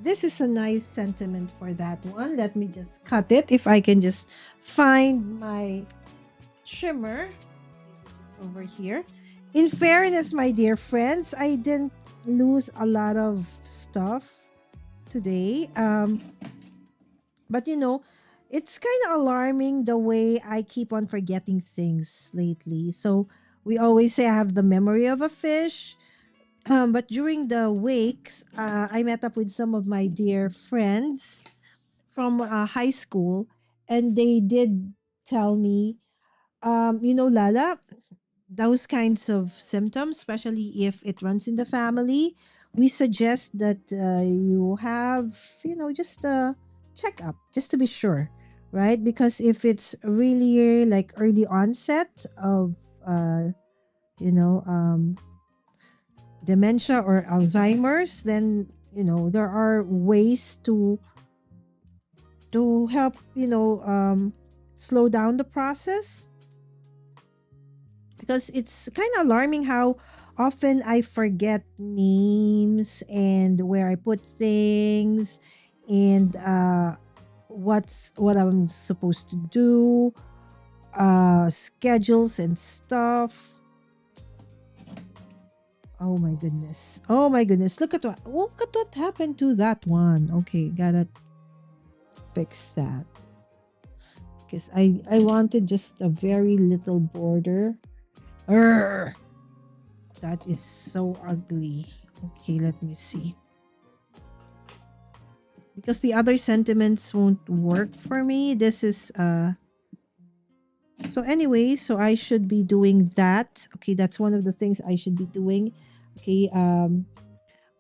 this is a nice sentiment for that one. Let me just cut it. If I can just find my trimmer, which is over here. In fairness, my dear friends, I didn't lose a lot of stuff today. But it's kind of alarming the way I keep on forgetting things lately. So we always say I have the memory of a fish. But during the wakes, I met up with some of my dear friends from high school, and they did tell me, Lala, those kinds of symptoms, especially if it runs in the family, we suggest that you have, just a checkup just to be sure, right? Because if it's really like early onset of, you know, um, dementia or Alzheimer's, then, there are ways to help, slow down the process, because it's kind of alarming how often I forget names and where I put things, and what I'm supposed to do, schedules and stuff. Oh my goodness. Oh my goodness. Look at what happened to that one. Okay, gotta fix that. Because I wanted just a very little border. Urgh. That is so ugly. Okay, let me see. Because the other sentiments won't work for me. This is so anyway, so I should be doing that. Okay, that's one of the things I should be doing. Okay,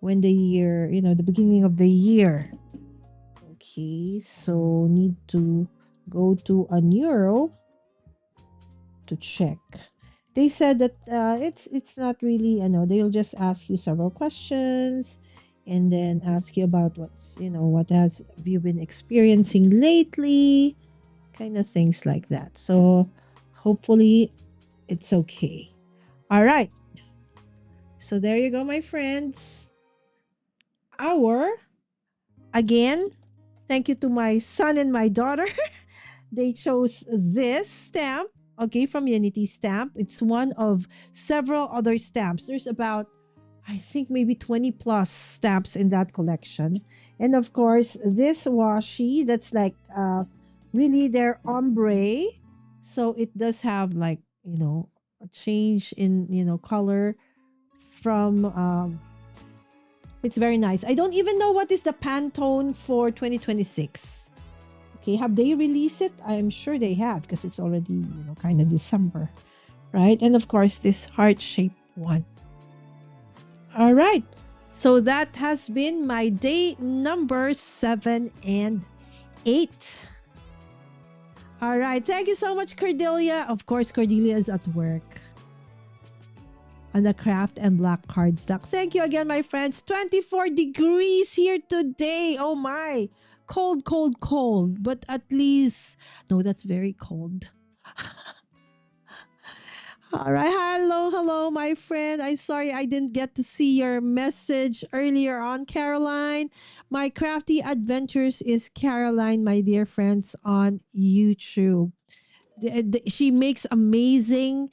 when the year, the beginning of the year. Okay, so need to go to a neuro to check. They said that it's not really, they'll just ask you several questions and then ask you about what have you been experiencing lately, kind of things like that. So hopefully it's okay. All right. So there you go, my friends. Again, thank you to my son and my daughter. They chose this stamp, okay, from Unity Stamp. It's one of several other stamps. There's about, I think, maybe 20 plus stamps in that collection. And of course, this washi that's like really their ombre. So it does have, like, a change in, color from it's very nice. I don't even know what is the Pantone for 2026. Okay, have they released it? I'm sure they have, because it's already, kind of December, right? And of course, this heart-shaped one. All right. So that has been my day number 7 and 8. All right. Thank you so much, Cordelia. Of course, Cordelia is at work on the craft and black cardstock. Thank you again, my friends. 24 degrees here today. Oh my. Cold, cold, cold. But at least, no, that's very cold. All right. Hello, hello, my friend. I sorry I didn't get to see your message earlier on, Caroline. My crafty adventures is Caroline, my dear friends, on YouTube. She makes amazing,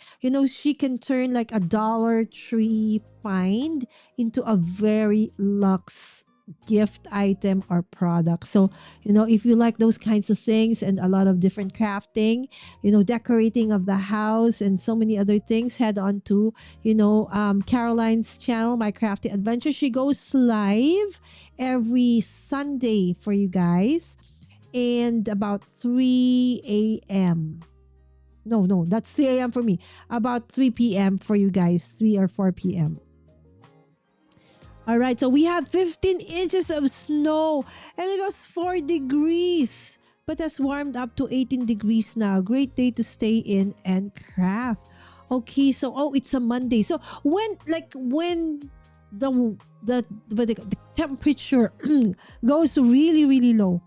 she can turn like a Dollar Tree find into a very luxe gift item or product. So, if you like those kinds of things and a lot of different crafting, decorating of the house and so many other things, head on to, Caroline's channel, My Crafty Adventure. She goes live every Sunday for you guys and about 3 a.m. No, no, that's 3 a.m. for me. About 3 p.m. for you guys, 3 or 4 p.m. All right, so we have 15 inches of snow and it was 4 degrees, but has warmed up to 18 degrees now. Great day to stay in and craft. Okay, so it's a Monday. So when the temperature goes really really low,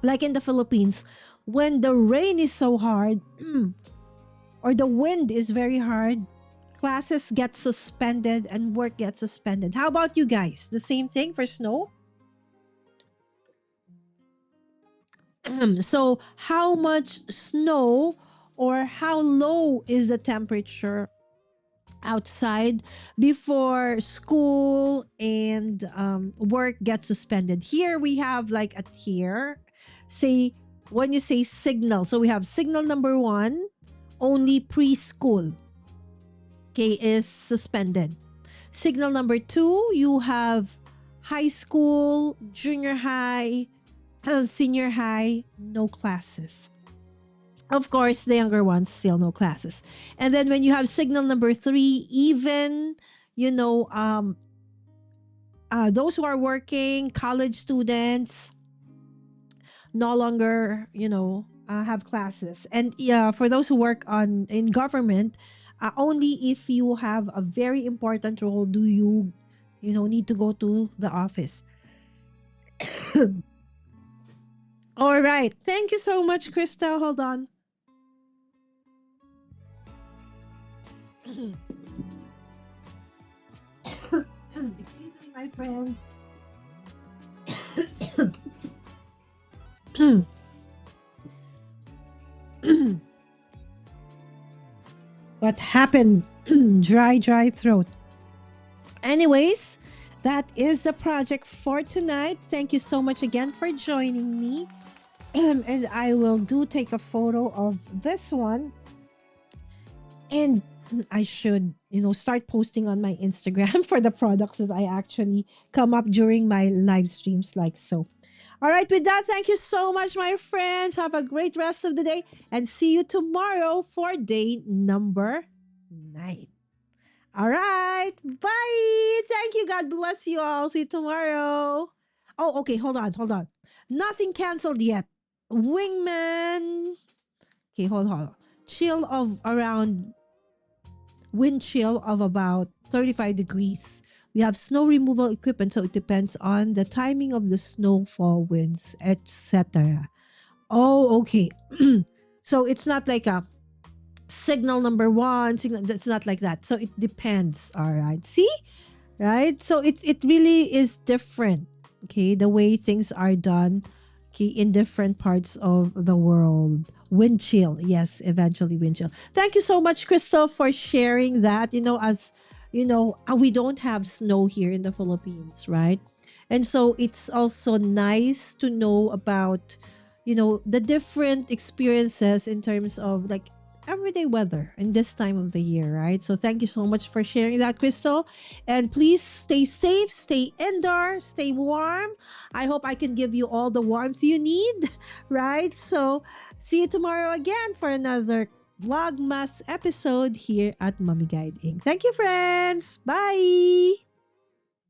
like in the Philippines, when the rain is so hard or the wind is very hard, classes get suspended and work gets suspended. How about you guys? The same thing for snow? So, how much snow or how low is the temperature outside before school and work gets suspended? Here we have like a tier. Say, when you say signal, so we have signal number 1, only preschool, okay, is suspended. Signal number 2, you have high school, junior high, senior high, no classes. Of course, the younger ones still no classes. And then when you have signal number 3, even those who are working, college students, no longer have classes. And for those who work in government, only if you have a very important role do you need to go to the office. All right, thank you so much, Crystal. Hold on. Excuse me, my friends. What happened? Dry throat. Anyways, that is the project for tonight. Thank you so much again for joining me. And I will take a photo of this one. And I should, start posting on my Instagram for the products that I actually come up during my live streams like so. All right, with that, thank you so much, my friends. Have a great rest of the day and see you tomorrow for day number 9. All right, bye. Thank you. God bless you all. See you tomorrow. Oh, okay. Hold on. Nothing canceled yet. Wingman. Okay, hold on. Wind chill of about 35 degrees. We have snow removal equipment, so it depends on the timing of the snowfall winds, etc. Oh, okay. So it's not like a signal number 1, signal, that's not like that. So it depends. All right. See? Right? So it really is different. Okay, the way things are done, okay, in different parts of the world. Wind chill. Yes, eventually wind chill. Thank you so much, Crystal, for sharing that. We don't have snow here in the Philippines, right? And so it's also nice to know about, the different experiences in terms of like everyday weather in this time of the year, right? So thank you so much for sharing that, Crystal. And please stay safe, stay indoors, stay warm. I hope I can give you all the warmth you need, right? So see you tomorrow again for another Vlogmas episode here at Mommy Guide Inc. Thank you, friends. Bye.